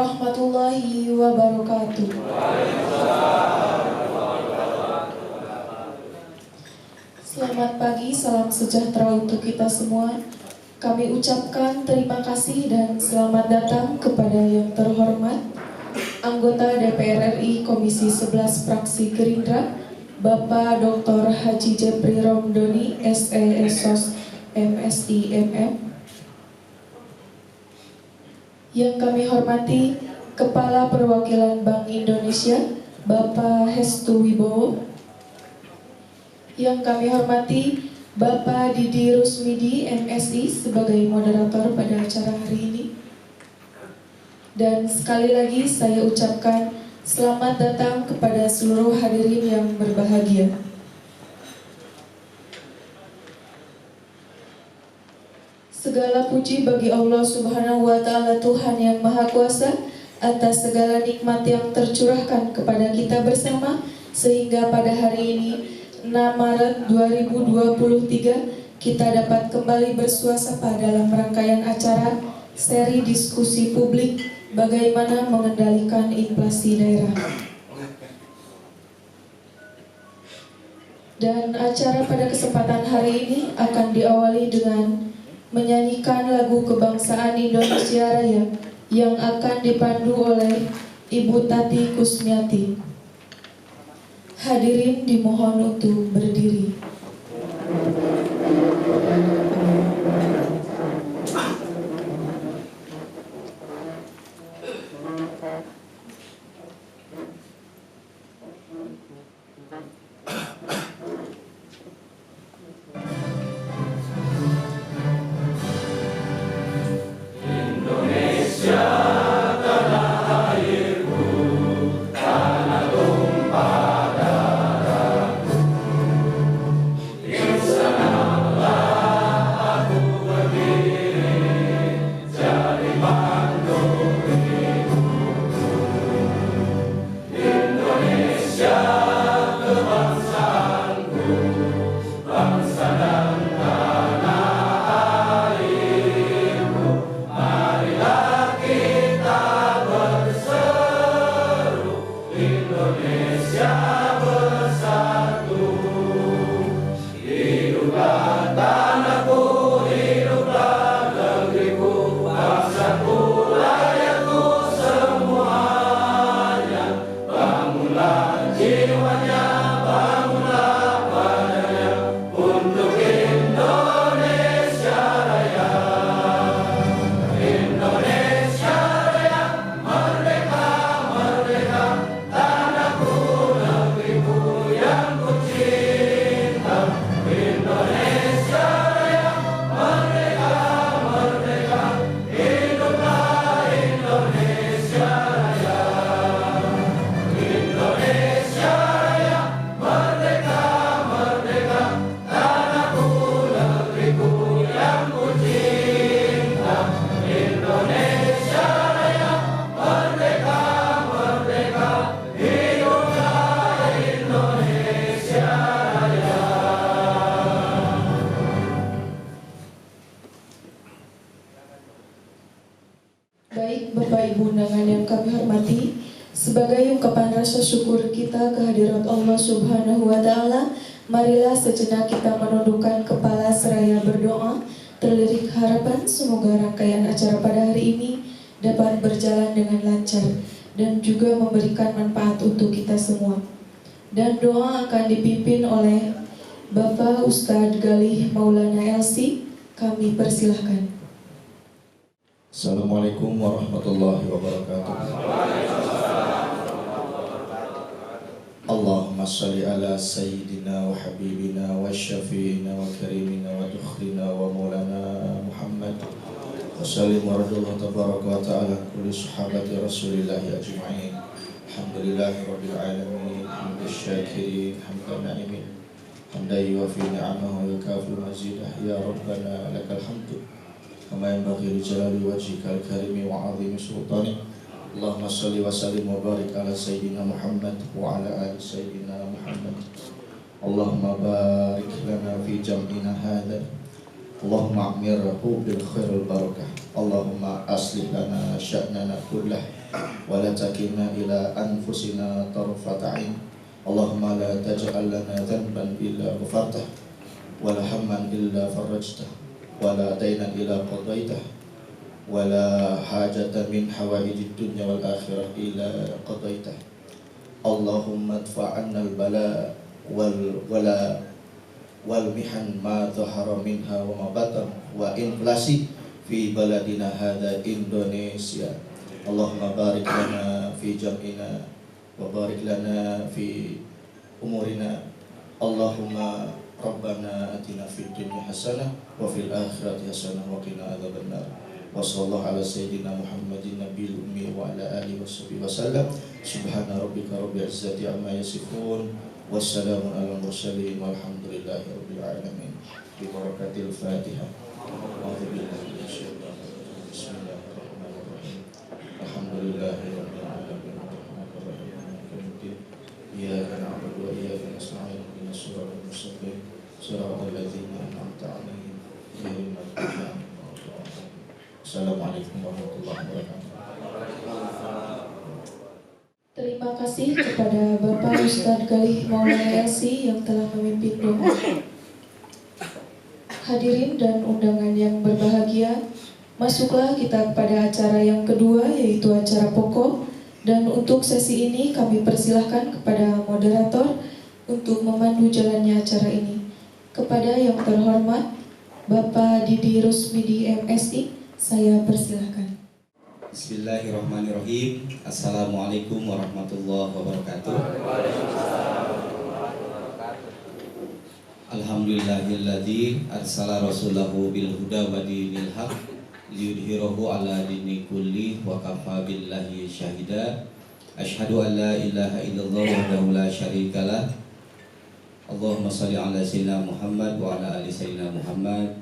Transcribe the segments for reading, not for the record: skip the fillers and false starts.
warahmatullahi wabarakatuh. Selamat pagi, salam sejahtera untuk kita semua. Kami ucapkan terima kasih dan selamat datang kepada yang terhormat anggota DPR RI Komisi 11 Fraksi Gerindra, Bapak Dr. Haji Jepri Romdoni, SE Sos MSI MM. Yang kami hormati Kepala Perwakilan Bank Indonesia, Bapak Hestu Wibowo. Yang kami hormati Bapak Didi Rusmidi MSI sebagai moderator pada acara hari ini. Dan sekali lagi saya ucapkan selamat datang kepada seluruh hadirin yang berbahagia. Segala puji bagi Allah Subhanahu wa Ta'ala, Tuhan yang Maha Kuasa, atas segala nikmat yang tercurahkan kepada kita bersama, sehingga pada hari ini 6 Maret 2023 kita dapat kembali bersuasapa dalam rangkaian acara seri diskusi publik bagaimana mengendalikan inflasi daerah. Dan acara pada kesempatan hari ini akan diawali dengan menyanyikan lagu kebangsaan Indonesia Raya yang akan dipandu oleh Ibu Tati Kusmiati. Hadirin dimohon untuk berdiri. Baik Bapak Ibu undangan yang kami hormati, sebagai ungkapan rasa syukur kita kehadirat Allah Subhanahu wa Ta'ala, marilah sejenak kita menundukkan kepala seraya berdoa, terlirik harapan semoga rangkaian acara pada hari ini dapat berjalan dengan lancar dan juga memberikan manfaat untuk kita semua. Dan doa akan dipimpin oleh Bapak Ustadz Galih Maulana LC. Kami persilahkan. Assalamualaikum warahmatullahi wabarakatuh. Allahumma salli ala sayyidina wa habibina wa syafi'ina wa karimina wa dukhrina wa maulana Muhammad wa sallim wa radullah tabaraka wa ta'ala kulli sahabati rasulillahi ajma'in. Alhamdulillahi rabbil alamin, hamdul syakirin, hamdan na'imin, hamdan yuwafi ni'amahu wa yukafi mazidah. Ya Rabbana lakal hamdu kama yanbaghi li jalali wajhikal karimi wa 'azimi sultanik. Allahumma shalli wa sallim wa barik ala sayyidina Muhammad wa ala ali sayyidina Muhammad. Allahumma barik lana fi jam'ina hadha. Allahumma amirhu bil khairil barakah. Allahumma aslih lana sya'nana kullah wa la takilna ila anfusina tarfata 'ain. Allahumma la taj'al lana dhanban illa ghafartah wa la hamman illa farajtah wa la daynan illa qadaitah wa la hajatan min hawaijid dunya wal akhirah illa qadaitah. Allahumma adfa' 'anna al-bala wal wala wal mihan ma dhahara minha wa ma batan wa inflasi fi baladina hadha Indonesia. Allahumma barik lana fi jam'ina wa barik lana fi umurina. Allahumma rabbana atina fid dunya hasanah wa fil akhirati hasanah wa qina adzabannar. Wa sallallahu ala sayyidina Muhammadin nabiyil ummi wa ala alihi washabihi wasallam. Subhana rabbika rabbil izzati amma yasifun. Wassalamu ala mursalin walhamdulillahi rabbil alamin. Bi barakatil Fatihah. A'udzu billahi minasyaitonir rajim. Bismillahirrahmanirrahim. Alhamdulillahi rabbil alamin. Arrahmanir rahim. Maliki yaumiddin. Iyyaka na'budu wa iyyaka nasta'in. Ihdinas siratal mustaqim. Shiratal ladzina an'amta 'alaihim ghairil maghdubi 'alaihim waladdallin. Assalamualaikum warahmatullahi wabarakatuh. Terima kasih kepada Bapak Ustadz Galih Maulana Elsi yang telah memimpin doa. Hadirin dan undangan yang berbahagia, masuklah kita kepada acara yang kedua, yaitu acara pokok. Dan untuk sesi ini kami persilahkan kepada moderator untuk memandu jalannya acara ini. Kepada yang terhormat Bapak Didi Rusmidi MSI, saya persilahkan. Bismillahirrahmanirrahim. Assalamualaikum warahmatullahi wabarakatuh. Alhamdulillahilladzi arsala rasulahu bil huda wa dinil haq liyudhhirahu ala dini kulli wa kafa billahi syahida. Asyhadu an la ilaha illallah wahdahu la syarikalah. Allahumma shalli ala sayyidina Muhammad wa ala ali sayyidina Muhammad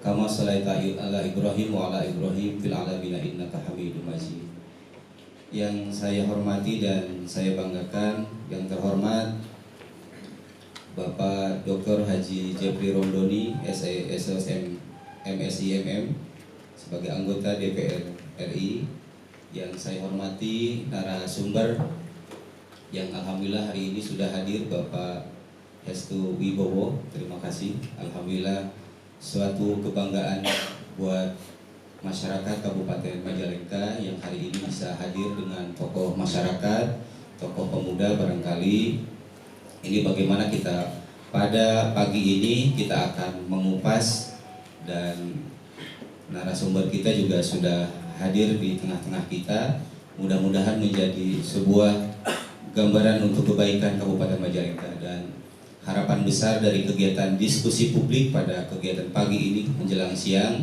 kama shalaita ala Ibrahim wa ala Ibrahim fil alamin innaka Hamidum Majid. Yang saya hormati dan saya banggakan, yang terhormat Bapak Dr. Haji Jepri Romdoni, SSM MSI MM sebagai anggota DPR RI. Yang saya hormati narasumber yang alhamdulillah hari ini sudah hadir, Bapak Hestu Wibowo. Terima kasih. Alhamdulillah suatu kebanggaan buat masyarakat Kabupaten Majalengka yang hari ini bisa hadir dengan tokoh masyarakat, tokoh pemuda. Barangkali ini bagaimana kita pada pagi ini kita akan mengupas, dan narasumber kita juga sudah hadir di tengah-tengah kita. Mudah-mudahan menjadi sebuah gambaran untuk kebaikan Kabupaten Majalengka, dan harapan besar dari kegiatan diskusi publik pada kegiatan pagi ini menjelang siang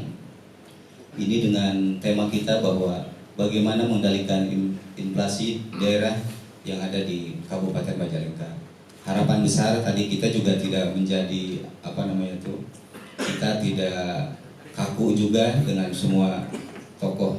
ini dengan tema kita bahwa bagaimana mengendalikan inflasi daerah yang ada di Kabupaten Majalengka. Harapan besar tadi kita juga tidak menjadi kita tidak kaku juga dengan semua tokoh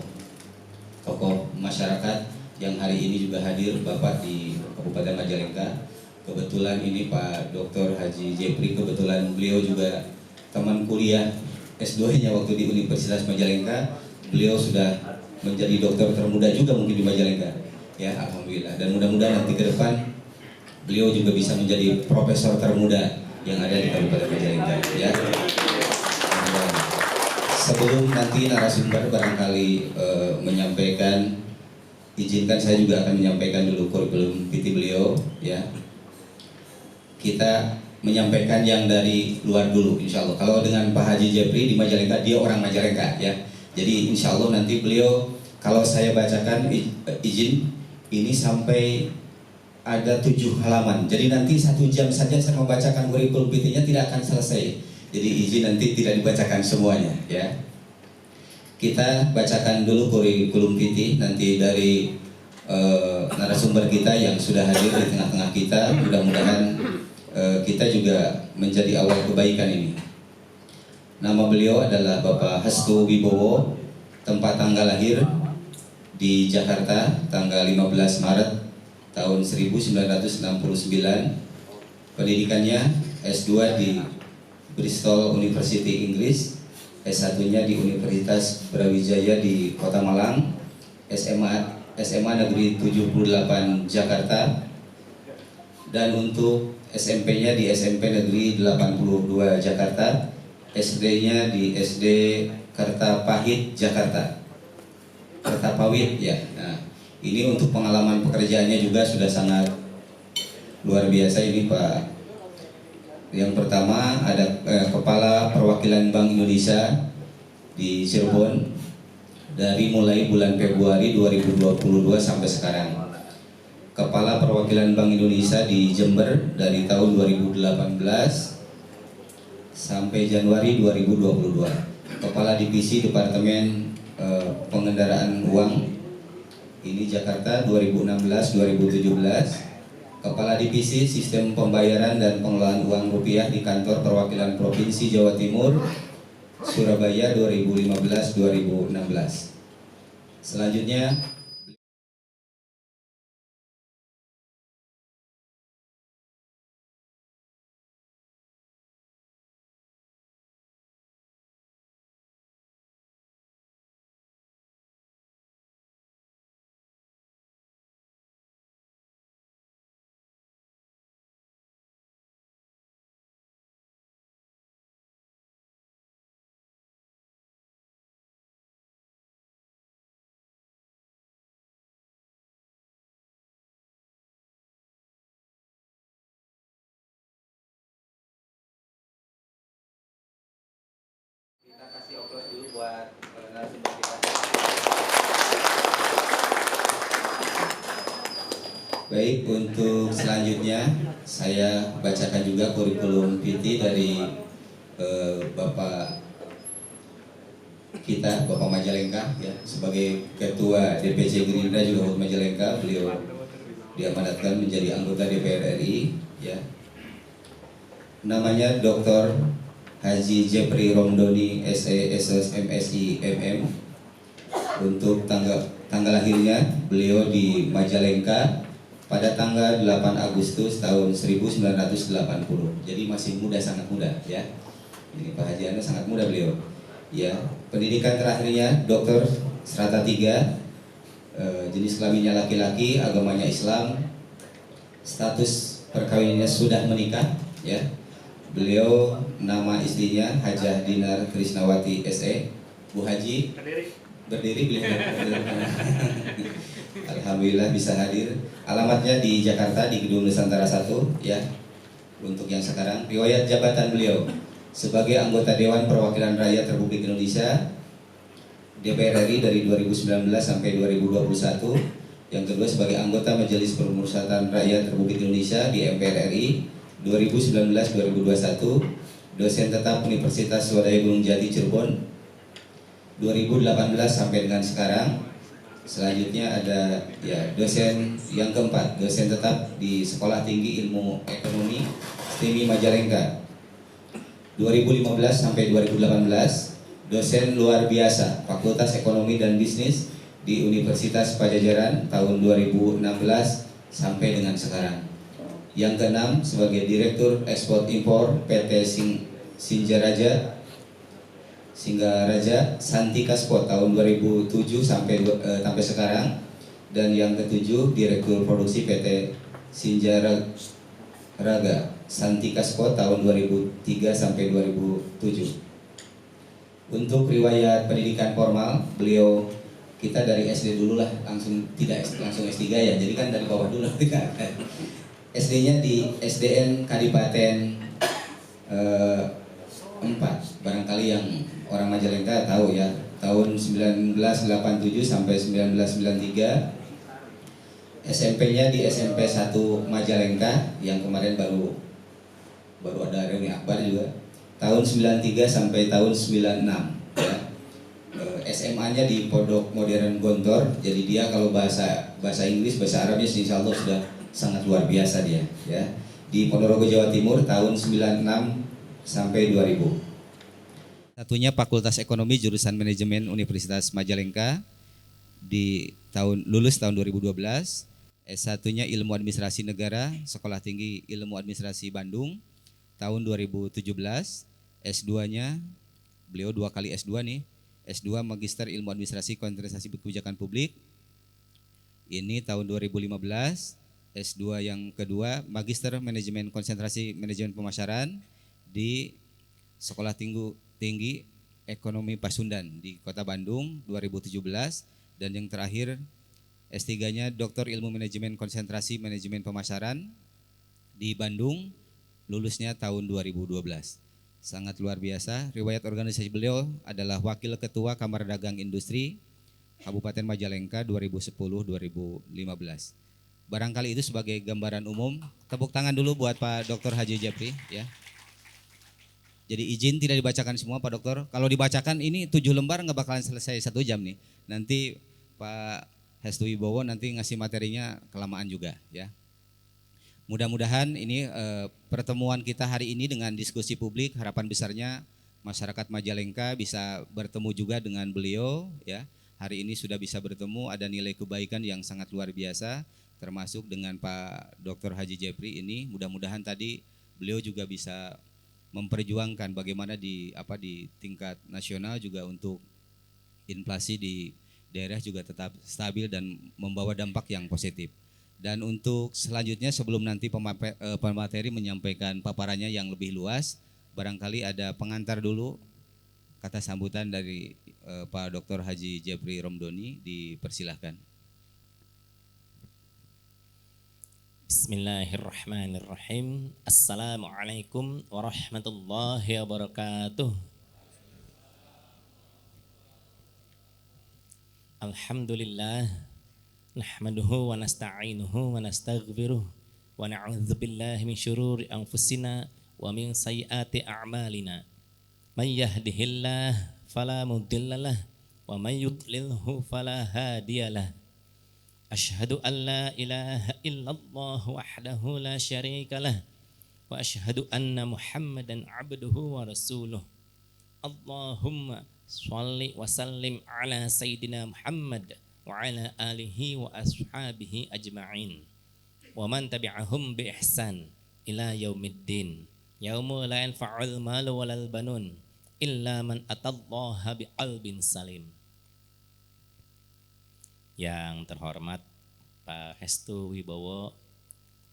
masyarakat yang hari ini juga hadir, Bapak di Kabupaten Majalengka. Kebetulan ini Pak Dr. Haji Jepri, kebetulan beliau juga teman kuliah S2-nya waktu di Universitas Majalengka. Beliau sudah menjadi dokter termuda juga mungkin di Majalengka. Ya, alhamdulillah. Dan mudah-mudahan nanti ke depan beliau juga bisa menjadi profesor termuda yang ada di Kabupaten Majalengka. Ya. Sebelum nanti narasumber barangkali menyampaikan, izinkan saya juga akan menyampaikan dulu kurikulum PT beliau. Ya. Kita menyampaikan yang dari luar dulu, insya Allah. Kalau dengan Pak Haji Jepri di Majalengka, dia orang Majalengka, ya. Jadi insya Allah nanti beliau, kalau saya bacakan izin, ini sampai ada 7 halaman. Jadi nanti 1 jam saja saya membacakan kurikulum PT-nya tidak akan selesai. Jadi izin nanti tidak dibacakan semuanya, ya. Kita bacakan dulu kurikulum PT nanti dari narasumber kita yang sudah hadir di tengah-tengah kita. Mudah-mudahan kita juga menjadi awal kebaikan ini. Nama beliau adalah Bapak Hestu Wibowo, tempat tanggal lahir di Jakarta tanggal 15 Maret tahun 1969. Pendidikannya S2 di Bristol University Inggris, S1-nya di Universitas Brawijaya di Kota Malang, SMA Negeri 78 Jakarta, dan untuk SMP-nya di SMP Negeri 82 Jakarta, SD-nya di SD Kertapahit Jakarta. Kertapawit ya. Nah, ini untuk pengalaman pekerjaannya juga sudah sangat luar biasa ini Pak. Yang pertama ada Kepala Perwakilan Bank Indonesia di Cirebon dari mulai bulan Februari 2022 sampai sekarang. Kepala Perwakilan Bank Indonesia di Jember dari tahun 2018 sampai Januari 2022. Kepala Divisi Departemen Pengendaraan Uang ini Jakarta 2016-2017. Kepala Divisi Sistem Pembayaran dan Pengelolaan Uang Rupiah di Kantor Perwakilan Provinsi Jawa Timur Surabaya 2015-2016. Selanjutnya kita kasih aplaus dulu buat narasumber kita. Baik, untuk selanjutnya saya bacakan juga kurikulum vitae dari Bapak kita, Bapak Majalengka ya, sebagai Ketua DPC Gerindra juga Bapak Majalengka, beliau diamanatkan menjadi anggota DPR RI ya. Namanya Dr. Haji Jepri Romdoni SE SS MSI MM. Untuk tanggal lahirnya beliau di Majalengka pada tanggal 8 Agustus tahun 1980. Jadi masih muda, sangat muda ya. Ini Pak Haji Anda sangat muda beliau. Ya, pendidikan terakhirnya dokter strata 3, jenis kelaminnya laki-laki, agamanya Islam, status perkawinannya sudah menikah ya. Beliau nama istrinya Hajah Dinar Krisnawati SE. Bu Haji berdiri beliau. Alhamdulillah bisa hadir. Alamatnya di Jakarta di Gedung Nusantara 1 ya. Untuk yang sekarang, riwayat jabatan beliau sebagai anggota Dewan Perwakilan Rakyat Republik Indonesia DPR RI dari 2019 sampai 2021. Yang kedua sebagai anggota Majelis Permusyawaratan Rakyat Republik Indonesia di MPR RI 2019-2021, dosen tetap Universitas Swadaya Gunung Jati Cirebon 2018 sampai dengan sekarang. Selanjutnya ada ya dosen yang keempat, dosen tetap di Sekolah Tinggi Ilmu Ekonomi STIMI Majalengka 2015 sampai 2018, dosen luar biasa Fakultas Ekonomi dan Bisnis di Universitas Pajajaran tahun 2016 sampai dengan sekarang. Yang keenam sebagai Direktur Ekspor Impor PT Singgaraja Santika Sport tahun 2007 sampai sekarang. Dan yang ketujuh Direktur Produksi PT Sinjaraga Santika Sport tahun 2003 sampai 2007. Untuk riwayat pendidikan formal beliau kita dari SD dulu lah, langsung S3 ya, jadi kan dari bawah dulu. SD-nya di SDN Kadipaten 4, barangkali yang orang Majalengka tahu ya, tahun 1987 sampai 1993. SMP-nya di SMP 1 Majalengka yang kemarin baru ada Reuni Akbar juga, tahun 93 sampai tahun 96 ya. SMA-nya di Pondok Modern Gontor, jadi dia kalau bahasa Inggris, bahasa Arabnya insya Allah sudah sangat luar biasa dia ya. Di Ponorogo Jawa Timur tahun 96 sampai 2000. Satunya Fakultas Ekonomi jurusan Manajemen Universitas Majalengka lulus tahun 2012. S1-nya Ilmu Administrasi Negara Sekolah Tinggi Ilmu Administrasi Bandung tahun 2017. S2-nya beliau 2 kali S2 nih. S2 Magister Ilmu Administrasi Konsentrasi Kebijakan Publik. Ini tahun 2015. S2 yang kedua Magister Manajemen Konsentrasi Manajemen Pemasaran di Sekolah Tinggi Ekonomi Pasundan di Kota Bandung 2017, dan yang terakhir S3-nya Doktor Ilmu Manajemen Konsentrasi Manajemen Pemasaran di Bandung, lulusnya tahun 2012. Sangat luar biasa. Riwayat organisasi beliau adalah Wakil Ketua Kamar Dagang Industri Kabupaten Majalengka 2010-2015. Barangkali itu sebagai gambaran umum. Tepuk tangan dulu buat Pak Dr. Haji Japri ya. Jadi izin tidak dibacakan semua Pak Dokter. Kalau dibacakan ini 7 lembar nggak bakalan selesai 1 jam nih. Nanti Pak Hestu Wibowo nanti ngasih materinya kelamaan juga ya. Mudah-mudahan ini pertemuan kita hari ini dengan diskusi publik, harapan besarnya masyarakat Majalengka bisa bertemu juga dengan beliau ya. Hari ini sudah bisa bertemu, ada nilai kebaikan yang sangat luar biasa, termasuk dengan Pak Dr. Haji Japri ini. Mudah-mudahan tadi beliau juga bisa memperjuangkan bagaimana di tingkat nasional juga untuk inflasi di daerah juga tetap stabil dan membawa dampak yang positif. Dan untuk selanjutnya sebelum nanti pemateri menyampaikan paparannya yang lebih luas, barangkali ada pengantar dulu kata sambutan dari Pak Dr. Haji Japri Romdoni, dipersilahkan. Bismillahirrahmanirrahim. Assalamualaikum warahmatullahi wabarakatuh. Alhamdulillah, nahmaduhu wa nasta'inuhu wa nastaghfiruh wa na'udzu billahi min syururi anfusina wa min sayyiati a'malina. May yahdihillahu fala mudhillalah wa may yudlilhu fala hadiyalah. Asyhadu an la ilaha illallah wahdahu la syarikalah wa asyhadu anna Muhammadan abduhu wa rasuluh. Allahumma shalli wa sallim ala sayyidina Muhammad wa ala alihi wa ashabihi ajma'in wa man tabi'ahum bi ihsan ila yaumiddin yauma la yanfa'ul malu walal banun illa man atallaha biqalbin salim. Yang terhormat Pak Hestu Wibowo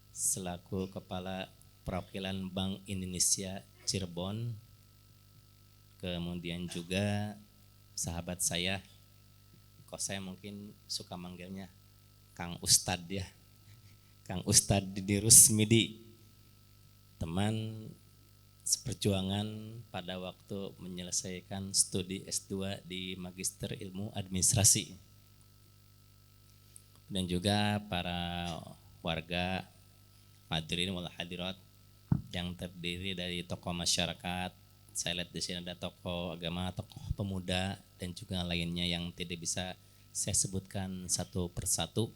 selaku Kepala Perwakilan Bank Indonesia Cirebon, kemudian juga sahabat saya, kok saya mungkin suka manggilnya Kang Ustadz ya, Kang Ustadz Didi Rusmidi, teman seperjuangan pada waktu menyelesaikan studi S2 di Magister Ilmu Administrasi. Dan juga para warga hadirin wal hadirat yang terdiri dari tokoh masyarakat. Saya lihat di sini ada tokoh agama, tokoh pemuda, dan juga lainnya yang tidak bisa saya sebutkan satu persatu,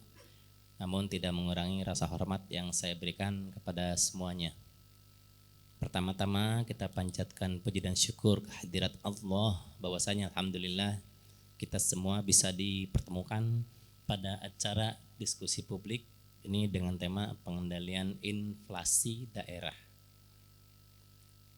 namun tidak mengurangi rasa hormat yang saya berikan kepada semuanya. Pertama-tama kita panjatkan puji dan syukur kehadirat Allah bahwasanya alhamdulillah kita semua bisa dipertemukan pada acara diskusi publik ini dengan tema pengendalian inflasi daerah.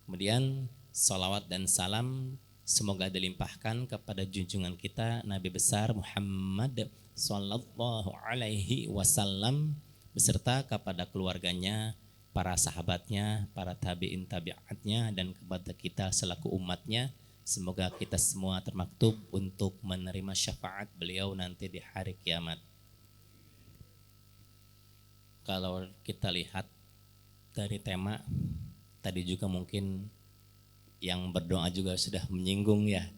Kemudian salawat dan salam semoga dilimpahkan kepada junjungan kita Nabi besar Muhammad sallallahu alaihi wasallam beserta kepada keluarganya, para sahabatnya, para tabi'in tabi'atnya, dan kepada kita selaku umatnya. Semoga kita semua termaktub untuk menerima syafaat beliau nanti di hari kiamat. Kalau kita lihat dari tema tadi juga mungkin yang berdoa juga sudah menyinggung ya,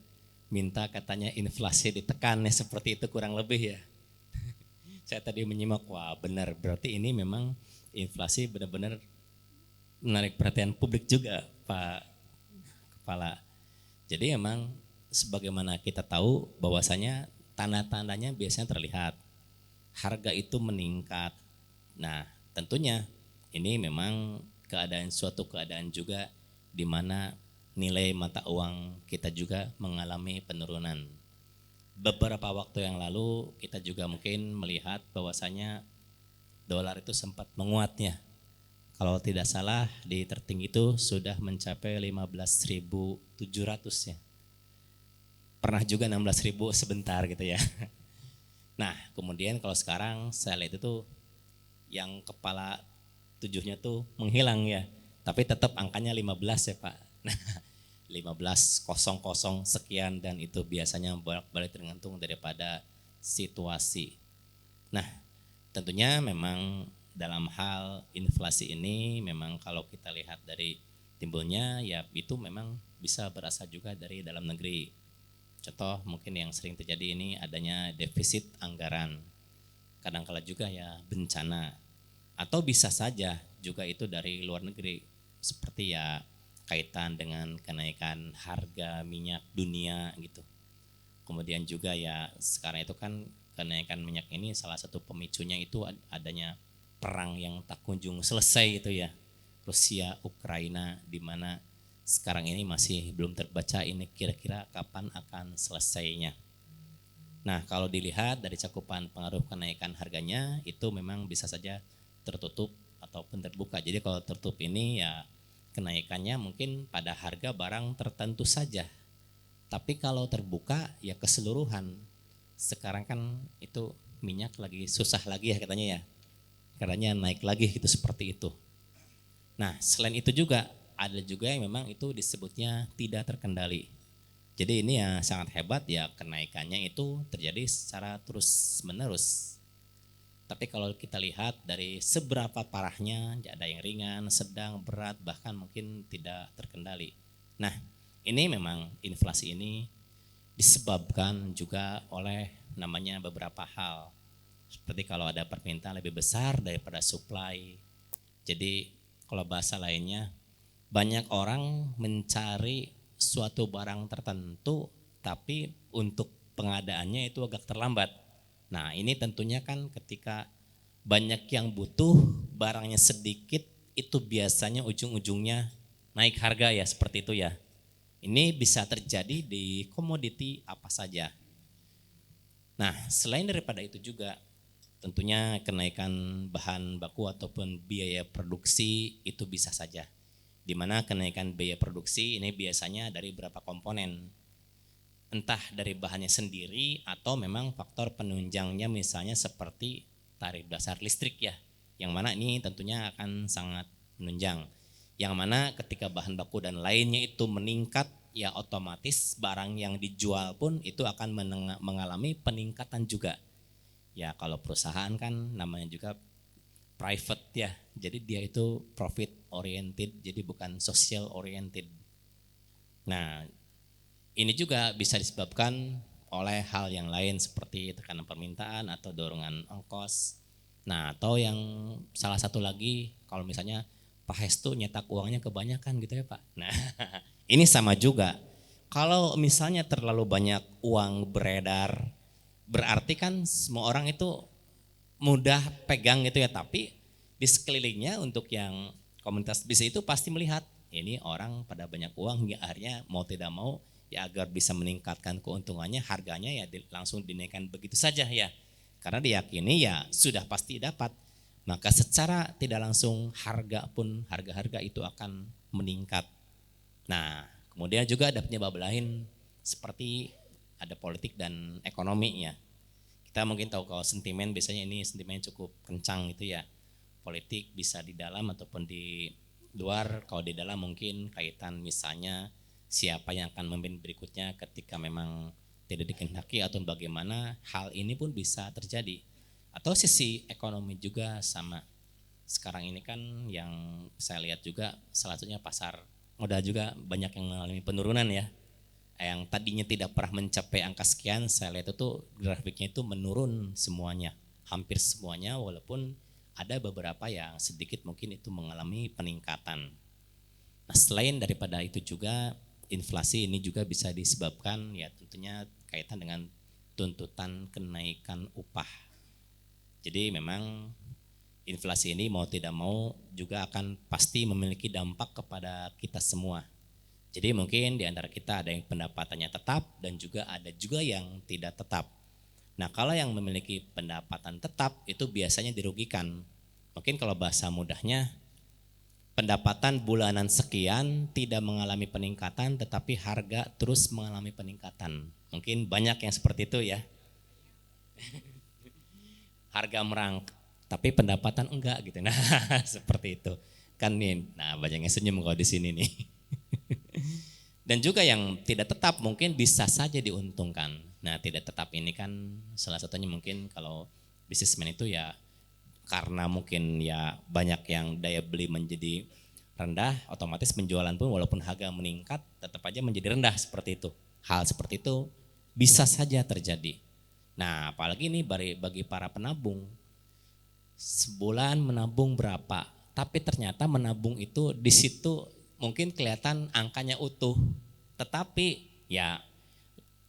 minta katanya inflasi ditekan ya, seperti itu kurang lebih ya. Saya tadi menyimak, wah benar, berarti ini memang inflasi benar-benar menarik perhatian publik juga Pak Kepala. Jadi memang sebagaimana kita tahu bahwasanya tanda-tandanya biasanya terlihat, harga itu meningkat. Nah tentunya ini memang suatu keadaan juga di mana nilai mata uang kita juga mengalami penurunan. Beberapa waktu yang lalu kita juga mungkin melihat bahwasanya dolar itu sempat menguatnya. Kalau tidak salah di tertinggi itu sudah mencapai 15.700 ya. pernah juga 16.000 sebentar gitu ya. Nah kemudian kalau sekarang saya lihat itu yang kepala 7-nya tuh menghilang ya. Tapi tetap angkanya 15 ya Pak. Nah 15 kosong sekian dan itu biasanya bolak-balik tergantung daripada situasi. Nah tentunya memang dalam hal inflasi ini memang kalau kita lihat dari timbulnya ya itu memang bisa berasal juga dari dalam negeri. Contoh mungkin yang sering terjadi ini adanya defisit anggaran. Kadang-kala juga ya bencana. Atau bisa saja juga itu dari luar negeri. Seperti ya kaitan dengan kenaikan harga minyak dunia gitu. Kemudian juga ya sekarang itu kan kenaikan minyak ini salah satu pemicunya itu adanya perang yang tak kunjung selesai itu ya. Rusia, Ukraina di mana sekarang ini masih belum terbaca ini kira-kira kapan akan selesainya. Nah kalau dilihat dari cakupan pengaruh kenaikan harganya itu memang bisa saja tertutup ataupun terbuka. Jadi kalau tertutup ini ya kenaikannya mungkin pada harga barang tertentu saja. Tapi kalau terbuka ya keseluruhan. Sekarang kan itu minyak lagi susah lagi ya katanya ya. Katanya naik lagi gitu seperti itu. Nah selain itu juga ada juga yang memang itu disebutnya tidak terkendali. Jadi ini ya sangat hebat ya kenaikannya itu terjadi secara terus menerus. Tapi kalau kita lihat dari seberapa parahnya ada yang ringan, sedang, berat bahkan mungkin tidak terkendali. Nah ini memang inflasi ini disebabkan juga oleh namanya beberapa hal. Seperti kalau ada permintaan lebih besar daripada supply. Jadi kalau bahasa lainnya banyak orang mencari suatu barang tertentu tapi untuk pengadaannya itu agak terlambat. Nah ini tentunya kan ketika banyak yang butuh barangnya sedikit itu biasanya ujung-ujungnya naik harga ya seperti itu ya. Ini bisa terjadi di komoditi apa saja. Nah selain daripada itu juga tentunya kenaikan bahan baku ataupun biaya produksi itu bisa saja. Di mana kenaikan biaya produksi ini biasanya dari beberapa komponen. Entah dari bahannya sendiri atau memang faktor penunjangnya misalnya seperti tarif dasar listrik ya. Yang mana ini tentunya akan sangat menunjang. Yang mana ketika bahan baku dan lainnya itu meningkat ya otomatis barang yang dijual pun itu akan mengalami peningkatan juga. Ya kalau perusahaan kan namanya juga private ya, jadi dia itu profit oriented, jadi bukan social oriented. Nah ini juga bisa disebabkan oleh hal yang lain seperti tekanan permintaan atau dorongan ongkos. Nah atau yang salah satu lagi kalau misalnya Pak Hestu nyetak uangnya kebanyakan gitu ya Pak. Nah ini sama juga, kalau misalnya terlalu banyak uang beredar berarti kan semua orang itu mudah pegang gitu ya, tapi di sekelilingnya untuk yang komunitas bisnis itu pasti melihat ini orang pada banyak uang hingga akhirnya mau tidak mau ya agar bisa meningkatkan keuntungannya harganya ya langsung dinaikkan begitu saja ya, karena diyakini ya sudah pasti dapat, maka secara tidak langsung harga itu akan meningkat. Nah kemudian juga ada penyebab lain seperti ada politik dan ekonomi ya. Kita mungkin tahu kalau sentimen biasanya ini sentimen cukup kencang gitu ya. Politik bisa di dalam ataupun di luar. Kalau di dalam mungkin kaitan misalnya siapa yang akan memimpin berikutnya ketika memang tidak dikehendaki atau bagaimana, hal ini pun bisa terjadi. Atau sisi ekonomi juga sama. Sekarang ini kan yang saya lihat juga salah satunya pasar modal juga banyak yang mengalami penurunan ya. Yang tadinya tidak pernah mencapai angka sekian, saya lihat itu grafiknya itu menurun semuanya, hampir semuanya, walaupun ada beberapa yang sedikit mungkin itu mengalami peningkatan. Nah selain daripada itu juga inflasi ini juga bisa disebabkan ya tentunya kaitan dengan tuntutan kenaikan upah. Jadi memang inflasi ini mau tidak mau juga akan pasti memiliki dampak kepada kita semua. Jadi mungkin di antara kita ada yang pendapatannya tetap dan juga ada juga yang tidak tetap. Nah kalau yang memiliki pendapatan tetap itu biasanya dirugikan. Mungkin kalau bahasa mudahnya pendapatan bulanan sekian tidak mengalami peningkatan tetapi harga terus mengalami peningkatan. Mungkin banyak yang seperti itu ya. Harga merangkak tapi pendapatan enggak gitu. Nah, seperti itu. Kan nih, nah banyak yang senyum kalau di sini nih. Dan juga yang tidak tetap mungkin bisa saja diuntungkan. Nah, tidak tetap ini kan salah satunya mungkin kalau bisnismen itu ya karena mungkin ya banyak yang daya beli menjadi rendah, otomatis penjualan pun walaupun harga meningkat tetap aja menjadi rendah seperti itu. Hal seperti itu bisa saja terjadi. Nah, apalagi nih bagi para penabung, sebulan menabung berapa, tapi ternyata menabung itu di situ mungkin kelihatan angkanya utuh, tetapi ya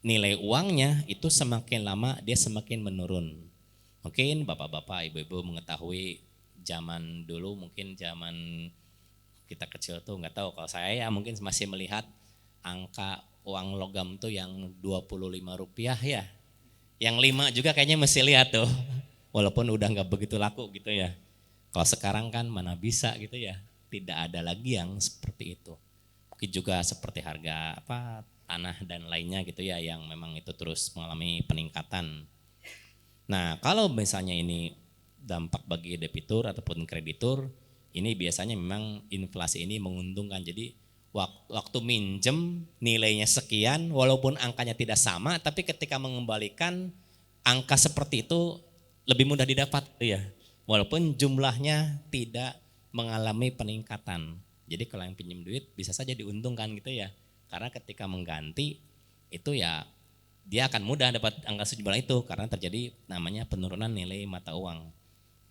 nilai uangnya itu semakin lama dia semakin menurun. Mungkin bapak-bapak, ibu-ibu mengetahui zaman dulu, mungkin zaman kita kecil tuh nggak tahu. Kalau saya ya mungkin masih melihat angka uang logam tuh yang 25 rupiah ya. Yang 5 juga kayaknya masih lihat tuh. Walaupun udah nggak begitu laku gitu ya. Kalau sekarang kan mana bisa gitu ya. Tidak ada lagi yang seperti itu. Mungkin juga seperti harga tanah dan lainnya gitu ya yang memang itu terus mengalami peningkatan. Nah, kalau misalnya ini dampak bagi debitur ataupun kreditur, ini biasanya memang inflasi ini menguntungkan. Jadi waktu minjem nilainya sekian, walaupun angkanya tidak sama, tapi ketika mengembalikan angka seperti itu lebih mudah didapat ya. Walaupun jumlahnya tidak mengalami peningkatan. Jadi kalau yang pinjam duit bisa saja diuntungkan gitu ya. Karena ketika mengganti itu ya dia akan mudah dapat angka sejumlah itu karena terjadi namanya penurunan nilai mata uang.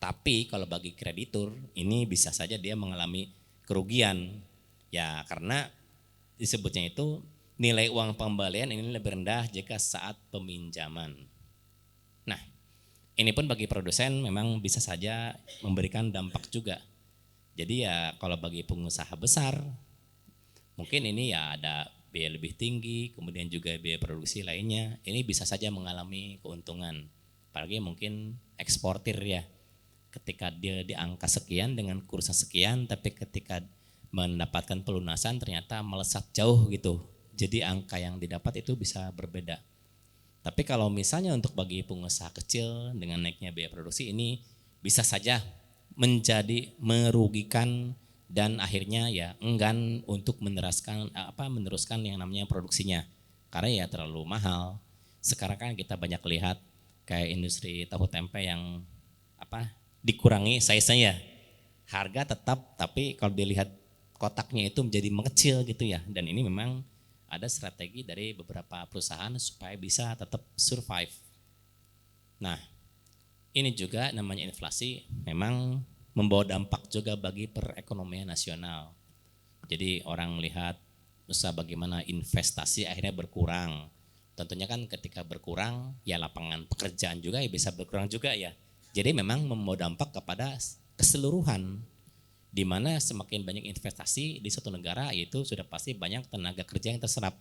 Tapi kalau bagi kreditur ini bisa saja dia mengalami kerugian. Ya karena disebutnya itu nilai uang pembalian ini lebih rendah jika saat peminjaman. Nah, ini pun bagi produsen memang bisa saja memberikan dampak juga. Jadi ya kalau bagi pengusaha besar mungkin ini ya ada biaya lebih tinggi, kemudian juga biaya produksi lainnya, ini bisa saja mengalami keuntungan. Apalagi mungkin eksportir ya, ketika dia di angka sekian dengan kursa sekian, tapi ketika mendapatkan pelunasan ternyata melesat jauh gitu. Jadi angka yang didapat itu bisa berbeda. Tapi kalau misalnya untuk bagi pengusaha kecil dengan naiknya biaya produksi ini bisa saja menjadi merugikan dan akhirnya ya enggan untuk meneruskan yang namanya produksinya karena ya terlalu mahal. Sekarang kan kita banyak lihat kayak industri tahu tempe yang dikurangi size-nya ya. Harga tetap tapi kalau dilihat kotaknya itu menjadi mengecil gitu ya. Dan ini memang ada strategi dari beberapa perusahaan supaya bisa tetap survive. Nah, ini juga namanya inflasi memang membawa dampak juga bagi perekonomian nasional. Jadi orang melihat usaha bagaimana investasi akhirnya berkurang. Tentunya kan ketika berkurang ya lapangan pekerjaan juga ya bisa berkurang juga ya. Jadi memang membawa dampak kepada keseluruhan di mana semakin banyak investasi di suatu negara itu sudah pasti banyak tenaga kerja yang terserap.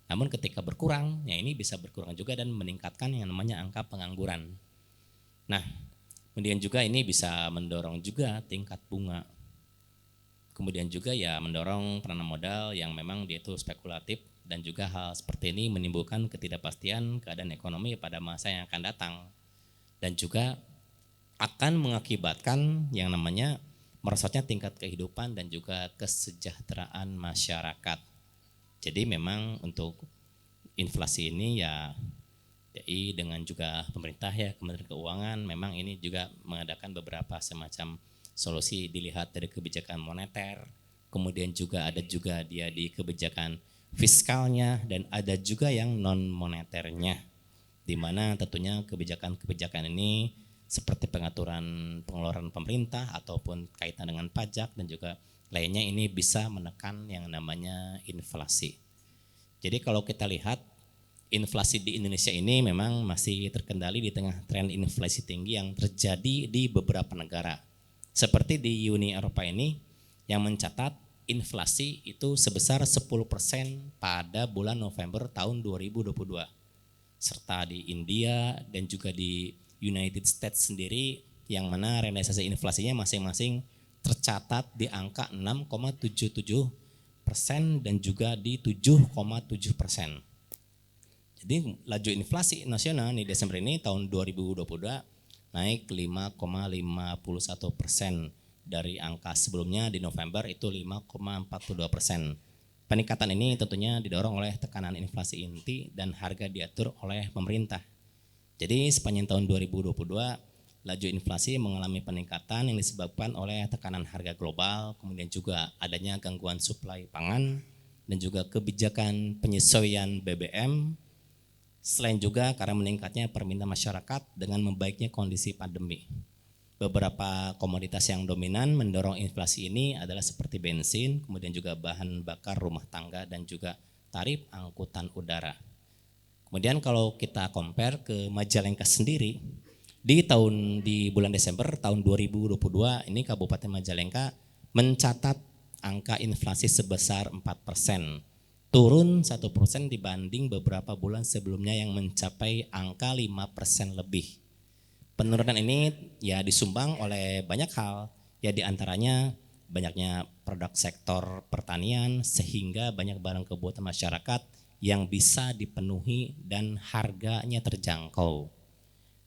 Namun ketika berkurang ya ini bisa berkurang juga dan meningkatkan yang namanya angka pengangguran. Nah, kemudian juga ini bisa mendorong juga tingkat bunga. Kemudian juga ya mendorong penanam modal yang memang dia itu spekulatif dan juga hal seperti ini menimbulkan ketidakpastian keadaan ekonomi pada masa yang akan datang. Dan juga akan mengakibatkan yang namanya merosotnya tingkat kehidupan dan juga kesejahteraan masyarakat. Jadi memang untuk inflasi ini ya jadi dengan juga pemerintah ya Kementerian Keuangan memang ini juga mengadakan beberapa semacam solusi dilihat dari kebijakan moneter, kemudian juga ada juga dia di kebijakan fiskalnya dan ada juga yang non moneternya, di mana tentunya kebijakan-kebijakan ini seperti pengaturan pengeluaran pemerintah ataupun kaitan dengan pajak dan juga lainnya ini bisa menekan yang namanya inflasi. Jadi kalau kita lihat inflasi di Indonesia ini memang masih terkendali di tengah tren inflasi tinggi yang terjadi di beberapa negara. Seperti di Uni Eropa ini yang mencatat inflasi itu sebesar 10% pada bulan November tahun 2022. Serta di India dan juga di United States sendiri yang mana realisasi inflasinya masing-masing tercatat di angka 6,77% dan juga di 7,7%. Jadi laju inflasi nasional di Desember ini tahun 2022 naik 5,51% dari angka sebelumnya di November itu 5,42%. Peningkatan ini tentunya didorong oleh tekanan inflasi inti dan harga diatur oleh pemerintah. Jadi sepanjang tahun 2022 laju inflasi mengalami peningkatan yang disebabkan oleh tekanan harga global, kemudian juga adanya gangguan suplai pangan dan juga kebijakan penyesuaian BBM. Selain juga karena meningkatnya permintaan masyarakat dengan membaiknya kondisi pandemi. Beberapa komoditas yang dominan mendorong inflasi ini adalah seperti bensin, kemudian juga bahan bakar rumah tangga dan juga tarif angkutan udara. Kemudian kalau kita compare ke Majalengka sendiri, di bulan Desember tahun 2022 ini Kabupaten Majalengka mencatat angka inflasi sebesar 4%. Turun 1% dibanding beberapa bulan sebelumnya yang mencapai angka 5% lebih. Penurunan ini ya disumbang oleh banyak hal, ya diantaranya banyaknya produk sektor pertanian sehingga banyak barang kebutuhan masyarakat yang bisa dipenuhi dan harganya terjangkau.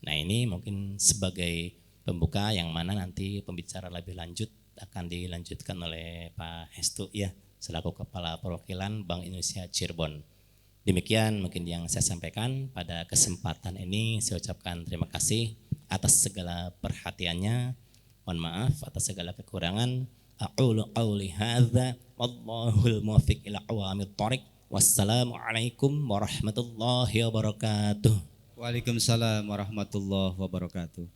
Nah ini mungkin sebagai pembuka yang mana nanti pembicara lebih lanjut akan dilanjutkan oleh Pak Hestu ya, selaku Kepala Perwakilan Bank Indonesia Cirebon. Demikian mungkin yang saya sampaikan pada kesempatan ini. Saya ucapkan terima kasih atas segala perhatiannya. Mohon maaf atas segala kekurangan. Aqulu qawli hadza wallahul muwaffiq ila aqwamit thoriq. Wassalamualaikum warahmatullahi wabarakatuh. Waalaikumsalam warahmatullahi wabarakatuh.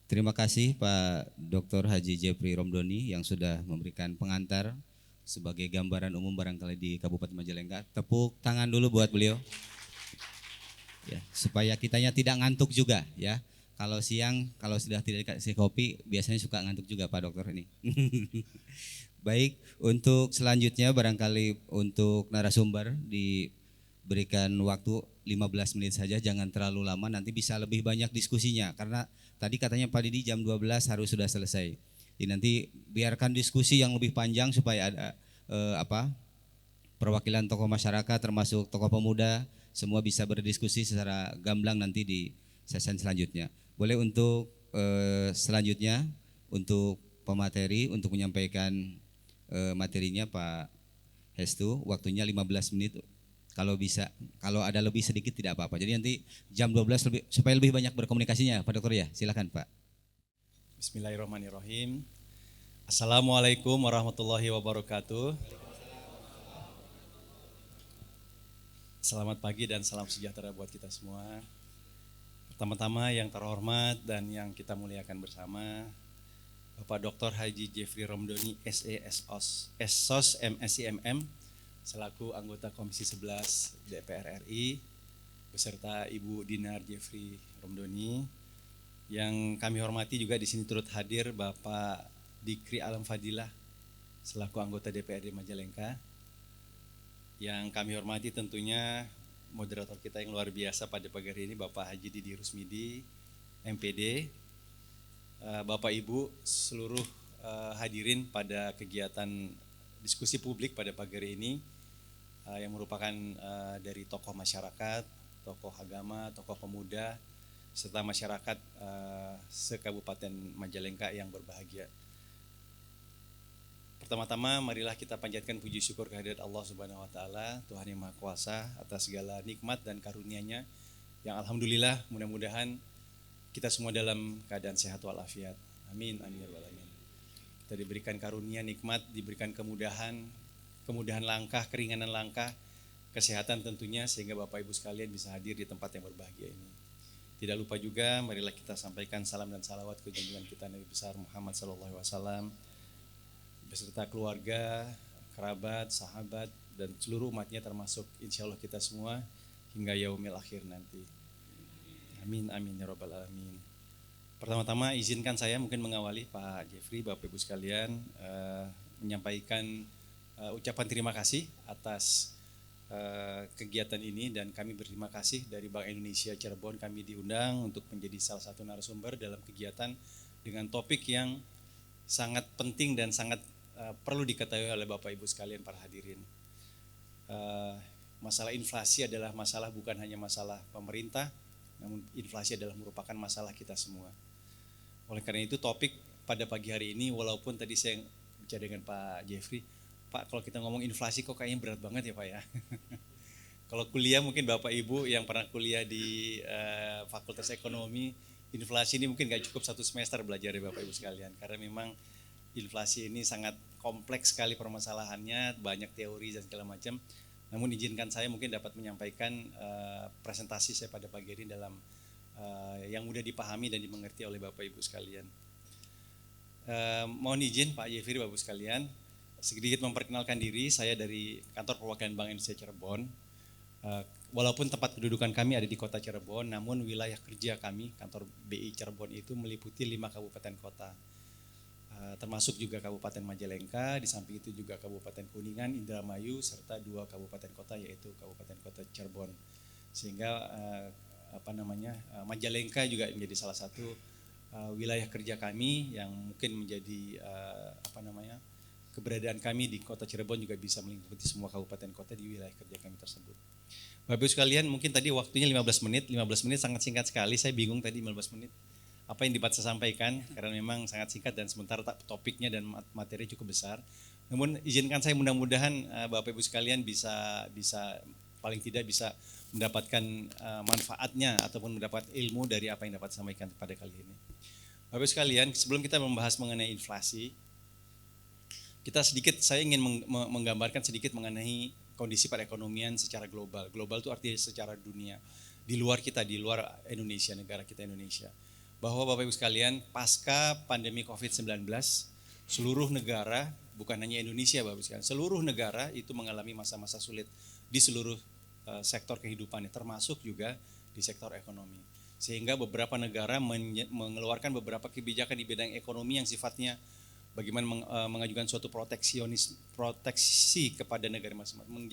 Terima kasih Pak Dr. Haji Jeffrey Romdoni yang sudah memberikan pengantar sebagai gambaran umum barangkali di Kabupaten Majalengka. Tepuk tangan dulu buat beliau. Ya, supaya kitanya tidak ngantuk juga ya. Kalau siang, kalau sudah tidak dikasih kopi, biasanya suka ngantuk juga Pak Dokter ini. Baik, untuk selanjutnya barangkali untuk narasumber diberikan waktu 15 menit saja, jangan terlalu lama, nanti bisa lebih banyak diskusinya. Karena tadi katanya Pak Didi jam 12 harus sudah selesai. Jadi nanti biarkan diskusi yang lebih panjang supaya ada perwakilan tokoh masyarakat termasuk tokoh pemuda semua bisa berdiskusi secara gamblang nanti di sesi selanjutnya. Boleh untuk selanjutnya untuk pemateri untuk menyampaikan materinya Pak Hestu, waktunya 15 menit. Kalau bisa, kalau ada lebih sedikit tidak apa-apa. Jadi nanti jam 12 supaya lebih banyak berkomunikasinya Pak Dokter ya. Silakan Pak. Bismillahirrahmanirrahim. Assalamualaikum warahmatullahi wabarakatuh. Selamat pagi dan salam sejahtera buat kita semua. Pertama-tama yang terhormat dan yang kita muliakan bersama, Bapak Dr. Haji Jeffrey Romdoni SE SOS MSI MM selaku anggota Komisi 11 DPR RI beserta Ibu Dinar Jeffrey Romdoni. Yang kami hormati juga di sini turut hadir Bapak Dikri Alam Fadilah selaku anggota DPRD Majalengka. Yang kami hormati tentunya moderator kita yang luar biasa pada pagi hari ini Bapak Haji Didi Rusmidi, MPD, Bapak Ibu seluruh hadirin pada kegiatan diskusi publik pada pagi hari ini yang merupakan dari tokoh masyarakat, tokoh agama, tokoh pemuda, serta masyarakat se-Kabupaten Majalengka yang berbahagia. Pertama-tama marilah kita panjatkan puji syukur kehadirat Allah Subhanahu wa taala, Tuhan yang Maha Kuasa atas segala nikmat dan karunia-Nya yang alhamdulillah mudah-mudahan kita semua dalam keadaan sehat walafiat. Amin amin ya rabbal alamin. Kita diberikan karunia nikmat, diberikan kemudahan langkah, keringanan langkah, kesehatan tentunya sehingga Bapak Ibu sekalian bisa hadir di tempat yang berbahagia ini. Tidak lupa juga marilah kita sampaikan salam dan salawat ke junjungan kita Nabi besar Muhammad SAW beserta keluarga, kerabat, sahabat dan seluruh umatnya termasuk insya Allah kita semua hingga yaumil akhir nanti. Amin amin ya rabbal alamin. Pertama-tama izinkan saya mungkin mengawali Pak Jeffrey, Bapak Ibu sekalian menyampaikan ucapan terima kasih atas kegiatan ini dan kami berterima kasih dari Bank Indonesia Cirebon kami diundang untuk menjadi salah satu narasumber dalam kegiatan dengan topik yang sangat penting dan sangat perlu diketahui oleh Bapak Ibu sekalian para hadirin. Masalah inflasi adalah masalah bukan hanya masalah pemerintah, namun inflasi adalah merupakan masalah kita semua. Oleh karena itu topik pada pagi hari ini, walaupun tadi saya bicara dengan Pak Jeffrey, Pak kalau kita ngomong inflasi kok kayaknya berat banget ya Pak ya. Kalau kuliah mungkin Bapak Ibu yang pernah kuliah di Fakultas Ekonomi, inflasi ini mungkin gak cukup 1 semester belajar ya Bapak Ibu sekalian. Karena memang inflasi ini sangat kompleks sekali permasalahannya, banyak teori dan segala macam. Namun izinkan saya mungkin dapat menyampaikan presentasi saya pada pagi ini dalam yang mudah dipahami dan dimengerti oleh Bapak Ibu sekalian. Mohon izin Pak Jeffrey, Bapak Ibu sekalian, sedikit memperkenalkan diri. Saya dari Kantor Perwakilan Bank Indonesia Cirebon. Walaupun tempat kedudukan kami ada di Kota Cirebon, namun wilayah kerja kami, Kantor BI Cirebon itu meliputi 5 kabupaten kota. Termasuk juga Kabupaten Majalengka, di samping itu juga Kabupaten Kuningan, Indramayu, serta 2 kabupaten kota yaitu Kabupaten Kota Cirebon. Sehingga Majalengka juga menjadi salah satu wilayah kerja kami yang mungkin menjadi keberadaan kami di Kota Cirebon juga bisa meliputi semua kabupaten kota di wilayah kerja kami tersebut. Bapak Ibu sekalian, mungkin tadi waktunya 15 menit sangat singkat sekali, saya bingung tadi 15 menit. Apa yang dapat saya sampaikan, karena memang sangat singkat dan sementara topiknya dan materi cukup besar. Namun izinkan saya mudah-mudahan Bapak Ibu sekalian bisa paling tidak bisa mendapatkan manfaatnya ataupun mendapat ilmu dari apa yang dapat saya sampaikan pada kali ini. Bapak Ibu sekalian, sebelum kita membahas mengenai inflasi, saya ingin menggambarkan sedikit mengenai kondisi perekonomian secara global. Global itu artinya secara dunia, di luar Indonesia, negara kita Indonesia. Bahwa Bapak Ibu sekalian, pasca pandemi COVID-19, seluruh negara, bukan hanya Indonesia Bapak Ibu sekalian, seluruh negara itu mengalami masa-masa sulit di seluruh sektor kehidupannya, termasuk juga di sektor ekonomi. Sehingga beberapa negara mengeluarkan beberapa kebijakan di bidang ekonomi yang sifatnya bagaimana mengajukan suatu proteksi kepada negara masing-masing,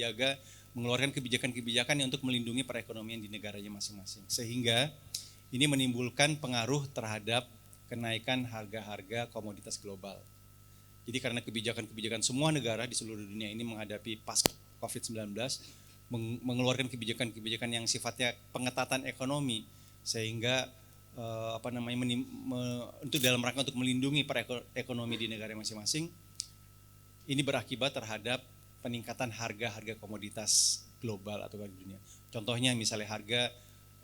mengeluarkan kebijakan-kebijakan yang untuk melindungi perekonomian di negaranya masing-masing. Sehingga ini menimbulkan pengaruh terhadap kenaikan harga-harga komoditas global. Jadi karena kebijakan-kebijakan semua negara di seluruh dunia ini menghadapi pasca COVID-19, mengeluarkan kebijakan-kebijakan yang sifatnya pengetatan ekonomi, sehingga untuk dalam rangka untuk melindungi ekonomi di negara masing-masing, ini berakibat terhadap peningkatan harga-harga komoditas global atau di dunia. Contohnya misalnya harga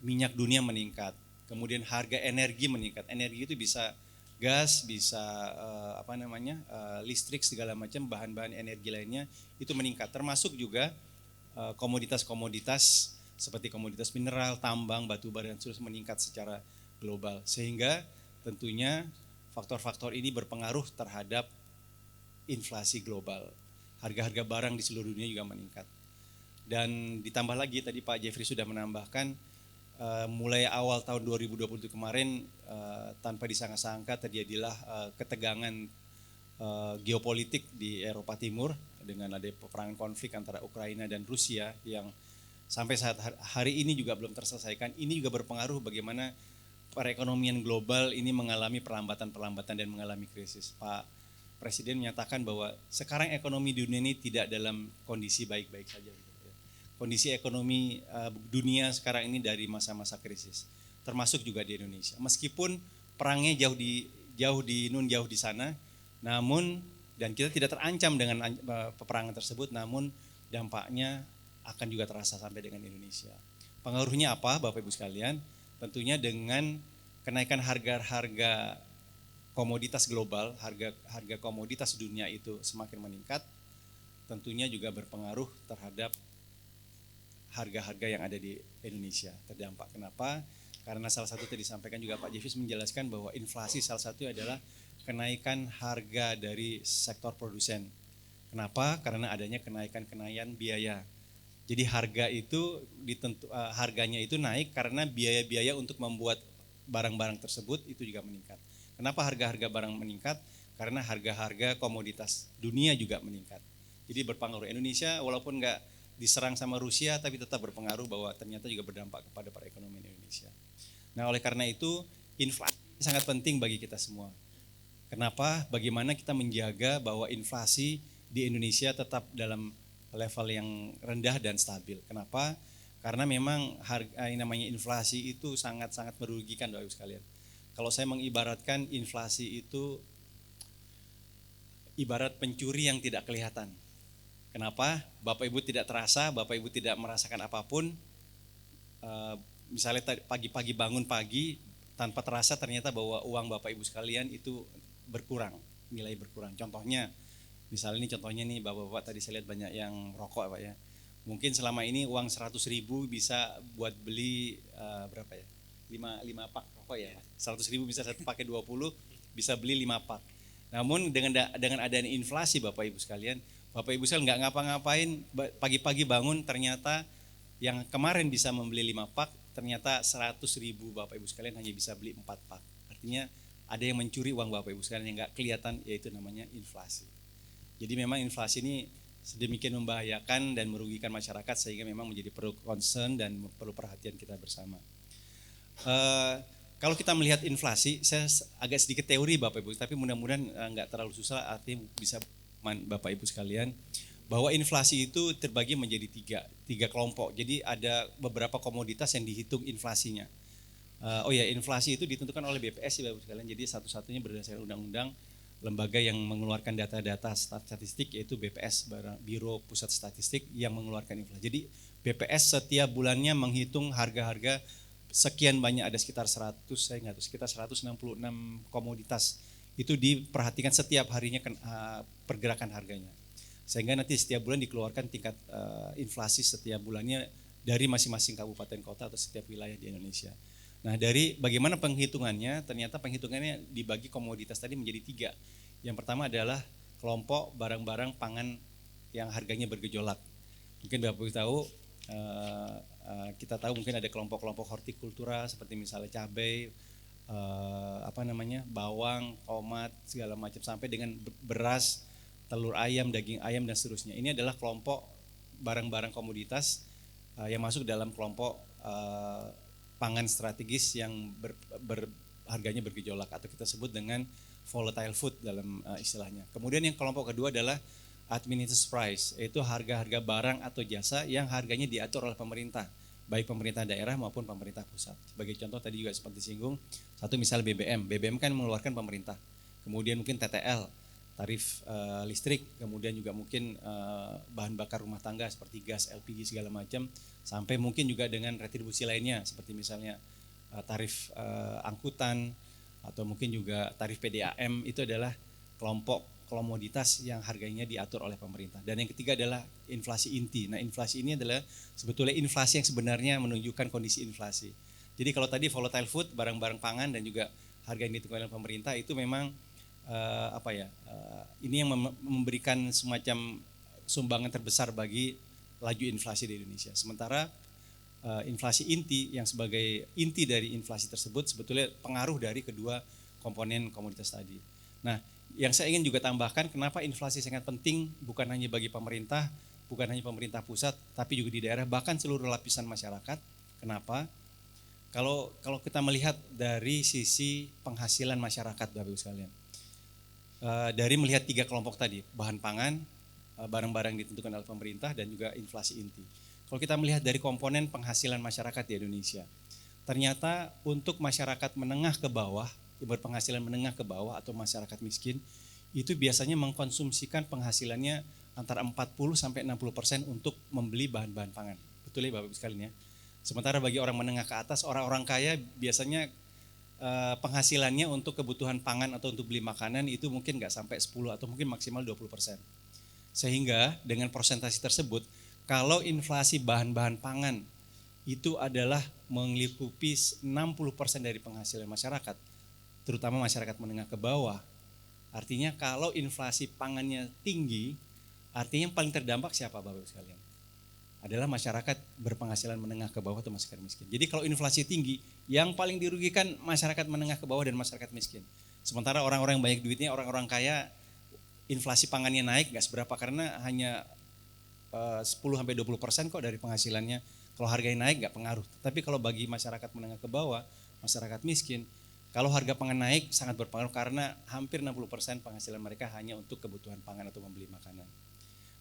minyak dunia meningkat, kemudian harga energi meningkat. Energi itu bisa gas, bisa listrik, segala macam bahan-bahan energi lainnya itu meningkat. Termasuk juga komoditas-komoditas seperti komoditas mineral, tambang, batu bara dan seterusnya meningkat secara global. Sehingga tentunya faktor-faktor ini berpengaruh terhadap inflasi global. Harga-harga barang di seluruh dunia juga meningkat. Dan ditambah lagi tadi Pak Jeffrey sudah menambahkan, mulai awal tahun 2020 kemarin tanpa disangka-sangka terjadilah ketegangan geopolitik di Eropa Timur dengan ada peperangan konflik antara Ukraina dan Rusia yang sampai saat hari ini juga belum terselesaikan. Ini juga berpengaruh bagaimana perekonomian global ini mengalami perlambatan-perlambatan dan mengalami krisis. Pak Presiden menyatakan bahwa sekarang ekonomi dunia ini tidak dalam kondisi baik-baik saja. Kondisi ekonomi dunia sekarang ini dari masa-masa krisis, termasuk juga di Indonesia. Meskipun perangnya jauh di sana, namun dan kita tidak terancam dengan peperangan tersebut, namun dampaknya akan juga terasa sampai dengan Indonesia. Pengaruhnya apa Bapak Ibu sekalian? Tentunya dengan kenaikan harga-harga komoditas global, harga komoditas dunia itu semakin meningkat, tentunya juga berpengaruh terhadap harga-harga yang ada di Indonesia terdampak. Kenapa? Karena salah satu tadi disampaikan juga Pak Jeffrey menjelaskan bahwa inflasi salah satu adalah kenaikan harga dari sektor produsen. Kenapa? Karena adanya kenaikan biaya. Jadi harganya itu naik karena biaya-biaya untuk membuat barang-barang tersebut itu juga meningkat. Kenapa harga-harga barang meningkat? Karena harga-harga komoditas dunia juga meningkat. Jadi berpengaruh. Indonesia walaupun nggak diserang sama Rusia tapi tetap berpengaruh bahwa ternyata juga berdampak kepada perekonomian Indonesia. Nah oleh karena itu inflasi sangat penting bagi kita semua. Kenapa? Bagaimana kita menjaga bahwa inflasi di Indonesia tetap dalam level yang rendah dan stabil. Kenapa? Karena memang harga yang namanya inflasi itu sangat-sangat merugikan Bapak Ibu sekalian. Kalau saya mengibaratkan inflasi itu ibarat pencuri yang tidak kelihatan. Kenapa? Bapak Ibu tidak terasa, Bapak Ibu tidak merasakan apapun. Misalnya pagi-pagi bangun pagi, tanpa terasa ternyata bahwa uang Bapak Ibu sekalian itu berkurang, nilai berkurang. Contohnya, misalnya ini contohnya nih Bapak-Bapak tadi saya lihat banyak yang rokok Pak ya. Mungkin selama ini uang 100.000 bisa buat beli berapa ya? 5 pak rokok ya. 100.000 bisa satu pakai 20, bisa beli 5 pak. Namun dengan adanya inflasi Bapak Ibu sekalian, Bapak Ibu sekalian nggak ngapa-ngapain, pagi-pagi bangun ternyata yang kemarin bisa membeli 5 pak, ternyata 100.000 Bapak Ibu sekalian hanya bisa beli 4 pak. Artinya ada yang mencuri uang Bapak Ibu sekalian yang nggak kelihatan, yaitu namanya inflasi. Jadi memang inflasi ini sedemikian membahayakan dan merugikan masyarakat sehingga memang menjadi perlu concern dan perlu perhatian kita bersama. Kalau kita melihat inflasi, saya agak sedikit teori Bapak Ibu, tapi mudah-mudahan nggak terlalu susah, artinya bisa Bapak Ibu sekalian, bahwa inflasi itu terbagi menjadi tiga kelompok. Jadi ada beberapa komoditas yang dihitung inflasinya. Inflasi itu ditentukan oleh BPS Bapak Ibu sekalian. Jadi satu-satunya berdasarkan undang-undang lembaga yang mengeluarkan data-data statistik yaitu BPS, Biro Pusat Statistik yang mengeluarkan inflasi. Jadi BPS setiap bulannya menghitung harga-harga sekian banyak, ada sekitar 166 komoditas. Itu diperhatikan setiap harinya pergerakan harganya. Sehingga nanti setiap bulan dikeluarkan tingkat inflasi setiap bulannya dari masing-masing kabupaten kota atau setiap wilayah di Indonesia. Nah, dari bagaimana penghitungannya, ternyata penghitungannya dibagi komoditas tadi menjadi 3. Yang pertama adalah kelompok barang-barang pangan yang harganya bergejolak. Mungkin Bapak Ibu tahu, kita tahu mungkin ada kelompok-kelompok hortikultura seperti misalnya cabai, bawang, tomat, segala macam, sampai dengan beras, telur ayam, daging ayam dan seterusnya. Ini adalah kelompok barang-barang komoditas yang masuk dalam kelompok pangan strategis yang harganya bergejolak atau kita sebut dengan volatile food dalam istilahnya. Kemudian yang kelompok kedua adalah administrative price, yaitu harga-harga barang atau jasa yang harganya diatur oleh pemerintah, baik pemerintah daerah maupun pemerintah pusat. Sebagai contoh tadi juga seperti singgung, satu misal BBM kan mengeluarkan pemerintah. Kemudian mungkin TTL, tarif listrik, kemudian juga mungkin bahan bakar rumah tangga seperti gas, LPG segala macam, sampai mungkin juga dengan retribusi lainnya seperti misalnya tarif angkutan atau mungkin juga tarif PDAM. Itu adalah kelompok komoditas yang harganya diatur oleh pemerintah. Dan yang ketiga adalah inflasi inti. Nah, inflasi ini adalah sebetulnya inflasi yang sebenarnya menunjukkan kondisi inflasi. Jadi kalau tadi volatile food, barang-barang pangan dan juga harga yang ditentukan oleh pemerintah itu memang ini yang memberikan semacam sumbangan terbesar bagi laju inflasi di Indonesia. Sementara inflasi inti yang sebagai inti dari inflasi tersebut sebetulnya pengaruh dari kedua komponen komoditas tadi. Nah, yang saya ingin juga tambahkan, kenapa inflasi sangat penting bukan hanya bagi pemerintah, bukan hanya pemerintah pusat, tapi juga di daerah, bahkan seluruh lapisan masyarakat. Kenapa? Kalau kita melihat dari sisi penghasilan masyarakat, Bapak Ibu sekalian, dari melihat 3 kelompok tadi, bahan pangan, barang-barang ditentukan oleh pemerintah, dan juga inflasi inti. Kalau kita melihat dari komponen penghasilan masyarakat di Indonesia, ternyata untuk masyarakat menengah ke bawah, berpenghasilan menengah ke bawah atau masyarakat miskin, itu biasanya mengkonsumsikan penghasilannya antara 40-60% untuk membeli bahan-bahan pangan. Betul ya Bapak Ibu sekalian ya? Sementara bagi orang menengah ke atas, orang-orang kaya biasanya penghasilannya untuk kebutuhan pangan atau untuk beli makanan itu mungkin nggak sampai 10 atau mungkin maksimal 20%. Sehingga dengan persentase tersebut, kalau inflasi bahan-bahan pangan itu adalah meliputi 60% dari penghasilan masyarakat, terutama masyarakat menengah ke bawah, artinya kalau inflasi pangannya tinggi, artinya yang paling terdampak siapa Bapak Ibu sekalian? Adalah masyarakat berpenghasilan menengah ke bawah atau masyarakat miskin. Jadi kalau inflasi tinggi, yang paling dirugikan masyarakat menengah ke bawah dan masyarakat miskin. Sementara orang-orang yang banyak duitnya, orang-orang kaya, inflasi pangannya naik gak seberapa karena hanya 10-20% kok dari penghasilannya. Kalau harganya naik gak pengaruh. Tapi kalau bagi masyarakat menengah ke bawah, masyarakat miskin, Kalau harga pangan naik sangat berpengaruh karena hampir 60% penghasilan mereka hanya untuk kebutuhan pangan atau membeli makanan.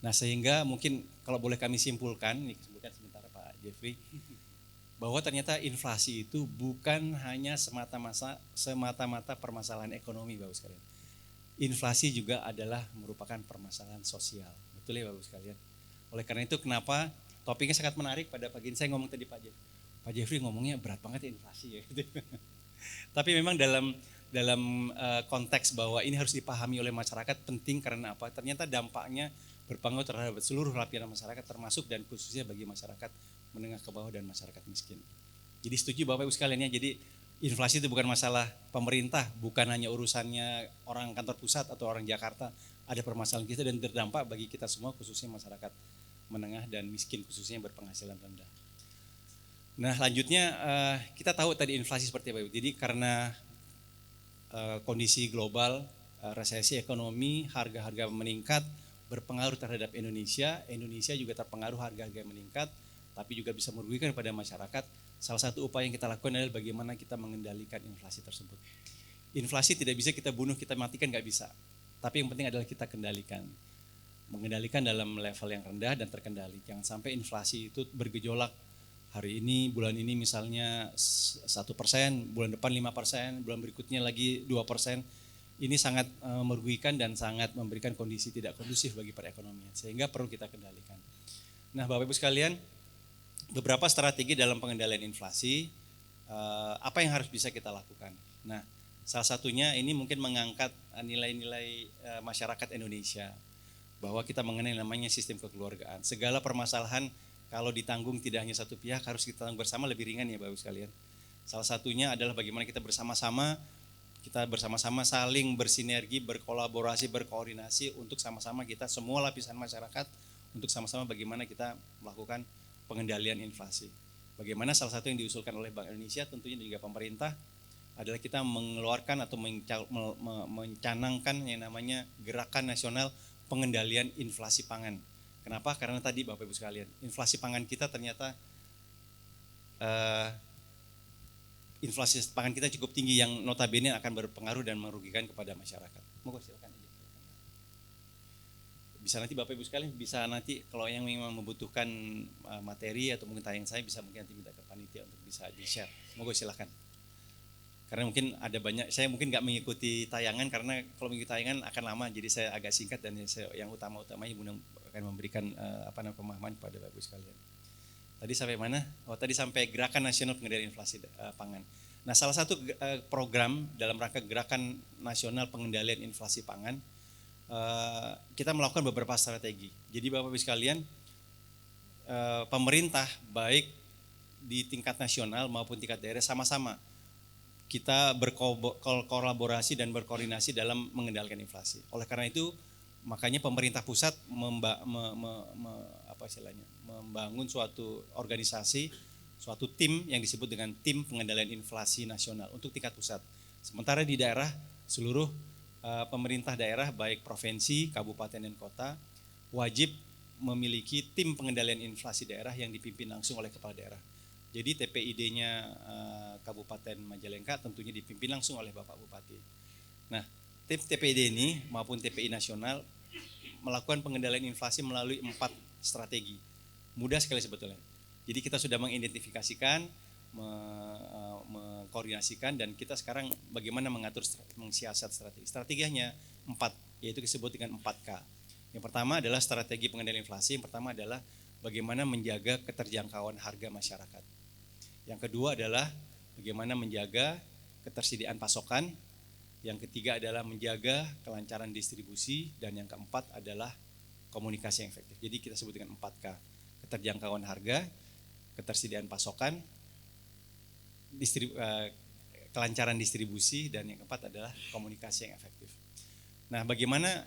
Nah sehingga mungkin kalau boleh kami simpulkan, ini simpulkan sementara Pak Jeffrey, bahwa ternyata inflasi itu bukan hanya semata-mata permasalahan ekonomi Bapak sekalian. Inflasi juga adalah merupakan permasalahan sosial. Betul ya Bapak sekalian? Oleh karena itu kenapa topiknya sangat menarik pada pagi ini. Saya ngomong tadi Pak Jeffrey. Pak Jeffrey ngomongnya berat banget ya inflasi ya gitu. Tapi memang dalam konteks bahwa ini harus dipahami oleh masyarakat penting karena apa? Ternyata dampaknya berpengaruh terhadap seluruh lapisan masyarakat termasuk dan khususnya bagi masyarakat menengah ke bawah dan masyarakat miskin. Jadi setuju Bapak Ibu sekalian ya. Jadi inflasi itu bukan masalah pemerintah, bukan hanya urusannya orang kantor pusat atau orang Jakarta. Ada permasalahan kita dan berdampak bagi kita semua khususnya masyarakat menengah dan miskin khususnya berpenghasilan rendah. Nah lanjutnya kita tahu tadi inflasi seperti apa. Jadi karena kondisi global, resesi ekonomi, harga-harga meningkat berpengaruh terhadap Indonesia. Indonesia juga terpengaruh harga-harga meningkat, tapi juga bisa merugikan kepada masyarakat. Salah satu upaya yang kita lakukan adalah bagaimana kita mengendalikan inflasi tersebut. Inflasi tidak bisa kita bunuh, kita matikan nggak bisa. Tapi yang penting adalah kita kendalikan. Mengendalikan dalam level yang rendah dan terkendali. Jangan sampai inflasi itu bergejolak. Hari ini, bulan ini misalnya 1%, bulan depan 5%, bulan berikutnya lagi 2%. Ini sangat merugikan dan sangat memberikan kondisi tidak kondusif bagi perekonomian. Sehingga perlu kita kendalikan. Nah Bapak Ibu sekalian, beberapa strategi dalam pengendalian inflasi, apa yang harus bisa kita lakukan. Nah salah satunya ini mungkin mengangkat nilai-nilai masyarakat Indonesia. Bahwa kita mengenai namanya sistem kekeluargaan. Segala permasalahan kalau ditanggung tidak hanya satu pihak, harus kita tanggung bersama lebih ringan ya Bapak Ibu sekalian. Salah satunya adalah bagaimana kita bersama-sama saling bersinergi, berkolaborasi, berkoordinasi untuk sama-sama kita semua lapisan masyarakat untuk sama-sama bagaimana kita melakukan pengendalian inflasi. Bagaimana salah satu yang diusulkan oleh Bank Indonesia tentunya juga pemerintah adalah kita mengeluarkan atau mencanangkan yang namanya Gerakan Nasional Pengendalian Inflasi Pangan. Kenapa? Karena tadi Bapak Ibu sekalian, inflasi pangan kita ternyata inflasi pangan kita cukup tinggi yang notabene akan berpengaruh dan merugikan kepada masyarakat. Monggo silakan aja. Bisa nanti Bapak Ibu sekalian, bisa nanti kalau yang memang membutuhkan materi atau mungkin tayang saya bisa mungkin nanti minta ke panitia untuk bisa di-share. Monggo silakan. Karena mungkin ada banyak, saya mungkin nggak mengikuti tayangan karena kalau mengikuti tayangan akan lama, jadi saya agak singkat dan yang utama-utamanya akan memberikan pemahaman kepada Bapak Ibu sekalian. Tadi sampai mana? Oh tadi sampai Gerakan Nasional Pengendalian Inflasi Pangan. Nah salah satu program dalam rangka Gerakan Nasional Pengendalian Inflasi Pangan, kita melakukan beberapa strategi. Jadi Bapak Ibu sekalian, pemerintah baik di tingkat nasional maupun tingkat daerah sama-sama kita berkolaborasi dan berkoordinasi dalam mengendalikan inflasi. Oleh karena itu, makanya pemerintah pusat membangun suatu organisasi, suatu tim yang disebut dengan Tim Pengendalian Inflasi Nasional untuk tingkat pusat. Sementara di daerah, seluruh pemerintah daerah baik provinsi, kabupaten dan kota wajib memiliki tim pengendalian inflasi daerah yang dipimpin langsung oleh kepala daerah. Jadi TPID-nya Kabupaten Majalengka tentunya dipimpin langsung oleh Bapak Bupati. Nah, tim TPID ini maupun TPI nasional melakukan pengendalian inflasi melalui 4 strategi. Mudah sekali sebetulnya. Jadi kita sudah mengidentifikasikan, mengkoordinasikan dan kita sekarang bagaimana mengatur mensiasat strategi. Strateginya 4, yaitu disebut dengan 4K. Yang pertama adalah strategi pengendalian inflasi, yang pertama adalah bagaimana menjaga keterjangkauan harga masyarakat. Yang kedua adalah bagaimana menjaga ketersediaan pasokan. Yang ketiga adalah menjaga kelancaran distribusi. Dan yang keempat adalah komunikasi yang efektif. Jadi kita sebut dengan 4K. Keterjangkauan harga, ketersediaan pasokan, kelancaran distribusi, dan yang keempat adalah komunikasi yang efektif. Nah bagaimana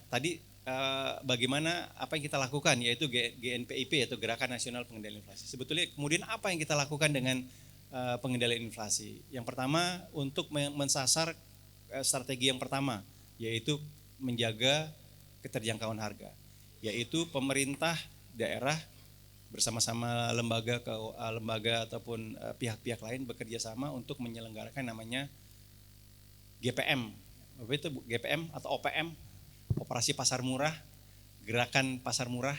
apa yang kita lakukan yaitu GNPIP atau Gerakan Nasional Pengendalian Inflasi. Sebetulnya kemudian apa yang kita lakukan dengan pengendalian inflasi? Yang pertama untuk mensasar strategi yang pertama yaitu menjaga keterjangkauan harga, yaitu pemerintah daerah bersama-sama lembaga ataupun pihak-pihak lain bekerja sama untuk menyelenggarakan namanya GPM. Apa itu GPM atau OPM? Operasi pasar murah, gerakan pasar murah,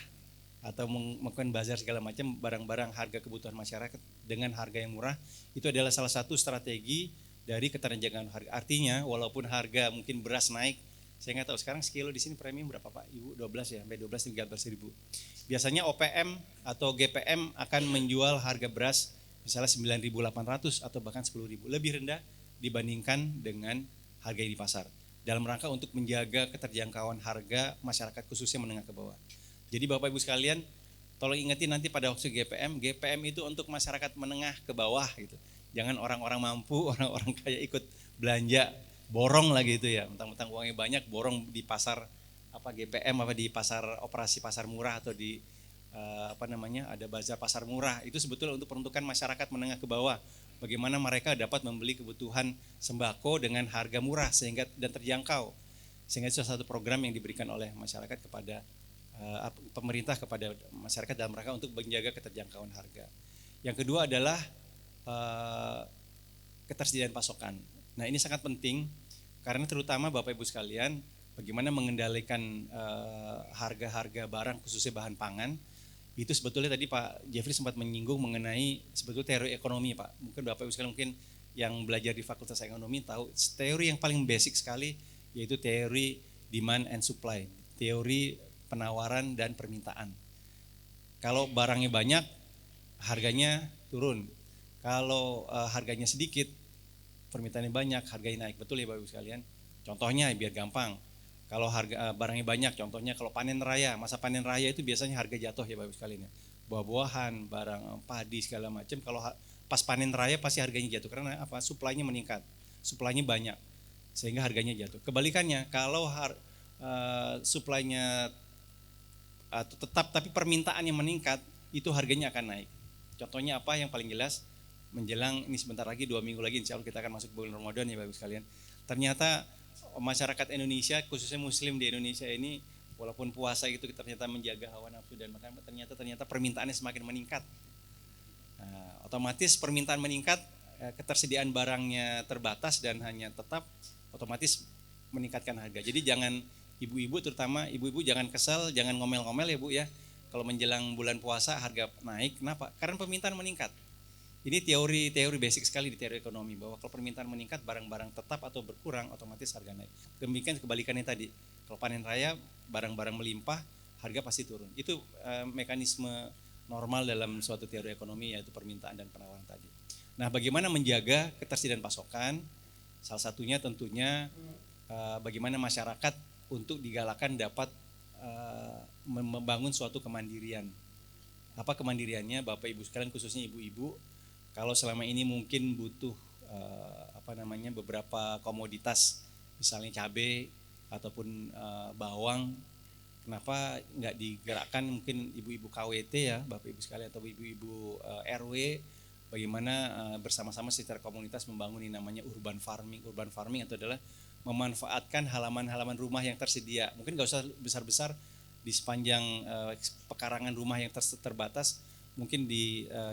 atau melakukan bazar segala macam barang-barang harga kebutuhan masyarakat dengan harga yang murah. Itu adalah salah satu strategi dari keterjangkauan harga. Artinya walaupun harga mungkin beras naik, saya nggak tahu sekarang sekilo di sini premium berapa Pak Ibu, 12 ya, sampai 12-13 ribu. Biasanya OPM atau GPM akan menjual harga beras misalnya 9.800 atau bahkan 10.000, lebih rendah dibandingkan dengan harga di pasar, dalam rangka untuk menjaga keterjangkauan harga masyarakat khususnya menengah ke bawah. Jadi Bapak Ibu sekalian, tolong ingetin nanti pada waktu GPM itu untuk masyarakat menengah ke bawah gitu. Jangan orang-orang mampu, orang-orang kaya ikut belanja, borong lagi itu ya, mentang-mentang uangnya banyak, borong di pasar GPM di pasar operasi pasar murah atau di ada bazar pasar murah. Itu sebetulnya untuk peruntukan masyarakat menengah ke bawah. Bagaimana mereka dapat membeli kebutuhan sembako dengan harga murah sehingga dan terjangkau. Sehingga itu salah satu program yang diberikan oleh masyarakat kepada pemerintah kepada masyarakat dalam rangka untuk menjaga keterjangkauan harga. Yang kedua adalah ketersediaan pasokan. Nah ini sangat penting karena terutama Bapak Ibu sekalian, bagaimana mengendalikan harga-harga barang khususnya bahan pangan. Itu sebetulnya tadi Pak Jeffrey sempat menyinggung mengenai sebetulnya teori ekonomi Pak. Mungkin Bapak Ibu sekalian mungkin yang belajar di Fakultas Ekonomi tahu teori yang paling basic sekali yaitu teori demand and supply, teori penawaran dan permintaan. Kalau barangnya banyak, harganya turun. Kalau harganya sedikit, permintaannya banyak, harganya naik. Betul ya Bapak Ibu sekalian? Contohnya biar gampang. Kalau harga barangnya banyak, contohnya kalau panen raya, masa panen raya itu biasanya harga jatuh ya Bapak Ibu sekalian. Buah-buahan, barang padi segala macam, kalau pas panen raya pasti harganya jatuh karena apa? Suplainya meningkat, suplainya banyak sehingga harganya jatuh. Kebalikannya, kalau suplainya tetap tapi permintaannya meningkat, itu harganya akan naik. Contohnya apa yang paling jelas? Menjelang ini sebentar lagi 2 minggu lagi insya Allah kita akan masuk bulan Ramadan ya Bapak Ibu sekalian. Ternyata masyarakat Indonesia khususnya Muslim di Indonesia ini walaupun puasa itu ternyata menjaga hawa nafsu dan makan, ternyata permintaannya semakin meningkat. Nah, otomatis permintaan meningkat, ketersediaan barangnya terbatas dan hanya tetap, otomatis meningkatkan harga. Jadi jangan ibu-ibu, terutama ibu-ibu jangan kesel, jangan ngomel-ngomel ya Bu ya. Kalau menjelang bulan puasa harga naik, kenapa? Karena permintaan meningkat. Ini teori basic sekali di teori ekonomi bahwa kalau permintaan meningkat barang-barang tetap atau berkurang otomatis harga naik. Demikian kebalikannya tadi. Kalau panen raya barang-barang melimpah harga pasti turun. Itu mekanisme normal dalam suatu teori ekonomi yaitu permintaan dan penawaran tadi. Nah, bagaimana menjaga ketersediaan pasokan? Salah satunya tentunya bagaimana masyarakat untuk digalakan dapat membangun suatu kemandirian. Apa kemandiriannya Bapak Ibu sekalian khususnya ibu-ibu? Kalau selama ini mungkin butuh beberapa komoditas misalnya cabai ataupun bawang, kenapa nggak digerakkan mungkin ibu-ibu KWT ya Bapak Ibu sekalian atau ibu-ibu RW, bagaimana bersama-sama secara komunitas membangun ini namanya urban farming. Urban farming itu adalah memanfaatkan halaman-halaman rumah yang tersedia. Mungkin nggak usah besar-besar, di sepanjang pekarangan rumah yang terbatas mungkin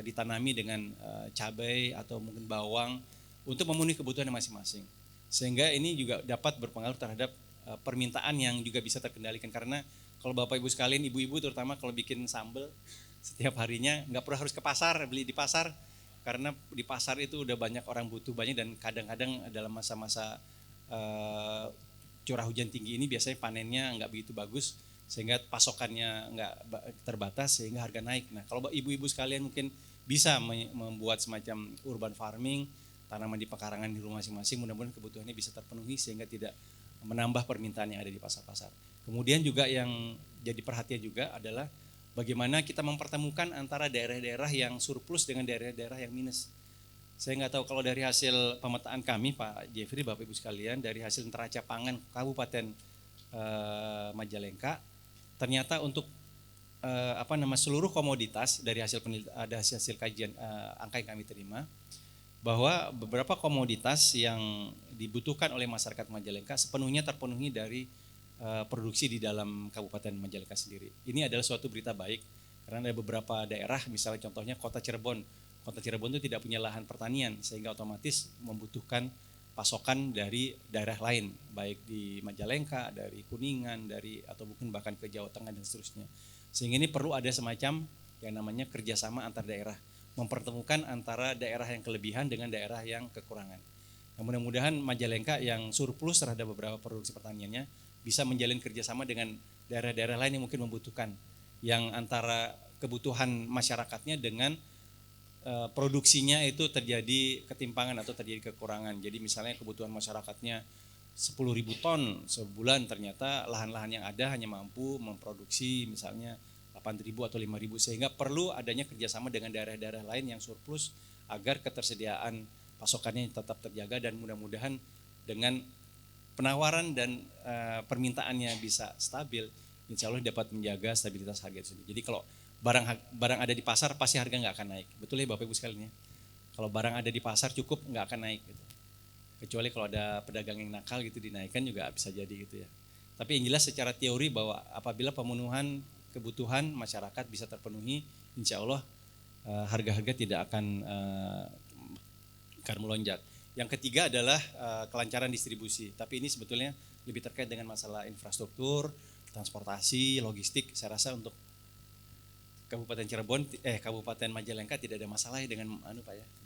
ditanami dengan cabai atau mungkin bawang untuk memenuhi kebutuhan masing-masing. Sehingga ini juga dapat berpengaruh terhadap permintaan yang juga bisa terkendalikan. Karena kalau Bapak Ibu sekalian, ibu-ibu terutama kalau bikin sambal setiap harinya nggak perlu harus ke pasar, beli di pasar. Karena di pasar itu udah banyak orang butuh banyak dan kadang-kadang dalam masa-masa curah hujan tinggi ini biasanya panennya nggak begitu bagus. Sehingga pasokannya nggak terbatas sehingga harga naik. Nah kalau ibu-ibu sekalian mungkin bisa membuat semacam urban farming, tanaman di pekarangan di rumah masing-masing, mudah-mudahan kebutuhannya bisa terpenuhi sehingga tidak menambah permintaan yang ada di pasar-pasar. Kemudian juga yang jadi perhatian juga adalah bagaimana kita mempertemukan antara daerah-daerah yang surplus dengan daerah-daerah yang minus. Saya nggak tahu kalau dari hasil pemetaan kami Pak Jeffrey, Bapak Ibu sekalian, dari hasil neraca pangan Kabupaten Majalengka, ternyata untuk seluruh komoditas dari hasil kajian angka yang kami terima bahwa beberapa komoditas yang dibutuhkan oleh masyarakat Majalengka sepenuhnya terpenuhi dari produksi di dalam Kabupaten Majalengka sendiri. Ini adalah suatu berita baik karena ada beberapa daerah, misalnya contohnya Kota Cirebon. Kota Cirebon itu tidak punya lahan pertanian sehingga otomatis membutuhkan pasokan dari daerah lain, baik di Majalengka, dari Kuningan, atau mungkin bahkan ke Jawa Tengah dan seterusnya. Sehingga ini perlu ada semacam yang namanya kerjasama antar daerah, mempertemukan antara daerah yang kelebihan dengan daerah yang kekurangan. Nah, mudah-mudahan Majalengka yang surplus terhadap beberapa produksi pertaniannya bisa menjalin kerjasama dengan daerah-daerah lain yang mungkin membutuhkan, yang antara kebutuhan masyarakatnya dengan produksinya itu terjadi ketimpangan atau terjadi kekurangan. Jadi misalnya kebutuhan masyarakatnya 10.000 ton sebulan, ternyata lahan-lahan yang ada hanya mampu memproduksi misalnya 8.000 atau 5.000, sehingga perlu adanya kerjasama dengan daerah-daerah lain yang surplus agar ketersediaan pasokannya tetap terjaga, dan mudah-mudahan dengan penawaran dan permintaannya bisa stabil, insya Allah dapat menjaga stabilitas harga itu. Jadi kalau barang ada di pasar pasti harga nggak akan naik, betul ya Bapak Ibu sekalian ya. Kalau barang ada di pasar cukup nggak akan naik gitu. Kecuali kalau ada pedagang yang nakal gitu dinaikkan juga bisa jadi gitu ya. Tapi yang jelas secara teori bahwa apabila pemenuhan kebutuhan masyarakat bisa terpenuhi, insya Allah harga-harga tidak akan melonjak. Yang ketiga adalah kelancaran distribusi. Tapi ini sebetulnya lebih terkait dengan masalah infrastruktur, transportasi, logistik. Saya rasa untuk Kabupaten Cirebon, Kabupaten Majalengka tidak ada masalah ya dengan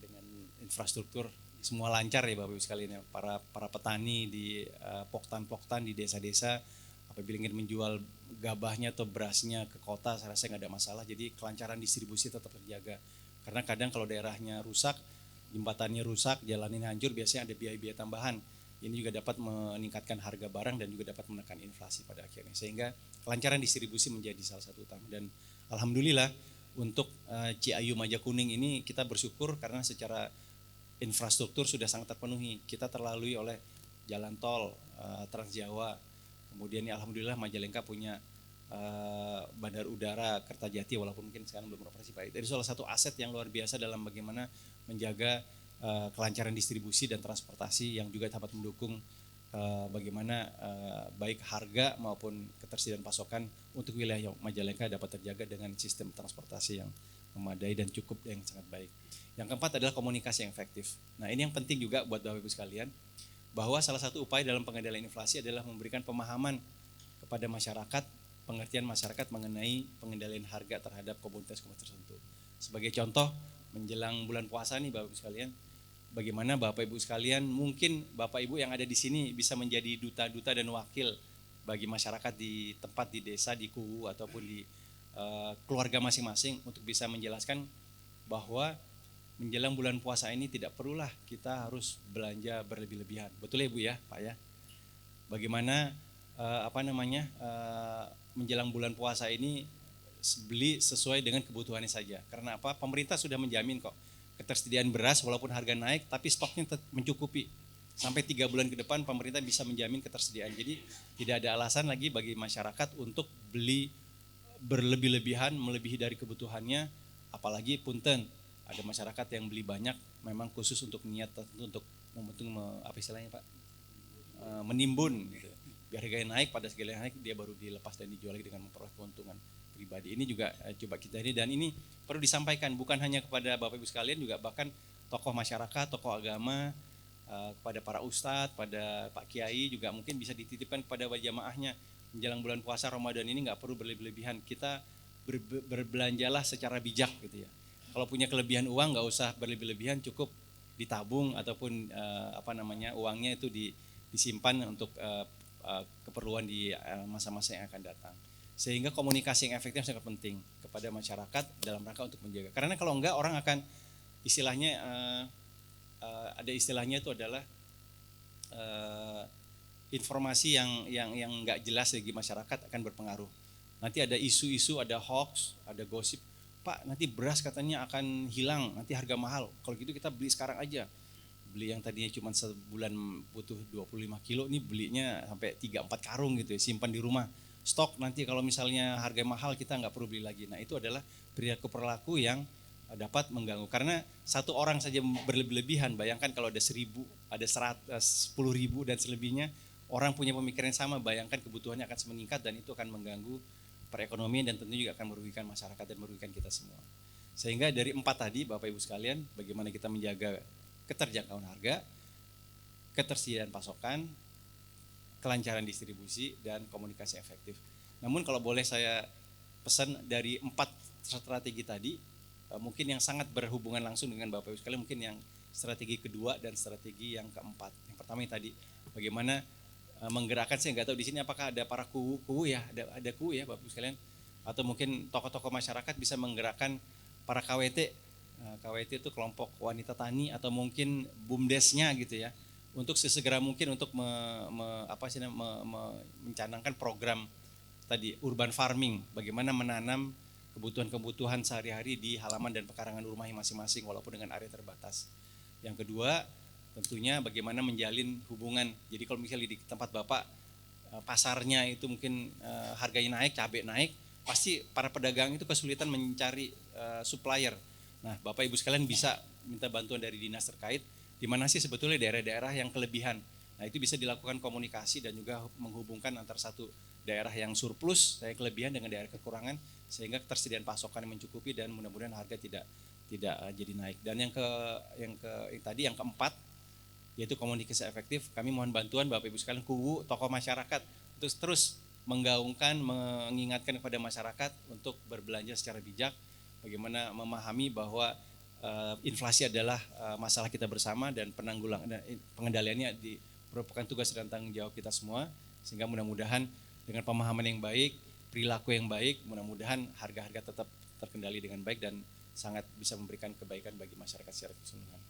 dengan infrastruktur, semua lancar ya Bapak Ibu sekalian ya. Para petani di poktan-poktan di desa-desa apabila ingin menjual gabahnya atau berasnya ke kota, saya rasa nggak ada masalah. Jadi kelancaran distribusi tetap terjaga. Karena kadang kalau daerahnya rusak, jembatannya rusak, jalannya hancur, biasanya ada biaya-biaya tambahan. Ini juga dapat meningkatkan harga barang dan juga dapat menekan inflasi pada akhirnya. Sehingga kelancaran distribusi menjadi salah satu utama. Dan alhamdulillah untuk Ciayu Majakuning ini kita bersyukur karena secara infrastruktur sudah sangat terpenuhi. Kita terlalui oleh jalan tol Trans Jawa. Kemudian alhamdulillah Majalengka punya bandar udara Kertajati, walaupun mungkin sekarang belum beroperasi baik. Itu salah satu aset yang luar biasa dalam bagaimana menjaga kelancaran distribusi dan transportasi yang juga dapat mendukung bagaimana baik harga maupun ketersediaan pasokan untuk wilayah Majalengka dapat terjaga dengan sistem transportasi yang memadai dan cukup yang sangat baik. Yang keempat adalah komunikasi yang efektif. Nah, ini yang penting juga buat Bapak Ibu sekalian, bahwa salah satu upaya dalam pengendalian inflasi adalah memberikan pemahaman kepada masyarakat, pengertian masyarakat mengenai pengendalian harga terhadap komoditas-komoditas tertentu. Sebagai contoh, menjelang bulan puasa nih Bapak Ibu sekalian, bagaimana Bapak Ibu sekalian, mungkin Bapak Ibu yang ada di sini bisa menjadi duta-duta dan wakil bagi masyarakat di tempat, di desa, di kubu ataupun di keluarga masing-masing untuk bisa menjelaskan bahwa menjelang bulan puasa ini tidak perlulah kita harus belanja berlebih-lebihan. Betul ya Bu ya, Pak ya? Bagaimana menjelang bulan puasa ini beli sesuai dengan kebutuhannya saja. Karena apa? Pemerintah sudah menjamin kok ketersediaan beras walaupun harga naik tapi stoknya tetap mencukupi. Sampai 3 bulan ke depan pemerintah bisa menjamin ketersediaan. Jadi tidak ada alasan lagi bagi masyarakat untuk beli berlebih-lebihan, melebihi dari kebutuhannya. Apalagi punten, ada masyarakat yang beli banyak memang khusus untuk niat tertentu, untuk menimbun gitu. Biar harganya naik, pada segala naik dia baru dilepas dan dijual lagi dengan memperoleh keuntungan pribadi. Ini juga coba kita ini, dan ini perlu disampaikan bukan hanya kepada Bapak Ibu sekalian, juga bahkan tokoh masyarakat, tokoh agama, kepada para ustadz, pada Pak Kiai juga mungkin bisa dititipkan kepada jamaahnya. Menjelang bulan puasa Ramadan ini nggak perlu berlebih-lebihan, kita berbelanjalah secara bijak gitu ya. Kalau punya kelebihan uang nggak usah berlebih-lebihan, cukup ditabung ataupun uangnya itu disimpan untuk keperluan di masa-masa yang akan datang. Sehingga komunikasi yang efektif sangat penting kepada masyarakat dalam rangka untuk menjaga. Karena kalau enggak orang akan istilahnya ada istilahnya itu adalah informasi yang enggak jelas bagi masyarakat akan berpengaruh. Nanti ada isu-isu, ada hoax, ada gosip. Pak, nanti beras katanya akan hilang, nanti harga mahal. Kalau gitu kita beli sekarang aja. Beli yang tadinya cuma sebulan butuh 25 kilo, ini belinya sampai 3-4 karung gitu ya, simpan di rumah. Stok nanti kalau misalnya harga mahal kita nggak perlu beli lagi. Nah itu adalah perilaku yang dapat mengganggu. Karena satu orang saja berlebih-lebihan, bayangkan kalau ada 10.000, ada 10.000 dan selebihnya, orang punya pemikiran yang sama, bayangkan kebutuhannya akan meningkat dan itu akan mengganggu perekonomian dan tentunya juga akan merugikan masyarakat dan merugikan kita semua. Sehingga dari 4 tadi Bapak Ibu sekalian, bagaimana kita menjaga keterjangkauan harga, ketersediaan pasokan, kelancaran distribusi, dan komunikasi efektif. Namun kalau boleh saya pesan dari 4 strategi tadi, mungkin yang sangat berhubungan langsung dengan Bapak Ibu sekalian, mungkin yang strategi kedua dan strategi yang keempat. Yang pertama yang tadi, bagaimana menggerakkan, saya nggak tahu di sini apakah ada para kuwu ya, ada kuwu ya Bapak Ibu sekalian, atau mungkin tokoh-tokoh masyarakat bisa menggerakkan para KWT. KWT itu kelompok wanita tani atau mungkin BUMDesnya gitu ya, untuk sesegera mungkin untuk mencanangkan program tadi urban farming, bagaimana menanam kebutuhan-kebutuhan sehari-hari di halaman dan pekarangan rumah masing-masing walaupun dengan area terbatas. Yang kedua, tentunya bagaimana menjalin hubungan. Jadi kalau misalnya di tempat Bapak pasarnya itu mungkin harganya naik, cabai naik, pasti para pedagang itu kesulitan mencari supplier. Nah, Bapak Ibu sekalian bisa minta bantuan dari dinas terkait, di mana sih sebetulnya daerah-daerah yang kelebihan. Nah, itu bisa dilakukan komunikasi dan juga menghubungkan antara satu daerah yang surplus, daerah kelebihan dengan daerah kekurangan, sehingga ketersediaan pasokan yang mencukupi dan mudah-mudahan harga tidak jadi naik. Dan yang keempat, yaitu komunikasi efektif. Kami mohon bantuan Bapak Ibu sekalian, kuwu, tokoh masyarakat untuk terus menggaungkan, mengingatkan kepada masyarakat untuk berbelanja secara bijak, bagaimana memahami bahwa inflasi adalah masalah kita bersama dan pengendaliannya merupakan tugas dan tanggung jawab kita semua, sehingga mudah-mudahan dengan pemahaman yang baik, perilaku yang baik, mudah-mudahan harga-harga tetap terkendali dengan baik dan sangat bisa memberikan kebaikan bagi masyarakat secara keseluruhan.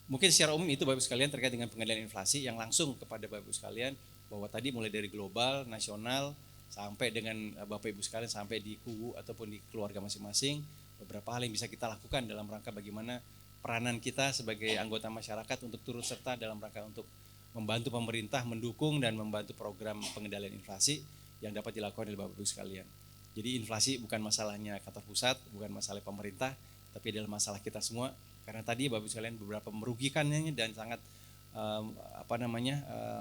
Mungkin secara umum itu Bapak Ibu sekalian terkait dengan pengendalian inflasi yang langsung kepada Bapak Ibu sekalian, bahwa tadi mulai dari global, nasional, sampai dengan Bapak Ibu sekalian sampai di kuwu ataupun di keluarga masing-masing, beberapa hal yang bisa kita lakukan dalam rangka bagaimana peranan kita sebagai anggota masyarakat untuk turut serta dalam rangka untuk membantu pemerintah mendukung dan membantu program pengendalian inflasi yang dapat dilakukan oleh Bapak Ibu sekalian. Jadi inflasi bukan masalahnya kantor pusat, bukan masalah pemerintah, tapi adalah masalah kita semua. Karena tadi Bapak Ibu sekalian beberapa merugikannya dan sangat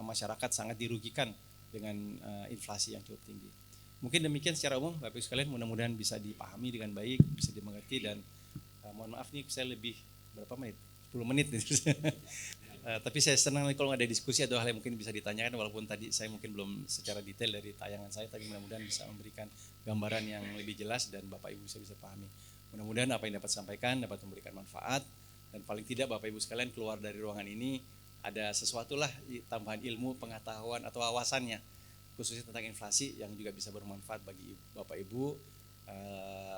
masyarakat sangat dirugikan dengan inflasi yang cukup tinggi. Mungkin demikian secara umum Bapak Ibu sekalian, mudah-mudahan bisa dipahami dengan baik, bisa dimengerti, dan mohon maaf nih saya lebih berapa menit? 10 menit nih. Tapi saya senang kalau ada diskusi atau hal yang mungkin bisa ditanyakan, walaupun tadi saya mungkin belum secara detail dari tayangan saya, tapi mudah-mudahan bisa memberikan gambaran yang lebih jelas dan Bapak Ibu bisa pahami. Mudah-mudahan apa yang dapat sampaikan dapat memberikan manfaat, dan paling tidak Bapak Ibu sekalian keluar dari ruangan ini ada sesuatu lah tambahan ilmu, pengetahuan atau wawasannya khususnya tentang inflasi yang juga bisa bermanfaat bagi Bapak Ibu,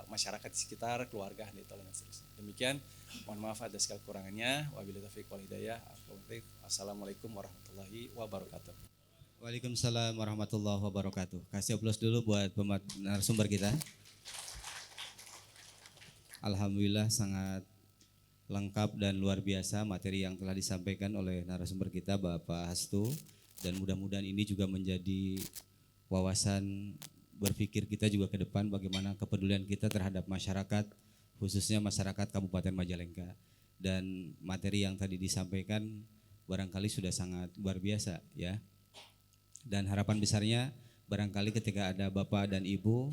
masyarakat di sekitar, keluarga, dan seterusnya. Demikian, mohon maaf atas segala kekurangannya. Wabillahi taufiq wal hidayah. Assalamualaikum warahmatullahi wabarakatuh. Waalaikumsalam warahmatullahi wabarakatuh. Kasih aplaus dulu buat narasumber kita. Alhamdulillah sangat lengkap dan luar biasa materi yang telah disampaikan oleh narasumber kita Bapak Hastu, dan mudah-mudahan ini juga menjadi wawasan berpikir kita juga ke depan bagaimana kepedulian kita terhadap masyarakat, khususnya masyarakat Kabupaten Majalengka. Dan materi yang tadi disampaikan barangkali sudah sangat luar biasa ya. Dan harapan besarnya barangkali ketika ada Bapak dan Ibu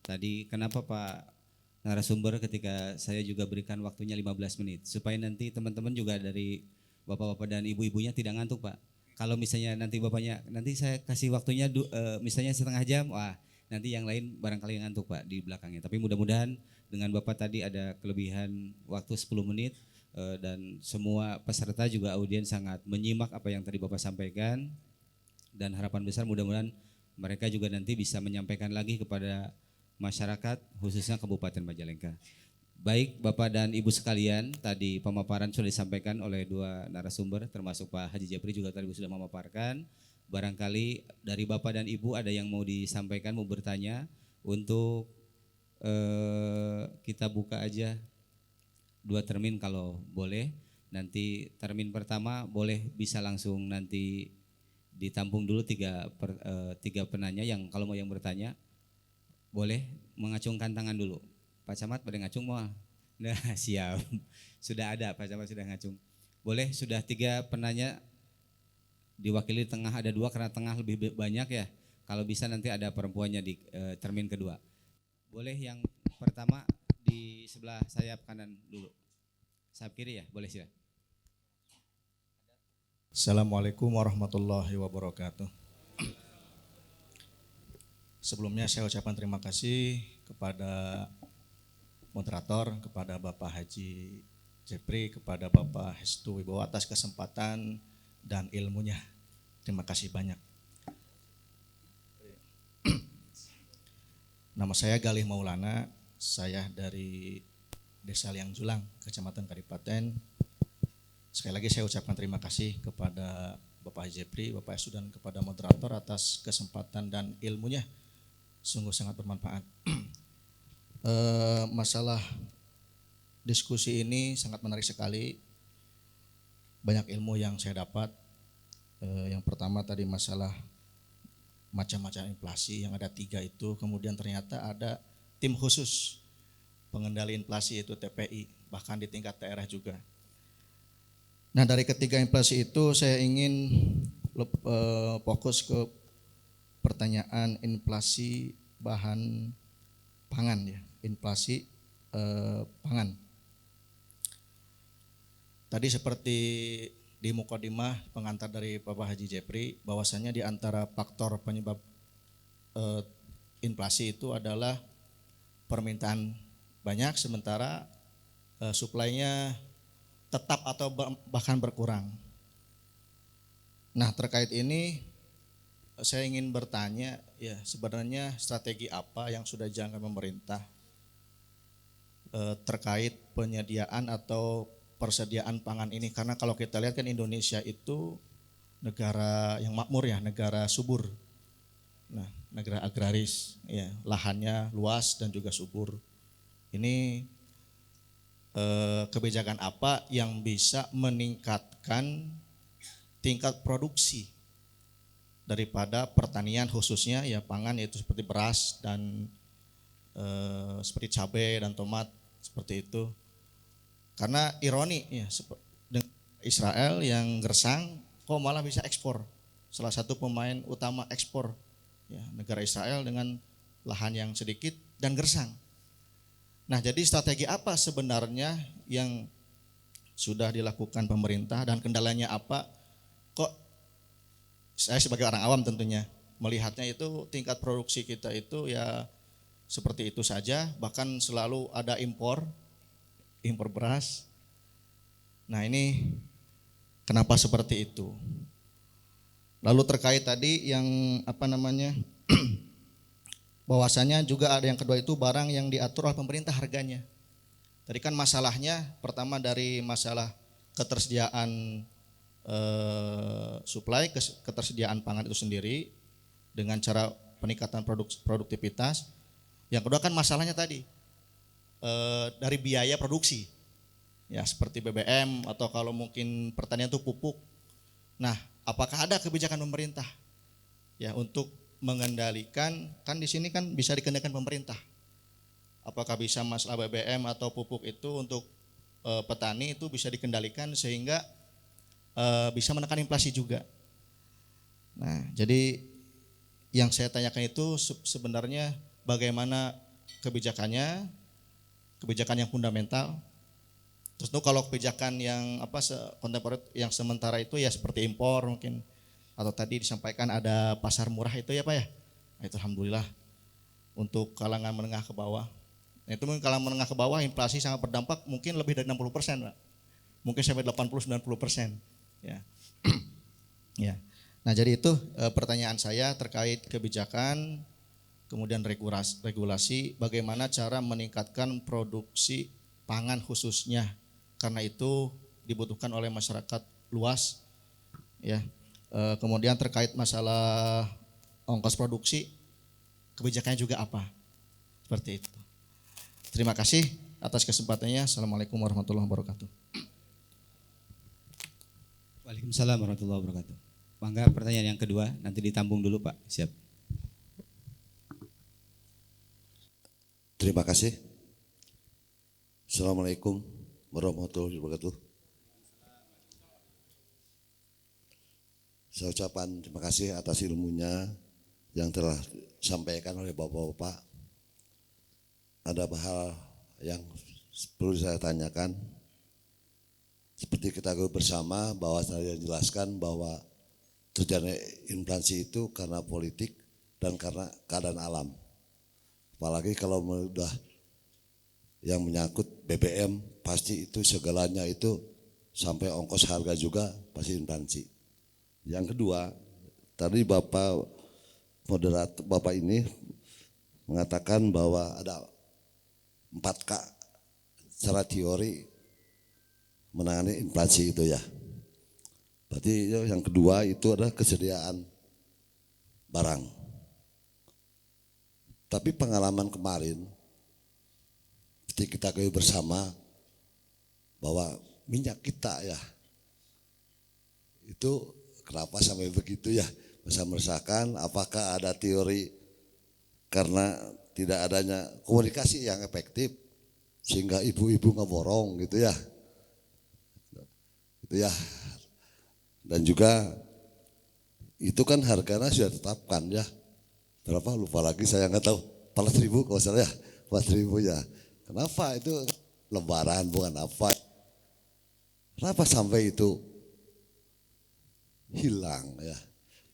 tadi, kenapa Pak narasumber ketika saya juga berikan waktunya 15 menit supaya nanti teman-teman juga dari Bapak-bapak dan Ibu-ibunya tidak ngantuk Pak. Kalau misalnya nanti Bapaknya, nanti saya kasih waktunya misalnya setengah jam, wah nanti yang lain barangkali ngantuk Pak di belakangnya. Tapi mudah-mudahan dengan Bapak tadi ada kelebihan waktu 10 menit dan semua peserta juga audiens sangat menyimak apa yang tadi Bapak sampaikan, dan harapan besar mudah-mudahan mereka juga nanti bisa menyampaikan lagi kepada masyarakat khususnya Kabupaten Majalengka. Baik Bapak dan Ibu sekalian, tadi pemaparan sudah disampaikan oleh dua narasumber termasuk Pak Haji Japri juga tadi sudah memaparkan. Barangkali dari Bapak dan Ibu ada yang mau disampaikan, mau bertanya, untuk kita buka aja 2 termin kalau boleh. Nanti termin pertama boleh bisa langsung nanti ditampung dulu 3 penanya yang kalau mau yang bertanya boleh mengacungkan tangan dulu. Pak Camat pada ngacung mau? Nah siap, sudah ada Pak Camat sudah ngacung. Boleh, sudah 3 penanya diwakili tengah, ada 2 karena tengah lebih banyak ya. Kalau bisa nanti ada perempuannya di termin kedua. Boleh yang pertama di sebelah sayap kanan dulu. Sayap kiri ya, boleh sih. Assalamualaikum warahmatullahi wabarakatuh. Sebelumnya saya ucapkan terima kasih kepada moderator, kepada Bapak Haji Jepri, kepada Bapak Hestu Wibowo atas kesempatan dan ilmunya. Terima kasih banyak. Nama saya Galih Maulana, saya dari Desa Liang Julang, Kecamatan Kadipaten. Sekali lagi saya ucapkan terima kasih kepada Bapak Jepri, Bapak Hestu dan kepada moderator atas kesempatan dan ilmunya. Sungguh sangat bermanfaat. Masalah diskusi ini sangat menarik sekali. Banyak ilmu yang saya dapat. Yang pertama tadi masalah macam-macam inflasi yang ada 3 itu. Kemudian ternyata ada tim khusus pengendali inflasi yaitu TPI, bahkan di tingkat daerah juga. Nah dari ketiga inflasi itu saya ingin fokus ke pertanyaan inflasi bahan pangan ya, inflasi pangan. Tadi seperti di mukadimah pengantar dari Bapak Haji Jepri bahwasanya di antara faktor penyebab inflasi itu adalah permintaan banyak sementara suplainya tetap atau bahkan berkurang. Nah terkait ini saya ingin bertanya, ya sebenarnya strategi apa yang sudah dijalankan pemerintah terkait penyediaan atau persediaan pangan ini? Karena kalau kita lihat kan Indonesia itu negara yang makmur ya, negara subur. Nah, negara agraris, ya lahannya luas dan juga subur. Ini kebijakan apa yang bisa meningkatkan tingkat produksi daripada pertanian khususnya ya pangan yaitu seperti beras dan seperti cabai dan tomat seperti itu. Karena ironi ya Israel yang gersang kok malah bisa ekspor. Salah satu pemain utama ekspor ya negara Israel dengan lahan yang sedikit dan gersang. Nah, jadi strategi apa sebenarnya yang sudah dilakukan pemerintah dan kendalanya apa? Kok saya sebagai orang awam tentunya melihatnya itu tingkat produksi kita itu ya seperti itu saja, bahkan selalu ada impor beras. Nah ini kenapa seperti itu? Lalu terkait tadi yang bahwasanya juga ada yang kedua itu barang yang diatur oleh pemerintah harganya. Tadi kan masalahnya pertama dari masalah ketersediaan suplai, ketersediaan pangan itu sendiri dengan cara peningkatan produktivitas. Yang kedua kan masalahnya tadi dari biaya produksi, ya seperti BBM atau kalau mungkin pertanian itu pupuk. Nah, apakah ada kebijakan pemerintah ya untuk mengendalikan, kan di sini kan bisa dikendalikan pemerintah. Apakah bisa masalah BBM atau pupuk itu untuk petani itu bisa dikendalikan sehingga bisa menekan inflasi juga. Nah, jadi yang saya tanyakan itu sebenarnya bagaimana kebijakannya, kebijakan yang fundamental. Terus tuh kalau kebijakan yang kontemporer yang sementara itu ya seperti impor mungkin atau tadi disampaikan ada pasar murah itu ya Pak ya. Nah, itu alhamdulillah untuk kalangan menengah ke bawah. Nah, itu mungkin kalangan menengah ke bawah inflasi sangat berdampak mungkin lebih dari 60% Pak. Mungkin sampai 80-90%. Ya. Ya. Nah, jadi itu pertanyaan saya terkait kebijakan kemudian regulasi bagaimana cara meningkatkan produksi pangan khususnya karena itu dibutuhkan oleh masyarakat luas ya. Kemudian terkait masalah ongkos produksi kebijakannya juga apa? Seperti itu. Terima kasih atas kesempatannya. Assalamualaikum warahmatullahi wabarakatuh. Waalaikumsalam warahmatullahi wabarakatuh. Mangga pertanyaan yang kedua nanti ditambung dulu Pak. Siap. Terima kasih. Assalamualaikum warahmatullahi wabarakatuh. Saya ucapkan terima kasih atas ilmunya yang telah disampaikan oleh Bapak-Bapak. Ada hal yang perlu saya tanyakan. seperti kita ketahui bersama bahwa saya jelaskan bahwa terjadinya inflasi itu karena politik dan karena keadaan alam. Apalagi kalau sudah yang menyangkut BBM, pasti itu segalanya itu sampai ongkos harga juga pasti inflasi. Yang kedua, tadi Bapak ini mengatakan bahwa ada 4K secara teori menangani inflasi itu ya. Berarti yang kedua itu adalah kesediaan barang. Tapi pengalaman kemarin, seperti kita ketahui bersama bahwa minyak kita ya, itu kenapa sampai begitu ya, bisa merasakan apakah ada teori karena tidak adanya komunikasi yang efektif sehingga ibu-ibu ngeborong gitu ya. Itu ya. Dan juga itu kan harganya sudah ditetapkan ya. Berapa lupa lagi saya nggak tahu. 4.000 kalau salah ya. 4.000 ya. Kenapa itu lebaran bukan apa? Kenapa sampai itu hilang ya?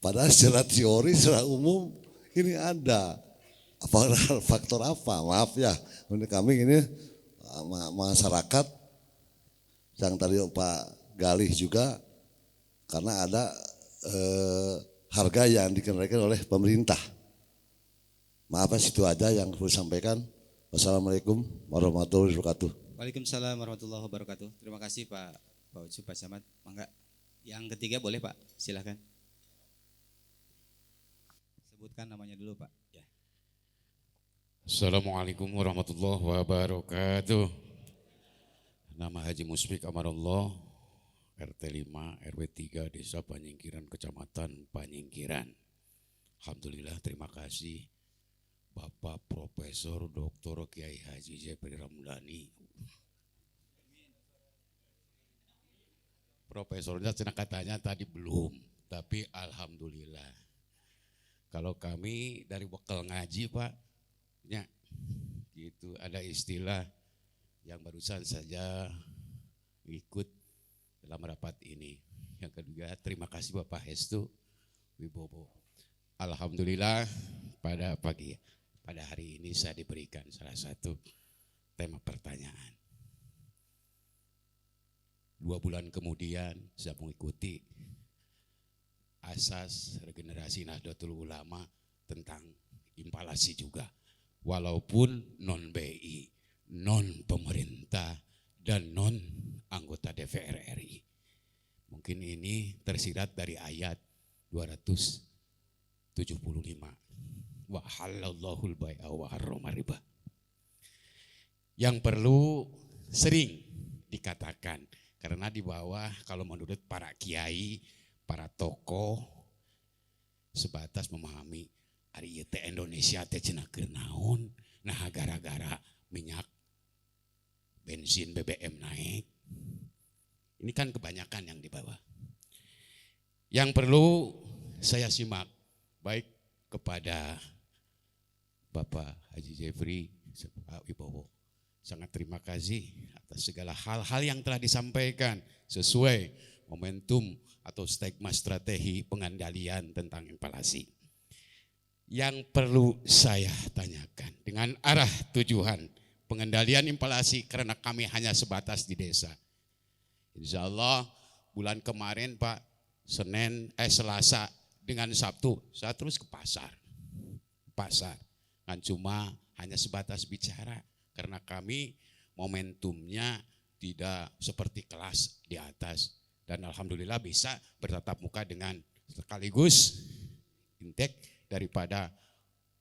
Padahal secara teori, secara umum ini ada. Apa faktor apa? Maaf ya. Ini kami ini masyarakat yang tadi Pak Galih juga karena ada harga yang dikenakan oleh pemerintah. Maaf situ aja yang perlu sampaikan. Wassalamualaikum warahmatullahi wabarakatuh. Waalaikumsalam warahmatullahi wabarakatuh. Terima kasih Pak Ucu, Pak Samad. Mangga. Yang ketiga boleh Pak, silahkan. Sebutkan namanya dulu Pak. Ya. Assalamualaikum warahmatullahi wabarakatuh. Nama Haji Musfik Amarullah, RT 5 RW 3 Desa Panyingkiran, Kecamatan Panyingkiran. Alhamdulillah, terima kasih Bapak Profesor Dr. Kiai Haji Jepri Ramdhani. Profesornya katanya tadi belum, tapi alhamdulillah. Kalau kami dari bekal ngaji Pak, ya, gitu ada istilah yang barusan saja ikut dalam rapat ini. Yang kedua, terima kasih Bapak Hestu Wibowo. Alhamdulillah pada hari ini saya diberikan salah satu tema pertanyaan. 2 bulan kemudian saya mengikuti asas regenerasi Nahdlatul Ulama tentang impalasi juga. Walaupun non BI, non pemerintah, dan non anggota DPR RI. Mungkin ini tersirat dari ayat 275. Wa halallahul bai'a wa harrama riba. Yang perlu sering dikatakan, karena di bawah kalau menurut para kiai, para tokoh sebatas memahami ari ieu teh Indonesia teh cenah keur naon, nah gara-gara minyak bensin BBM naik. Ini kan kebanyakan yang di bawah. Yang perlu saya simak baik kepada Bapak Haji Jepri Wibowo. Sangat terima kasih atas segala hal-hal yang telah disampaikan sesuai momentum atau stigma strategi pengendalian tentang inflasi. Yang perlu saya tanyakan dengan arah tujuan pengendalian inflasi karena kami hanya sebatas di desa. Insya Allah bulan kemarin Pak, Selasa dengan Sabtu saya terus ke pasar. Kan cuma hanya sebatas bicara karena kami momentumnya tidak seperti kelas di atas. Dan alhamdulillah bisa bertatap muka dengan sekaligus intek daripada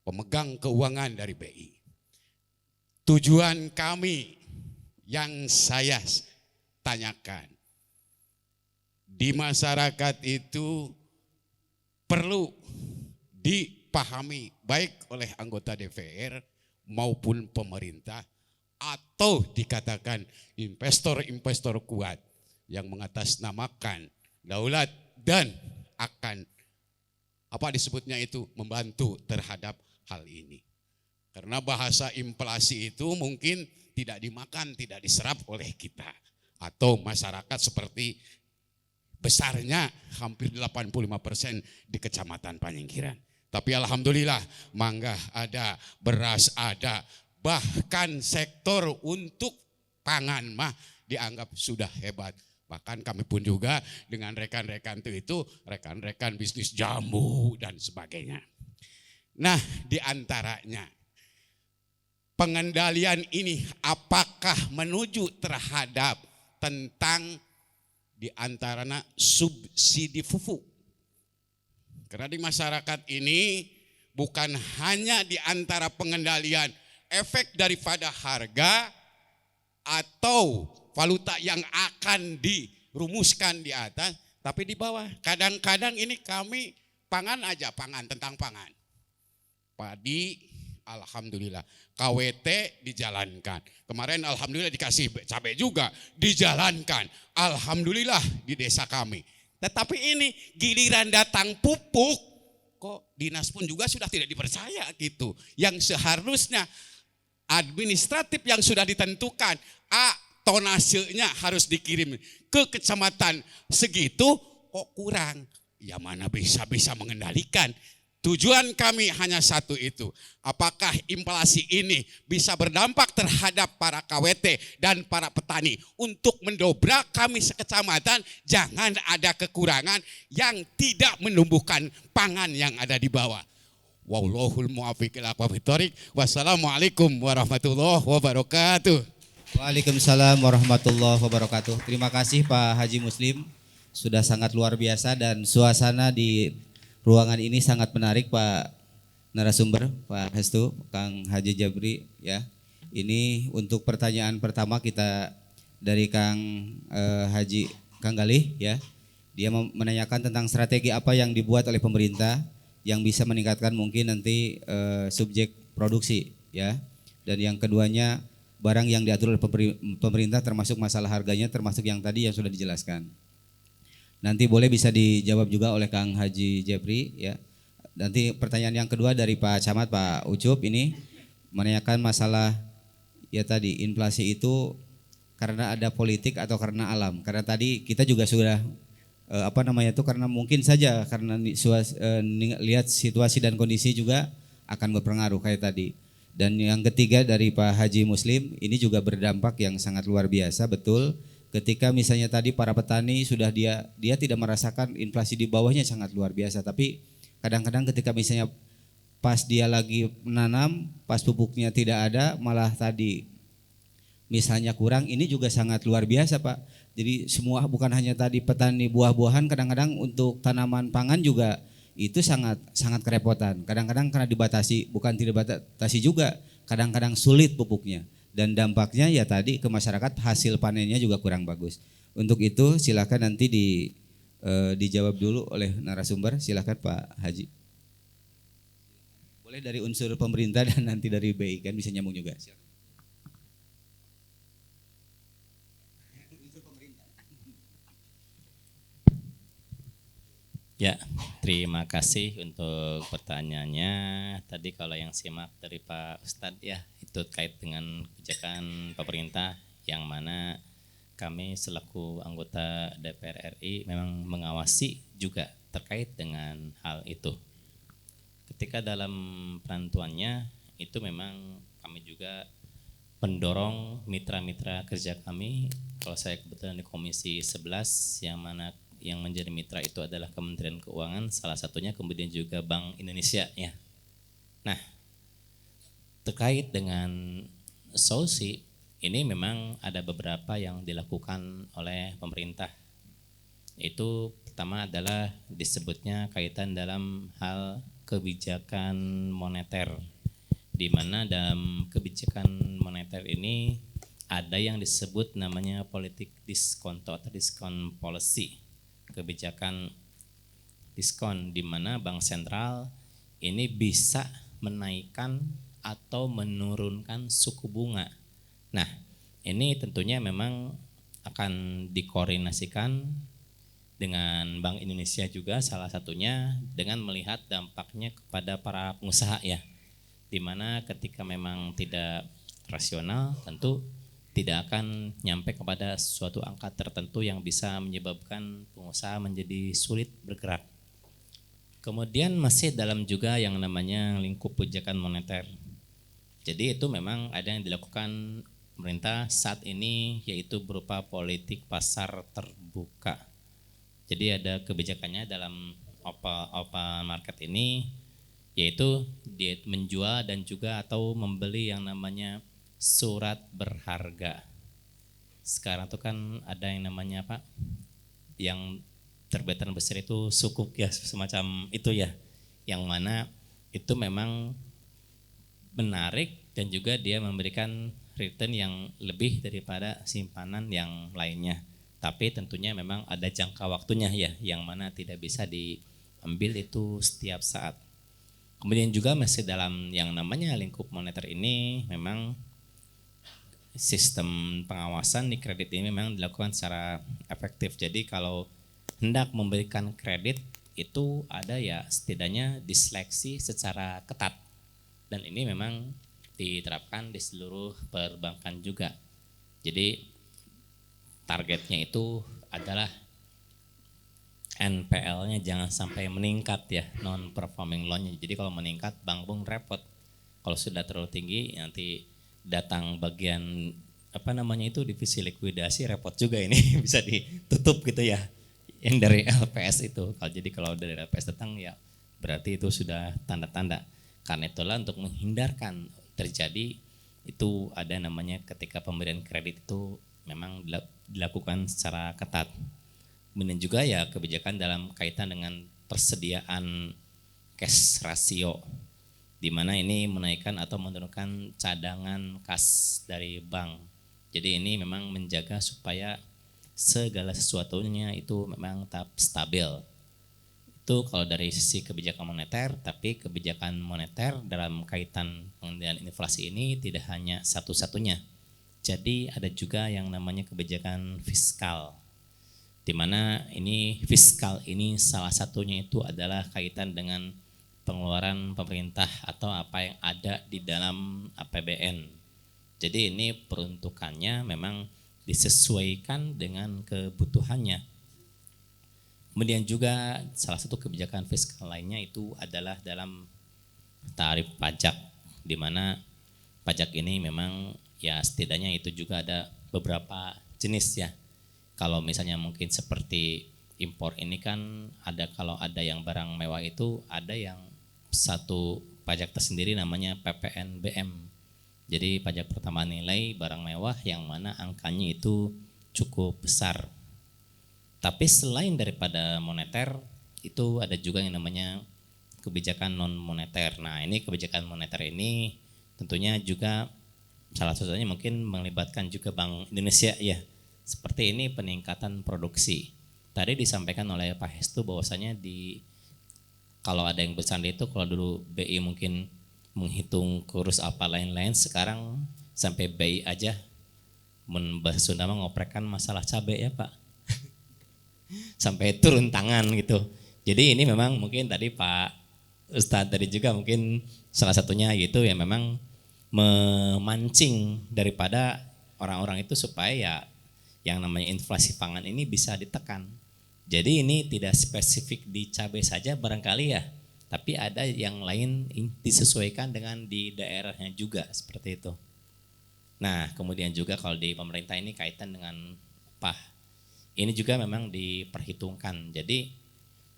pemegang keuangan dari BI. Tujuan kami yang saya tanyakan, di masyarakat itu perlu dipahami baik oleh anggota DPR maupun pemerintah atau dikatakan investor-investor kuat yang mengatasnamakan daulat dan akan apa disebutnya itu membantu terhadap hal ini. Karena bahasa inflasi itu mungkin tidak dimakan, tidak diserap oleh kita. atau masyarakat seperti besarnya hampir 85% di Kecamatan Panyingkiran. Tapi alhamdulillah mangga ada, beras ada, bahkan sektor untuk pangan mah dianggap sudah hebat. Bahkan kami pun juga dengan rekan-rekan itu rekan-rekan bisnis jamu dan sebagainya. Nah, di antaranya pengendalian ini apakah menuju terhadap tentang di antaranya subsidi pupuk. Karena di masyarakat ini bukan hanya di antara pengendalian efek daripada harga atau valuta yang akan dirumuskan di atas, tapi di bawah. Kadang-kadang ini kami pangan aja, pangan tentang pangan. Padi, alhamdulillah. KWT dijalankan. Kemarin alhamdulillah dikasih cabai juga, dijalankan. Alhamdulillah di desa kami. Tetapi ini giliran datang pupuk, kok dinas pun juga sudah tidak dipercaya gitu. Yang seharusnya administratif yang sudah ditentukan, tonasenya harus dikirim ke kecamatan segitu, kok kurang. Ya mana bisa mengendalikan. Tujuan kami hanya satu itu. Apakah inflasi ini bisa berdampak terhadap para KWT dan para petani untuk mendobrak kami sekecamatan, jangan ada kekurangan yang tidak menumbuhkan pangan yang ada di bawah. Wallahul muwaffiq ila aqwamit thoriq. Wassalamualaikum warahmatullahi wabarakatuh. Waalaikumsalam warahmatullahi wabarakatuh. Terima kasih Pak Haji Muslim, sudah sangat luar biasa dan suasana di ruangan ini sangat menarik Pak narasumber, Pak Hestu, Kang Haji Jabri ya. Ini untuk pertanyaan pertama kita dari Kang Kang Galih ya. Dia menanyakan tentang strategi apa yang dibuat oleh pemerintah yang bisa meningkatkan mungkin nanti subjek produksi ya. Dan yang keduanya barang yang diatur oleh pemerintah termasuk masalah harganya termasuk yang tadi yang sudah dijelaskan. Nanti boleh bisa dijawab juga oleh Kang Haji Jabri ya. Nanti pertanyaan yang kedua dari Pak Camat, Pak Ucup ini menanyakan masalah ya tadi inflasi itu karena ada politik atau karena alam. Karena tadi kita juga sudah karena mungkin saja karena lihat situasi dan kondisi juga akan berpengaruh kayak tadi. Dan yang ketiga dari Pak Haji Muslim ini juga berdampak yang sangat luar biasa betul. Ketika misalnya tadi para petani sudah dia tidak merasakan inflasi di bawahnya sangat luar biasa, tapi kadang-kadang ketika misalnya pas dia lagi menanam, pas pupuknya tidak ada, malah tadi misalnya kurang, ini juga sangat luar biasa Pak. Jadi semua bukan hanya tadi petani buah-buahan, kadang-kadang untuk tanaman pangan juga itu sangat kerepotan. Kadang-kadang karena dibatasi, bukan tidak dibatasi juga, kadang-kadang sulit pupuknya. Dan dampaknya ya tadi ke masyarakat hasil panennya juga kurang bagus. Untuk itu silakan nanti dijawab dulu oleh narasumber. Silakan Pak Haji. Boleh dari unsur pemerintah dan nanti dari BI kan bisa nyambung juga. Silakan. Ya, terima kasih untuk pertanyaannya. Tadi kalau yang simak dari Pak Ustadz ya, itu terkait dengan kebijakan pemerintah yang mana kami selaku anggota DPR RI memang mengawasi juga terkait dengan hal itu. Ketika dalam perantuannya itu memang kami juga mendorong mitra-mitra kerja kami. Kalau saya kebetulan di Komisi 11 yang mana yang menjadi mitra itu adalah Kementerian Keuangan, salah satunya kemudian juga Bank Indonesia ya. Nah, terkait dengan solusi ini memang ada beberapa yang dilakukan oleh pemerintah. Itu pertama adalah disebutnya kaitan dalam hal kebijakan moneter, di mana dalam kebijakan moneter ini ada yang disebut namanya politik diskonto atau diskon policy. Kebijakan diskon di mana bank sentral ini bisa menaikkan atau menurunkan suku bunga. Nah, ini tentunya memang akan dikoordinasikan dengan Bank Indonesia juga salah satunya dengan melihat dampaknya kepada para pengusaha ya. Di mana ketika memang tidak rasional tentu tidak akan nyampe kepada suatu angka tertentu yang bisa menyebabkan pengusaha menjadi sulit bergerak. Kemudian masih dalam juga yang namanya lingkup kebijakan moneter. Jadi itu memang ada yang dilakukan pemerintah saat ini, yaitu berupa politik pasar terbuka. Jadi ada kebijakannya dalam open market ini, yaitu dia menjual dan juga atau membeli yang namanya surat berharga. Sekarang tuh kan ada yang namanya apa? Yang terbitan besar itu sukuk ya, semacam itu ya. Yang mana itu memang menarik dan juga dia memberikan return yang lebih daripada simpanan yang lainnya. Tapi tentunya memang ada jangka waktunya ya, yang mana tidak bisa diambil itu setiap saat. Kemudian juga masih dalam yang namanya lingkup moneter ini memang sistem pengawasan di kredit ini memang dilakukan secara efektif. Jadi kalau hendak memberikan kredit itu ada ya setidaknya diseleksi secara ketat. Dan ini memang diterapkan di seluruh perbankan juga. Jadi targetnya itu adalah NPL-nya jangan sampai meningkat ya, non performing loan-nya. Jadi kalau meningkat bank pun repot. Kalau sudah terlalu tinggi nanti datang bagian apa namanya itu divisi likuidasi repot juga ini bisa ditutup gitu ya. Yang dari LPS itu. Kalau dari LPS datang ya berarti itu sudah tanda-tanda. Karena itulah untuk menghindarkan terjadi itu ada namanya ketika pemberian kredit itu memang dilakukan secara ketat. Kemudian juga ya kebijakan dalam kaitan dengan persediaan cash ratio, di mana ini menaikkan atau menurunkan cadangan kas dari bank. Jadi ini memang menjaga supaya segala sesuatunya itu memang tetap stabil. Itu kalau dari sisi kebijakan moneter, tapi kebijakan moneter dalam kaitan pengendalian inflasi ini tidak hanya satu-satunya. Jadi ada juga yang namanya kebijakan fiskal, di mana ini fiskal ini salah satunya itu adalah kaitan dengan pengeluaran pemerintah atau apa yang ada di dalam APBN. Jadi ini peruntukannya memang disesuaikan dengan kebutuhannya. Kemudian juga salah satu kebijakan fiskal lainnya itu adalah dalam tarif pajak, di mana pajak ini memang ya setidaknya itu juga ada beberapa jenis ya. Kalau misalnya mungkin seperti impor ini kan ada, kalau ada yang barang mewah itu ada yang satu pajak tersendiri namanya PPNBM. Jadi pajak pertambahan nilai barang mewah yang mana angkanya itu cukup besar. Tapi selain daripada moneter itu ada juga yang namanya kebijakan non moneter. Nah ini kebijakan moneter ini tentunya juga salah satunya mungkin melibatkan juga Bank Indonesia ya. Seperti ini peningkatan produksi. Tadi disampaikan oleh Pak Hestu bahwasanya kalau ada yang bercanda itu kalau dulu BI mungkin menghitung kurs apa lain-lain, sekarang sampai BI aja bahasa Sunda ngoprekkan masalah cabai ya Pak. Sampai turun tangan gitu. Jadi ini memang mungkin tadi Pak Ustadz tadi juga mungkin salah satunya gitu ya, memang memancing daripada orang-orang itu supaya ya yang namanya inflasi pangan ini bisa ditekan. Jadi ini tidak spesifik di cabai saja barangkali ya, tapi ada yang lain disesuaikan dengan di daerahnya juga seperti itu. Nah kemudian juga kalau di pemerintah ini kaitan dengan upah, ini juga memang diperhitungkan. Jadi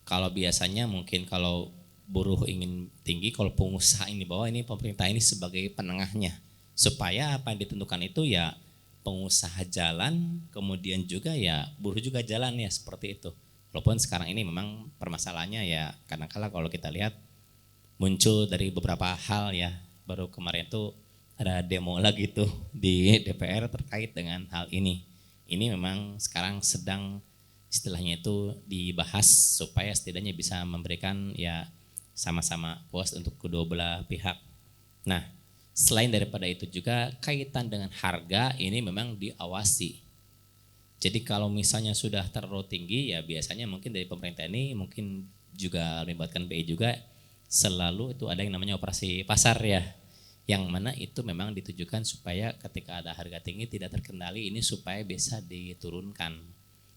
kalau biasanya mungkin kalau buruh ingin tinggi, kalau pengusaha ini bawah, ini pemerintah ini sebagai penengahnya. Supaya apa yang ditentukan itu ya pengusaha jalan, kemudian juga ya buruh juga jalan ya seperti itu. Walaupun sekarang ini memang permasalahannya ya kadang-kala kalau kita lihat muncul dari beberapa hal ya. Baru kemarin tuh ada demo lagi tuh di DPR terkait dengan hal ini. Ini memang sekarang sedang istilahnya itu dibahas supaya setidaknya bisa memberikan ya sama-sama puas untuk kedua belah pihak. Nah, selain daripada itu juga kaitan dengan harga ini memang diawasi. Jadi kalau misalnya sudah terlalu tinggi ya biasanya mungkin dari pemerintah ini mungkin juga melibatkan BI juga selalu itu ada yang namanya operasi pasar ya. Yang mana itu memang ditujukan supaya ketika ada harga tinggi tidak terkendali, ini supaya bisa diturunkan.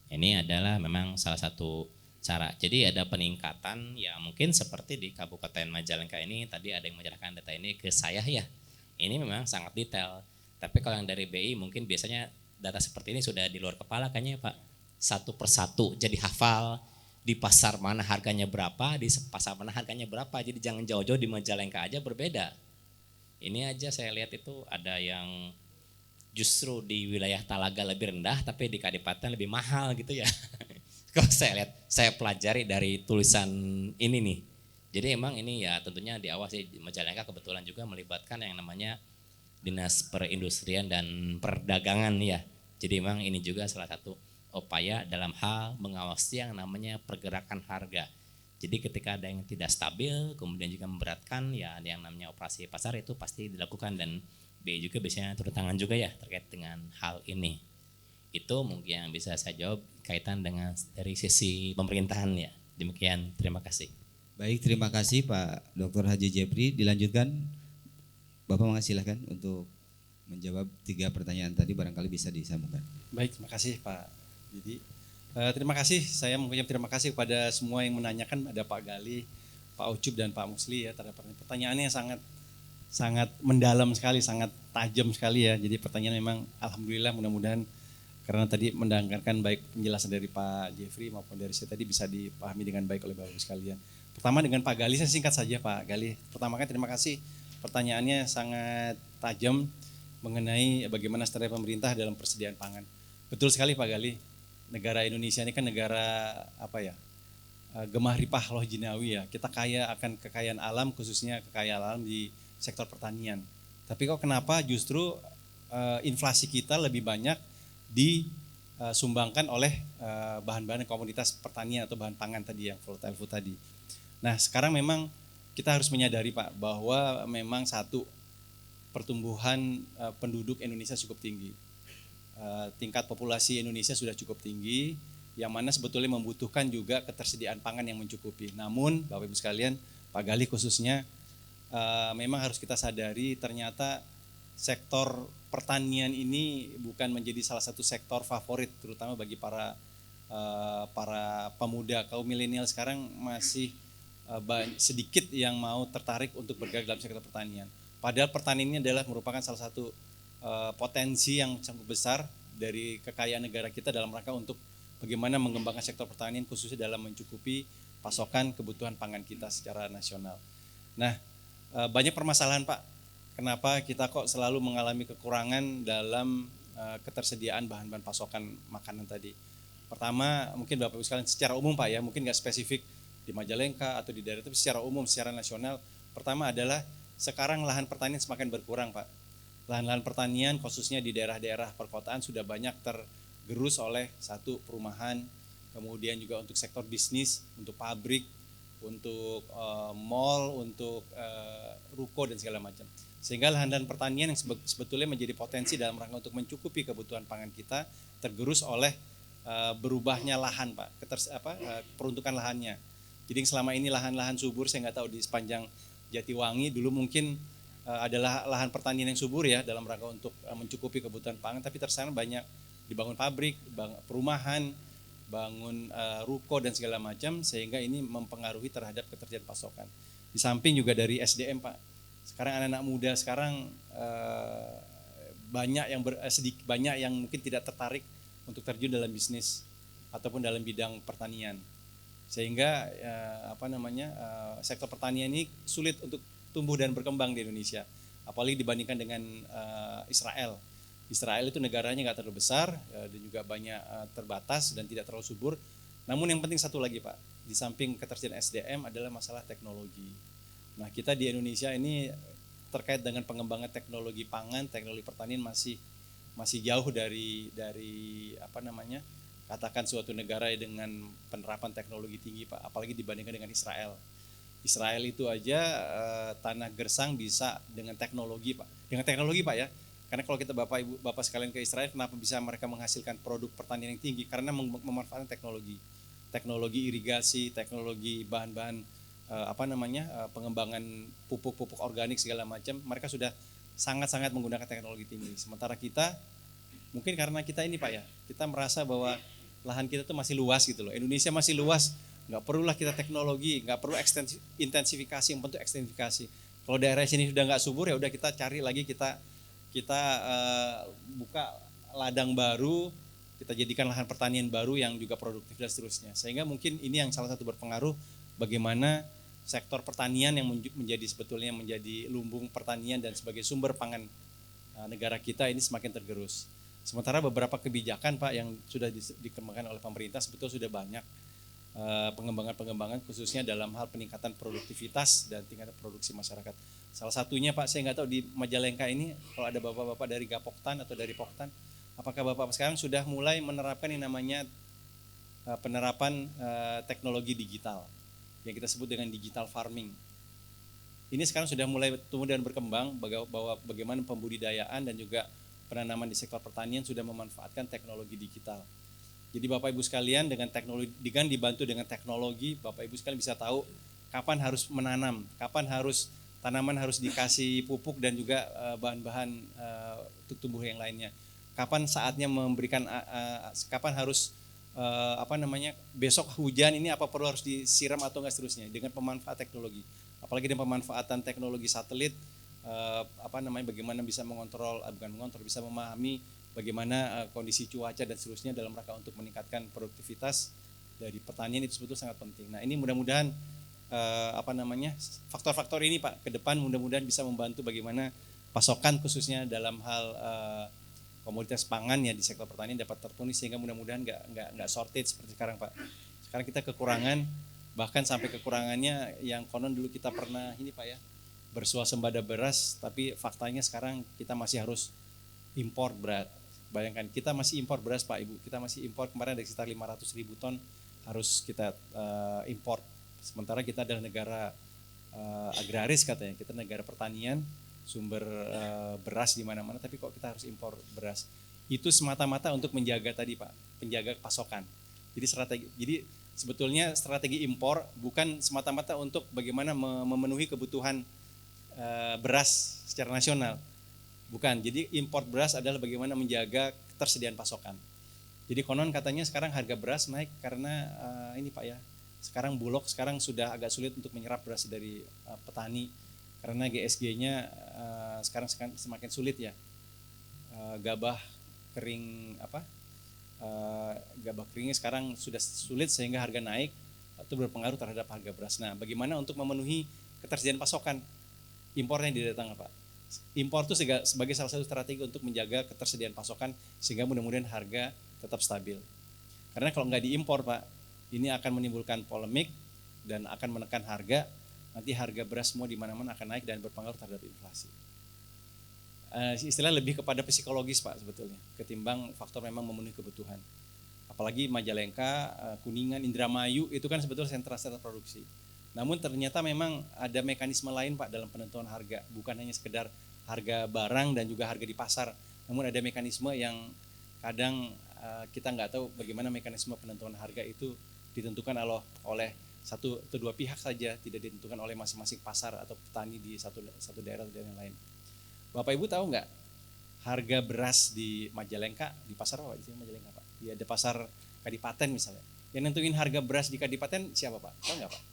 Ini adalah memang salah satu cara. Jadi ada peningkatan ya mungkin seperti di Kabupaten Majalengka ini tadi ada yang menyerahkan data ini ke saya ya. Ini memang sangat detail. Tapi kalau yang dari BI mungkin biasanya data seperti ini sudah di luar kepala kayaknya Pak. Satu persatu jadi hafal di pasar mana harganya berapa, di pasar mana harganya berapa. Jadi jangan jauh-jauh di Majalengka aja berbeda. Ini aja saya lihat itu ada yang justru di wilayah Talaga lebih rendah tapi di Kadipaten lebih mahal gitu ya. Kalau saya lihat, saya pelajari dari tulisan ini nih. Jadi emang ini ya tentunya diawasi. Majalengka kebetulan juga melibatkan yang namanya Dinas Perindustrian dan Perdagangan ya. Jadi emang ini juga salah satu upaya dalam hal mengawasi yang namanya pergerakan harga. Jadi ketika ada yang tidak stabil, kemudian juga memberatkan ya yang namanya operasi pasar itu pasti dilakukan dan BI juga biasanya turun tangan juga ya terkait dengan hal ini. Itu mungkin yang bisa saya jawab kaitan dengan dari sisi pemerintahan ya. Demikian, terima kasih. Baik, terima kasih Pak Dr. Haji Jepri. Dilanjutkan, Bapak silahkan untuk menjawab 3 pertanyaan tadi, barangkali bisa disambungkan. Baik, terima kasih Pak. Jadi terima kasih, saya mengucapkan terima kasih kepada semua yang menanyakan, ada Pak Gali, Pak Ucup dan Pak Musli ya terhadap pertanyaannya sangat mendalam sekali, sangat tajam sekali ya. Jadi pertanyaan memang alhamdulillah mudah-mudahan karena tadi mendengarkan baik penjelasan dari Pak Jeffrey maupun dari saya tadi bisa dipahami dengan baik oleh Bapak-Ibu sekalian. Pertama dengan Pak Gali, saya singkat saja Pak Gali. Pertama kan terima kasih, pertanyaannya sangat tajam mengenai bagaimana strategi pemerintah dalam persediaan pangan. Betul sekali Pak Gali, negara Indonesia ini kan negara gemah ripah loh jinawi ya. Kita kaya akan kekayaan alam, khususnya kekayaan alam di sektor pertanian. Tapi kok kenapa justru inflasi kita lebih banyak disumbangkan oleh bahan-bahan komoditas pertanian atau bahan pangan tadi yang volatile food tadi. Nah sekarang memang kita harus menyadari Pak bahwa memang satu pertumbuhan penduduk Indonesia cukup tinggi. Tingkat populasi Indonesia sudah cukup tinggi yang mana sebetulnya membutuhkan juga ketersediaan pangan yang mencukupi. Namun Bapak Ibu sekalian, Pak Gali khususnya memang harus kita sadari ternyata sektor pertanian ini bukan menjadi salah satu sektor favorit terutama bagi para pemuda kaum milenial sekarang masih sedikit yang mau tertarik untuk bergerak dalam sektor pertanian. Padahal pertanian ini adalah merupakan salah satu potensi yang sangat besar dari kekayaan negara kita dalam rangka untuk bagaimana mengembangkan sektor pertanian khususnya dalam mencukupi pasokan kebutuhan pangan kita secara nasional. Nah, banyak permasalahan Pak, kenapa kita kok selalu mengalami kekurangan dalam ketersediaan bahan-bahan pasokan makanan tadi. Pertama, mungkin Bapak Ibu sekalian secara umum Pak ya, mungkin nggak spesifik di Majalengka atau di daerah, tapi secara umum, secara nasional. Pertama adalah sekarang lahan pertanian semakin berkurang Pak. Lahan-lahan pertanian khususnya di daerah-daerah perkotaan sudah banyak tergerus oleh satu perumahan, kemudian juga untuk sektor bisnis, untuk pabrik, untuk mall, untuk ruko dan segala macam. Sehingga lahan-lahan pertanian yang sebetulnya menjadi potensi dalam rangka untuk mencukupi kebutuhan pangan kita tergerus oleh berubahnya lahan Pak, peruntukan lahannya. Jadi selama ini lahan-lahan subur, saya nggak tahu di sepanjang Jatiwangi dulu mungkin adalah lahan pertanian yang subur ya dalam rangka untuk mencukupi kebutuhan pangan, tapi tersekarang banyak dibangun pabrik, perumahan, bangun ruko dan segala macam sehingga ini mempengaruhi terhadap ketersediaan pasokan. Di samping juga dari SDM Pak. Sekarang anak-anak muda sekarang banyak yang mungkin tidak tertarik untuk terjun dalam bisnis ataupun dalam bidang pertanian. Sehingga sektor pertanian ini sulit untuk tumbuh dan berkembang di Indonesia. Apalagi dibandingkan dengan Israel. Israel itu negaranya nggak terlalu besar dan juga banyak terbatas dan tidak terlalu subur. Namun yang penting satu lagi Pak, di samping ketersediaan SDM adalah masalah teknologi. Nah kita di Indonesia ini terkait dengan pengembangan teknologi pangan, teknologi pertanian masih jauh dari katakan suatu negara dengan penerapan teknologi tinggi Pak, apalagi dibandingkan dengan Israel. Israel itu aja tanah gersang bisa dengan teknologi Pak. Dengan teknologi Pak ya. Karena kalau kita Bapak sekalian ke Israel, kenapa bisa mereka menghasilkan produk pertanian yang tinggi? Karena memanfaatkan teknologi irigasi, teknologi bahan-bahan pengembangan pupuk-pupuk organik segala macam, mereka sudah sangat-sangat menggunakan teknologi tinggi. Sementara kita mungkin karena kita ini Pak ya, kita merasa bahwa lahan kita tuh masih luas gitu loh. Indonesia masih luas, nggak perlulah kita teknologi, nggak perlu intensifikasi, yang penting ekstensifikasi. Kalau daerah sini sudah nggak subur ya udah kita cari lagi, kita buka ladang baru, kita jadikan lahan pertanian baru yang juga produktif dan seterusnya. Sehingga mungkin ini yang salah satu berpengaruh bagaimana sektor pertanian yang sebetulnya menjadi lumbung pertanian dan sebagai sumber pangan negara kita ini semakin tergerus. Sementara beberapa kebijakan Pak yang sudah dikembangkan oleh pemerintah sebetulnya sudah banyak pengembangan khususnya dalam hal peningkatan produktivitas dan tingkat produksi masyarakat. Salah satunya Pak, saya nggak tahu di Majalengka ini kalau ada bapak-bapak dari Gapoktan atau dari Poktan, apakah bapak sekarang sudah mulai menerapkan yang namanya penerapan teknologi digital yang kita sebut dengan digital farming. Ini sekarang sudah mulai tumbuh dan berkembang bahwa bagaimana pembudidayaan dan juga penanaman di sektor pertanian sudah memanfaatkan teknologi digital. Jadi Bapak Ibu sekalian dengan dibantu dengan teknologi, Bapak Ibu sekalian bisa tahu kapan harus menanam, kapan tanaman harus dikasih pupuk dan juga bahan-bahan tumbuh yang lainnya. Kapan saatnya memberikan, kapan harus besok hujan ini apa perlu harus disiram atau enggak seterusnya dengan pemanfaat teknologi. Apalagi dengan pemanfaatan teknologi satelit, bagaimana bisa bisa memahami bagaimana kondisi cuaca dan seterusnya dalam rangka untuk meningkatkan produktivitas dari pertanian itu sebetulnya sangat penting. Nah ini mudah-mudahan faktor-faktor ini Pak ke depan mudah-mudahan bisa membantu bagaimana pasokan khususnya dalam hal komoditas pangan ya di sektor pertanian dapat terpenuhi sehingga mudah-mudahan nggak shortage seperti sekarang Pak. Sekarang kita kekurangan, bahkan sampai kekurangannya yang konon dulu kita pernah ini Pak ya bersuasembada beras, tapi faktanya sekarang kita masih harus impor beras. Bayangkan kita masih impor beras Pak Ibu, kita masih impor kemarin ada sekitar 500.000 ton harus kita impor. Sementara kita adalah negara agraris katanya, kita negara pertanian, sumber beras di mana-mana, tapi kok kita harus impor beras. Itu semata-mata untuk menjaga tadi Pak, penjaga pasokan. Jadi sebetulnya strategi impor bukan semata-mata untuk bagaimana memenuhi kebutuhan beras secara nasional. Bukan, jadi impor beras adalah bagaimana menjaga ketersediaan pasokan. Jadi konon katanya sekarang harga beras naik karena ini Pak ya, sekarang Bulog sudah agak sulit untuk menyerap beras dari petani karena GSG-nya sekarang semakin sulit ya. Gabah keringnya sekarang sudah sulit sehingga harga naik, itu berpengaruh terhadap harga beras. Nah, bagaimana untuk memenuhi ketersediaan pasokan? Impornya didatangkan Pak. Impor itu sebagai salah satu strategi untuk menjaga ketersediaan pasokan sehingga mudah-mudahan harga tetap stabil. Karena kalau nggak diimpor Pak, ini akan menimbulkan polemik dan akan menekan harga. Nanti harga beras semua di mana-mana akan naik dan berpengaruh terhadap inflasi. Istilah lebih kepada psikologis Pak sebetulnya, ketimbang faktor memang memenuhi kebutuhan. Apalagi Majalengka, Kuningan, Indramayu itu kan sebetulnya sentra-sentra produksi. Namun ternyata memang ada mekanisme lain Pak dalam penentuan harga, bukan hanya sekedar harga barang dan juga harga di pasar. Namun ada mekanisme yang kadang kita nggak tahu bagaimana mekanisme penentuan harga itu ditentukan oleh satu atau dua pihak saja, tidak ditentukan oleh masing-masing pasar atau petani di satu daerah atau daerah yang lain. Bapak Ibu tahu nggak harga beras di Majalengka, di pasar apa di sini Majalengka Pak? Ya ada pasar Kadipaten misalnya. Yang nentuin harga beras di Kadipaten siapa Pak? Tahu nggak Pak?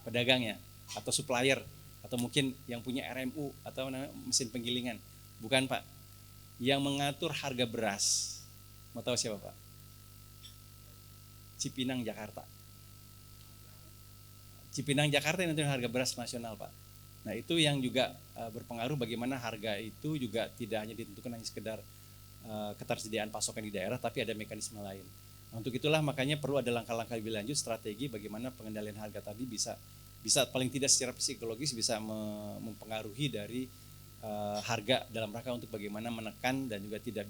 Pedagangnya atau supplier atau mungkin yang punya RMU atau mesin penggilingan. Bukan Pak. Yang mengatur harga beras. Mau tahu siapa Pak? Cipinang Jakarta. Cipinang Jakarta yang nentuin harga beras nasional Pak. Nah itu yang juga berpengaruh bagaimana harga itu juga tidak hanya ditentukan hanya sekedar ketersediaan pasokan di daerah, tapi ada mekanisme lain. Nah, untuk itulah makanya perlu ada langkah-langkah lebih lanjut, strategi bagaimana pengendalian harga tadi bisa paling tidak secara psikologis bisa mempengaruhi dari harga dalam rangka untuk bagaimana menekan dan juga tidak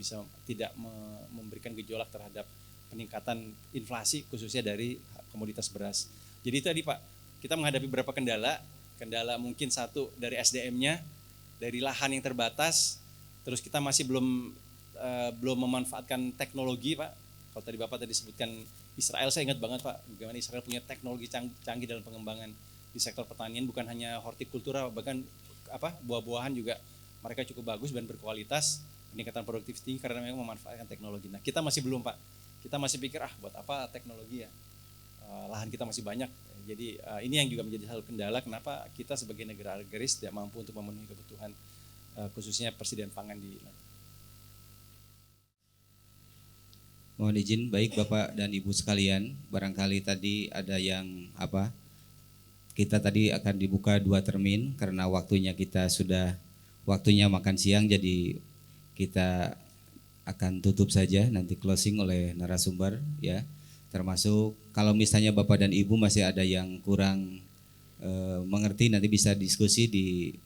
memberikan gejolak terhadap peningkatan inflasi khususnya dari komoditas beras. Jadi itu tadi Pak, kita menghadapi beberapa kendala mungkin satu dari SDM-nya, dari lahan yang terbatas, terus kita masih belum memanfaatkan teknologi Pak. Kalau tadi Bapak tadi sebutkan Israel, saya ingat banget Pak, bagaimana Israel punya teknologi canggih dalam pengembangan di sektor pertanian, bukan hanya hortikultura, bahkan buah-buahan juga mereka cukup bagus dan berkualitas, peningkatan produktivitas tinggi karena memang memanfaatkan teknologi. Nah kita masih belum Pak, kita masih pikir buat apa teknologi ya, lahan kita masih banyak. Jadi ini yang juga menjadi hal kendala kenapa kita sebagai negara agraris tidak mampu untuk memenuhi kebutuhan khususnya persediaan pangan di. Mohon izin, baik Bapak dan Ibu sekalian, barangkali tadi ada yang kita tadi akan dibuka 2 termin karena waktunya makan siang, jadi kita akan tutup saja, nanti closing oleh narasumber ya. Termasuk kalau misalnya Bapak dan Ibu masih ada yang kurang mengerti, nanti bisa diskusi di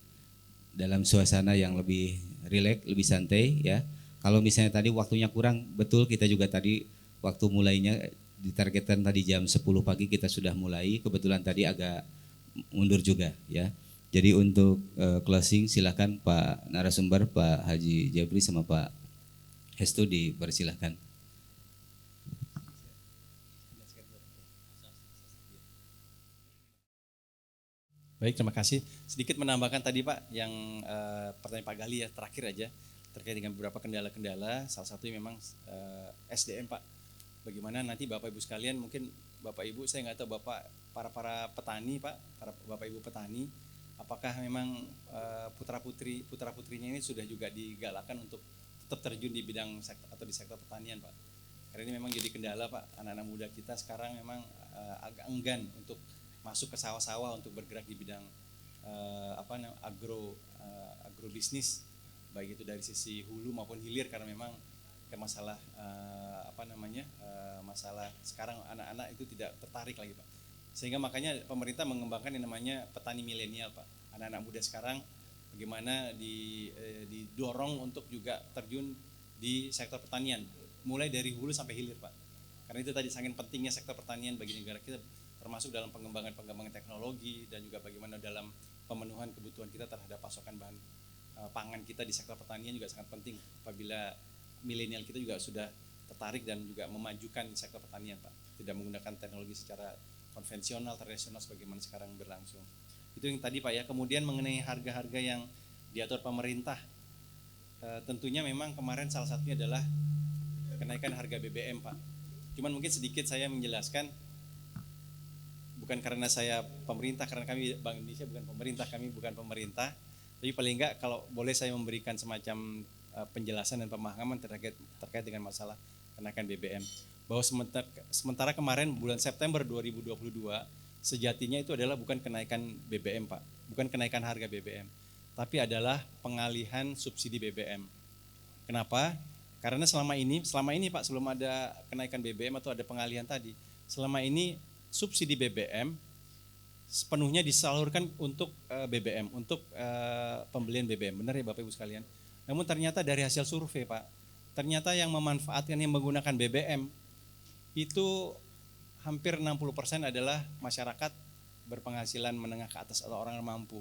dalam suasana yang lebih rileks, lebih santai ya. Kalau misalnya tadi waktunya kurang, betul kita juga tadi waktu mulainya ditargetkan tadi jam 10 pagi kita sudah mulai, kebetulan tadi agak mundur juga ya. Jadi untuk closing silakan Pak narasumber, Pak Haji Jabri sama Pak Hestu dipersilahkan. Baik, terima kasih. Sedikit menambahkan tadi Pak, yang pertanyaan Pak Gali ya, terakhir aja, terkait dengan beberapa kendala-kendala, salah satunya memang SDM Pak. Bagaimana nanti Bapak Ibu sekalian, mungkin Bapak Ibu, saya nggak tahu Bapak, para petani Pak, para Bapak Ibu petani, apakah memang putra-putrinya ini sudah juga digalakkan untuk tetap terjun di bidang sektor atau di sektor pertanian Pak. Karena ini memang jadi kendala Pak, anak-anak muda kita sekarang memang agak enggan untuk masuk ke sawah-sawah untuk bergerak di bidang agrobisnis, baik itu dari sisi hulu maupun hilir, karena memang masalah masalah sekarang anak-anak itu tidak tertarik lagi Pak. Sehingga makanya pemerintah mengembangkan yang namanya petani milenial Pak. Anak-anak muda sekarang bagaimana didorong untuk juga terjun di sektor pertanian, mulai dari hulu sampai hilir Pak. Karena itu tadi sangat pentingnya sektor pertanian bagi negara kita, termasuk dalam pengembangan teknologi dan juga bagaimana dalam pemenuhan kebutuhan kita terhadap pasokan bahan pangan kita di sektor pertanian juga sangat penting apabila milenial kita juga sudah tertarik dan juga memajukan sektor pertanian Pak, tidak menggunakan teknologi secara konvensional, tradisional sebagaimana sekarang berlangsung. Itu yang tadi Pak ya. Kemudian mengenai harga-harga yang diatur pemerintah, tentunya memang kemarin salah satunya adalah kenaikan harga BBM Pak. Cuman mungkin sedikit saya menjelaskan, bukan karena saya pemerintah, karena kami Bank Indonesia bukan pemerintah, kami bukan pemerintah, tapi paling enggak kalau boleh saya memberikan semacam penjelasan dan pemahaman terkait dengan masalah kenaikan BBM. Bahwa sementara kemarin bulan September 2022 sejatinya itu adalah bukan kenaikan BBM Pak, bukan kenaikan harga BBM, tapi adalah pengalihan subsidi BBM. Kenapa? Karena selama ini Pak, sebelum ada kenaikan BBM atau ada pengalihan tadi, selama ini subsidi BBM sepenuhnya disalurkan untuk BBM, untuk pembelian BBM. Benar ya Bapak Ibu sekalian? Namun ternyata dari hasil survei Pak, ternyata yang memanfaatkan, yang menggunakan BBM itu hampir 60% adalah masyarakat berpenghasilan menengah ke atas atau orang mampu.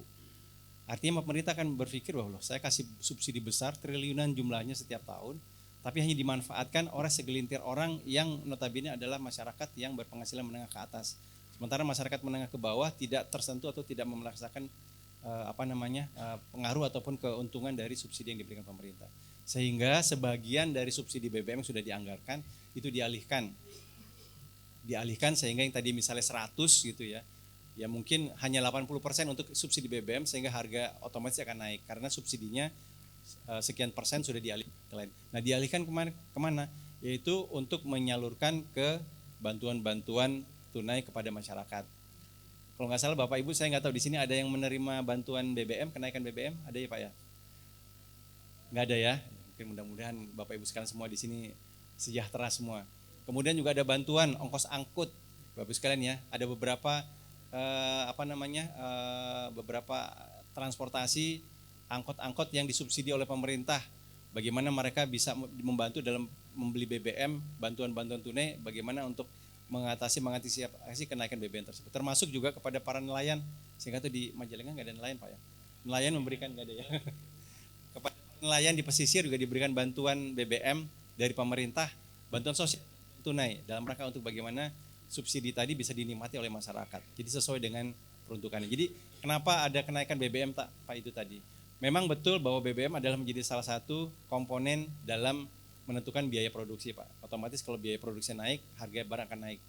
Artinya pemerintah akan berpikir bahwa saya kasih subsidi besar, triliunan jumlahnya setiap tahun, tapi hanya dimanfaatkan oleh segelintir orang yang notabene adalah masyarakat yang berpenghasilan menengah ke atas. Sementara masyarakat menengah ke bawah tidak tersentuh atau tidak merasakan pengaruh ataupun keuntungan dari subsidi yang diberikan pemerintah. Sehingga sebagian dari subsidi BBM yang sudah dianggarkan itu dialihkan sehingga yang tadi misalnya 100 gitu ya mungkin hanya 80% untuk subsidi BBM, sehingga harga otomatis akan naik karena subsidinya sekian persen sudah dialihkan ke lain. Nah, dialihkan kemana? Yaitu untuk menyalurkan ke bantuan-bantuan tunai kepada masyarakat. Kalau nggak salah Bapak Ibu, saya nggak tahu di sini ada yang menerima bantuan BBM, kenaikan BBM, ada ya Pak ya? Nggak ada ya? Mungkin mudah-mudahan Bapak Ibu sekalian semua di sini sejahtera semua. Kemudian juga ada bantuan ongkos angkut, Bapak Ibu sekalian ya. Ada beberapa beberapa transportasi angkot-angkot yang disubsidi oleh pemerintah. Bagaimana mereka bisa membantu dalam membeli BBM, bantuan-bantuan tunai, bagaimana untuk mengantisipasi kenaikan BBM tersebut. Termasuk juga kepada para nelayan, sehingga itu di Majalengka nggak ada nelayan Pak ya. Nelayan memberikan, nggak ada ya. Kepada nelayan di pesisir juga diberikan bantuan BBM dari pemerintah, bantuan sosial tunai dalam rangka untuk bagaimana subsidi tadi bisa dinikmati oleh masyarakat. Jadi sesuai dengan peruntukannya. Jadi kenapa ada kenaikan BBM Pak itu tadi? Memang betul bahwa BBM adalah menjadi salah satu komponen dalam menentukan biaya produksi Pak. Otomatis kalau biaya produksi naik, harga barang akan naik.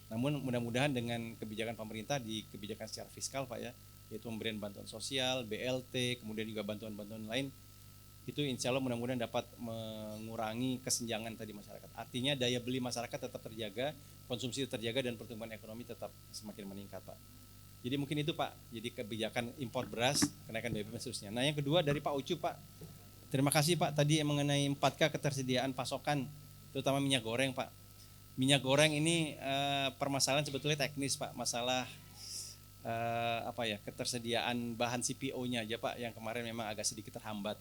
Namun mudah-mudahan dengan kebijakan pemerintah di kebijakan secara fiskal Pak ya, yaitu pemberian bantuan sosial, BLT, kemudian juga bantuan-bantuan lain, itu insya Allah mudah-mudahan dapat mengurangi kesenjangan tadi masyarakat. Artinya daya beli masyarakat tetap terjaga, konsumsi terjaga, dan pertumbuhan ekonomi tetap semakin meningkat Pak. Jadi mungkin itu Pak, jadi kebijakan impor beras, kenaikan BBM khususnya. Nah yang kedua dari Pak Ucup Pak, terima kasih Pak tadi mengenai 4K ketersediaan pasokan, terutama minyak goreng Pak. Minyak goreng ini permasalahan sebetulnya teknis Pak, masalah ketersediaan bahan CPO-nya aja Pak, yang kemarin memang agak sedikit terhambat.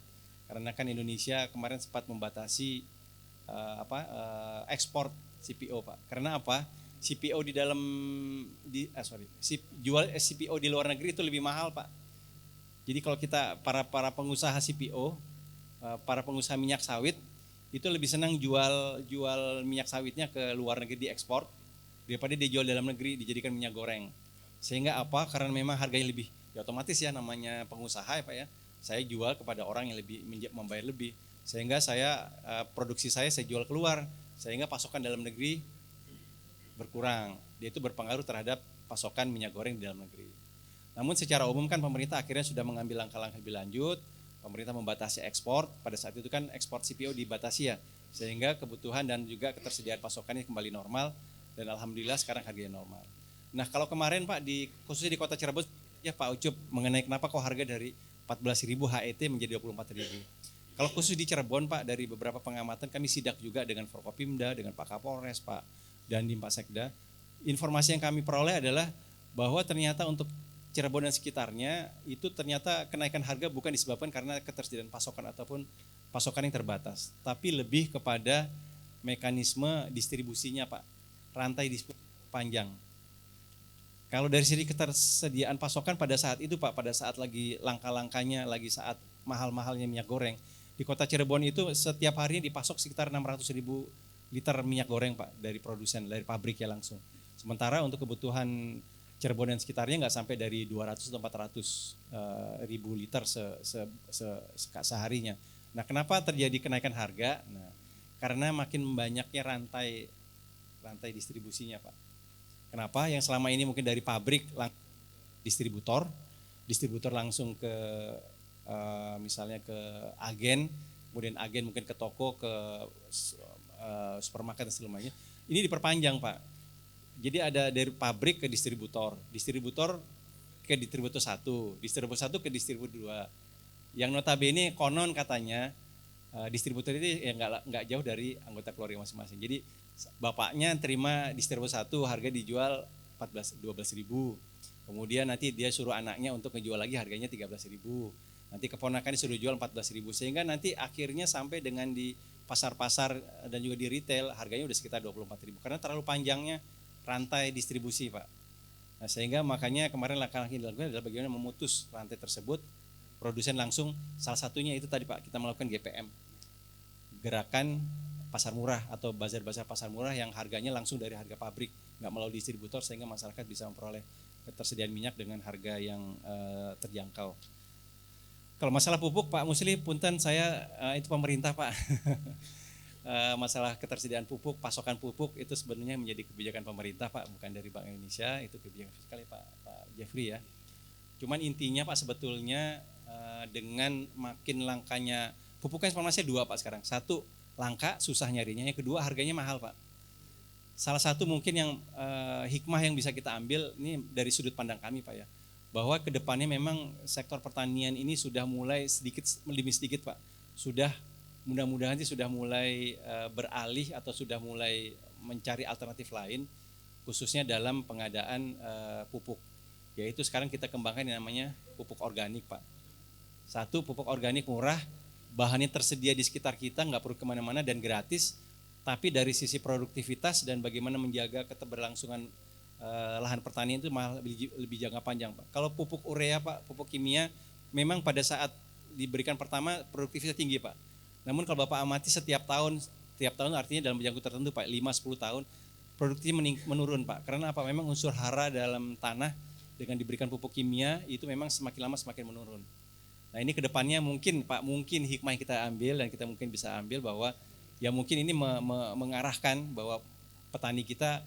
Karena kan Indonesia kemarin sempat membatasi ekspor CPO Pak. Karena apa? CPO di dalam jual CPO di luar negeri itu lebih mahal Pak. Jadi kalau kita para pengusaha CPO, para pengusaha minyak sawit itu lebih senang jual minyak sawitnya ke luar negeri diekspor daripada dijual dalam negeri dijadikan minyak goreng. Sehingga apa? Karena memang harganya lebih, ya otomatis ya namanya pengusaha ya Pak ya. Saya jual kepada orang yang lebih membayar lebih, sehingga saya produksi saya jual keluar, sehingga pasokan dalam negeri berkurang. Dia itu berpengaruh terhadap pasokan minyak goreng di dalam negeri. Namun secara umum kan pemerintah akhirnya sudah mengambil langkah-langkah lebih lanjut. Pemerintah membatasi ekspor, pada saat itu kan ekspor CPO dibatasi ya, sehingga kebutuhan dan juga ketersediaan pasokannya kembali normal, dan alhamdulillah sekarang harganya normal. Nah kalau kemarin Pak khususnya di Kota Cirebon ya Pak Ucup mengenai kenapa kok harga dari 14.000 HET menjadi 24.000. Kalau khusus di Cirebon Pak, dari beberapa pengamatan kami sidak juga dengan Forkopimda, dengan Pak Kapolres, Pak Dandim, Pak Sekda. Informasi yang kami peroleh adalah bahwa ternyata untuk Cirebon dan sekitarnya itu ternyata kenaikan harga bukan disebabkan karena ketersediaan pasokan ataupun pasokan yang terbatas, tapi lebih kepada mekanisme distribusinya Pak, rantai distribusi panjang. Kalau dari segi ketersediaan pasokan pada saat itu Pak, pada saat lagi langka-langkanya, lagi saat mahal-mahalnya minyak goreng, di Kota Cirebon itu setiap harinya dipasok sekitar 600.000 liter minyak goreng Pak, dari produsen, dari pabriknya langsung. Sementara untuk kebutuhan Cirebon dan sekitarnya nggak sampai dari 200 atau 400 ribu liter seharinya. Nah kenapa terjadi kenaikan harga? Nah, karena makin banyaknya rantai distribusinya Pak. Kenapa? Yang selama ini mungkin dari pabrik distributor langsung ke misalnya ke agen, kemudian agen mungkin ke toko, ke supermarket dan sebagainya. Ini diperpanjang Pak. Jadi ada dari pabrik ke distributor ke distributor 1, distributor 1 ke distributor 2. Yang notabene konon katanya distributor itu ya nggak jauh dari anggota keluarga masing-masing. Jadi bapaknya terima distributor 1, harga dijual 12.000. Kemudian nanti dia suruh anaknya untuk ngejual lagi, harganya 13.000. Nanti keponakannya suruh jual 14.000, sehingga nanti akhirnya sampai dengan di pasar-pasar dan juga di retail harganya udah sekitar 24.000 karena terlalu panjangnya rantai distribusi Pak. Nah, sehingga makanya kemarin langkah-langkah yang dilakukan adalah bagaimana memutus rantai tersebut. Produsen langsung, salah satunya itu tadi Pak, kita melakukan GPM, gerakan pasar murah atau bazar-bazar pasar murah yang harganya langsung dari harga pabrik, nggak melalui distributor, sehingga masyarakat bisa memperoleh ketersediaan minyak dengan harga yang terjangkau. Kalau masalah pupuk Pak Musli, punten saya itu pemerintah Pak. Masalah ketersediaan pupuk, pasokan pupuk itu sebenarnya menjadi kebijakan pemerintah Pak, bukan dari Bank Indonesia, itu kebijakan fiskal ya Pak Jeffrey ya. Cuman intinya Pak sebetulnya dengan makin langkanya pupuk kan informasinya 2 Pak sekarang. 1 langka, susah nyarinya. Yang kedua harganya mahal Pak. Salah satu mungkin yang hikmah yang bisa kita ambil ini dari sudut pandang kami Pak ya, bahwa kedepannya memang sektor pertanian ini sudah mulai sedikit demi sedikit Pak, sudah mudah-mudahan sih sudah mulai beralih atau sudah mulai mencari alternatif lain, khususnya dalam pengadaan pupuk. Yaitu sekarang kita kembangkan yang namanya pupuk organik Pak. 1, pupuk organik murah, bahannya tersedia di sekitar kita, nggak perlu kemana-mana dan gratis. Tapi dari sisi produktivitas dan bagaimana menjaga keberlangsungan lahan pertanian itu malah lebih jangka panjang Pak. Kalau pupuk urea Pak, pupuk kimia, memang pada saat diberikan pertama produktivitas tinggi Pak. Namun kalau Bapak amati setiap tahun tiap tahun artinya dalam jangka tertentu Pak, 5-10 tahun produktivitas menurun Pak. Karena apa? Memang unsur hara dalam tanah dengan diberikan pupuk kimia itu memang semakin lama semakin menurun. Nah ini kedepannya mungkin Pak, mungkin hikmah yang kita ambil dan kita mungkin bisa ambil bahwa ya mungkin ini mengarahkan bahwa petani kita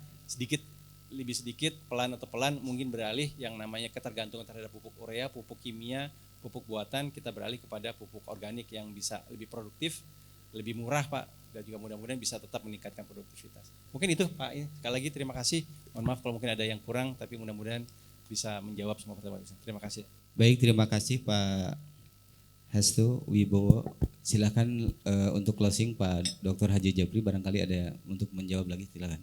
lebih sedikit pelan mungkin beralih yang namanya ketergantungan terhadap pupuk urea, pupuk kimia, pupuk buatan, kita beralih kepada pupuk organik yang bisa lebih produktif, lebih murah Pak, dan juga mudah-mudahan bisa tetap meningkatkan produktivitas. Mungkin itu Pak, sekali lagi terima kasih. Mohon maaf kalau mungkin ada yang kurang, tapi mudah-mudahan bisa menjawab semua pertanyaan. Terima kasih. Baik, terima kasih Pak Hestu Wibowo. Silakan untuk closing Pak Dr. Haji Japri, barangkali ada untuk menjawab lagi, silakan.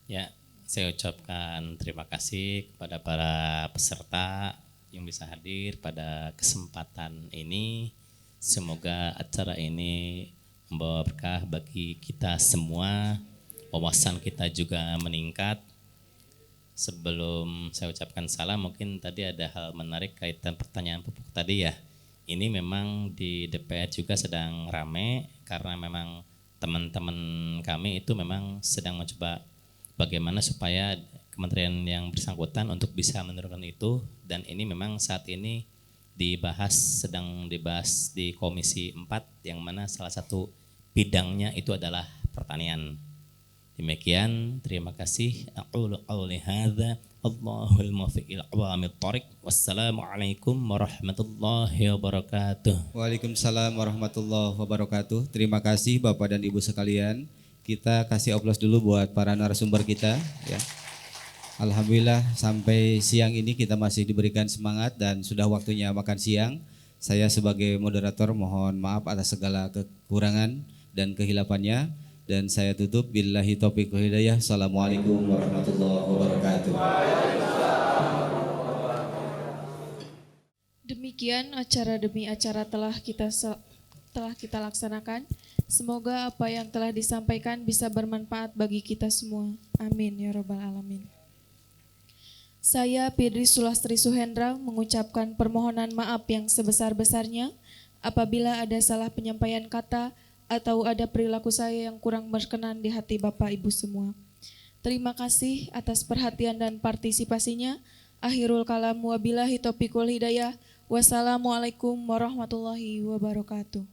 Ya, saya ucapkan terima kasih kepada para peserta yang bisa hadir pada kesempatan ini. Semoga acara ini membawa berkah bagi kita semua, wawasan kita juga meningkat. Sebelum saya ucapkan salam, mungkin tadi ada hal menarik kaitan pertanyaan pupuk tadi ya. Ini memang di DPR juga sedang rame karena memang teman-teman kami itu memang sedang mencoba bagaimana supaya kementerian yang bersangkutan untuk bisa menurunkan itu, dan ini memang saat ini sedang dibahas di Komisi 4 yang mana salah satu bidangnya itu adalah pertanian. Demikian, terima kasih. Aqulu qawli hadza, Allahul muwaffiq ila aqwamit thoriq. Wassalamualaikum warahmatullahi wabarakatuh. Waalaikumsalam warahmatullahi wabarakatuh. Terima kasih Bapak dan Ibu sekalian. Kita kasih aplaus dulu buat para narasumber kita ya. Alhamdulillah sampai siang ini kita masih diberikan semangat dan sudah waktunya makan siang. Saya sebagai moderator mohon maaf atas segala kekurangan dan kehilafannya, dan saya tutup billahi taufiq wal hidayah. Assalamualaikum warahmatullahi wabarakatuh. Demikian acara demi acara telah kita laksanakan. Semoga apa yang telah disampaikan bisa bermanfaat bagi kita semua. Amin ya robbal alamin. Saya Fidri Sulastri Suhendra mengucapkan permohonan maaf yang sebesar-besarnya apabila ada salah penyampaian kata atau ada perilaku saya yang kurang berkenan di hati Bapak Ibu semua. Terima kasih atas perhatian dan partisipasinya. Akhirul kalam wabillahi taufiq wal hidayah. Wassalamualaikum warahmatullahi wabarakatuh.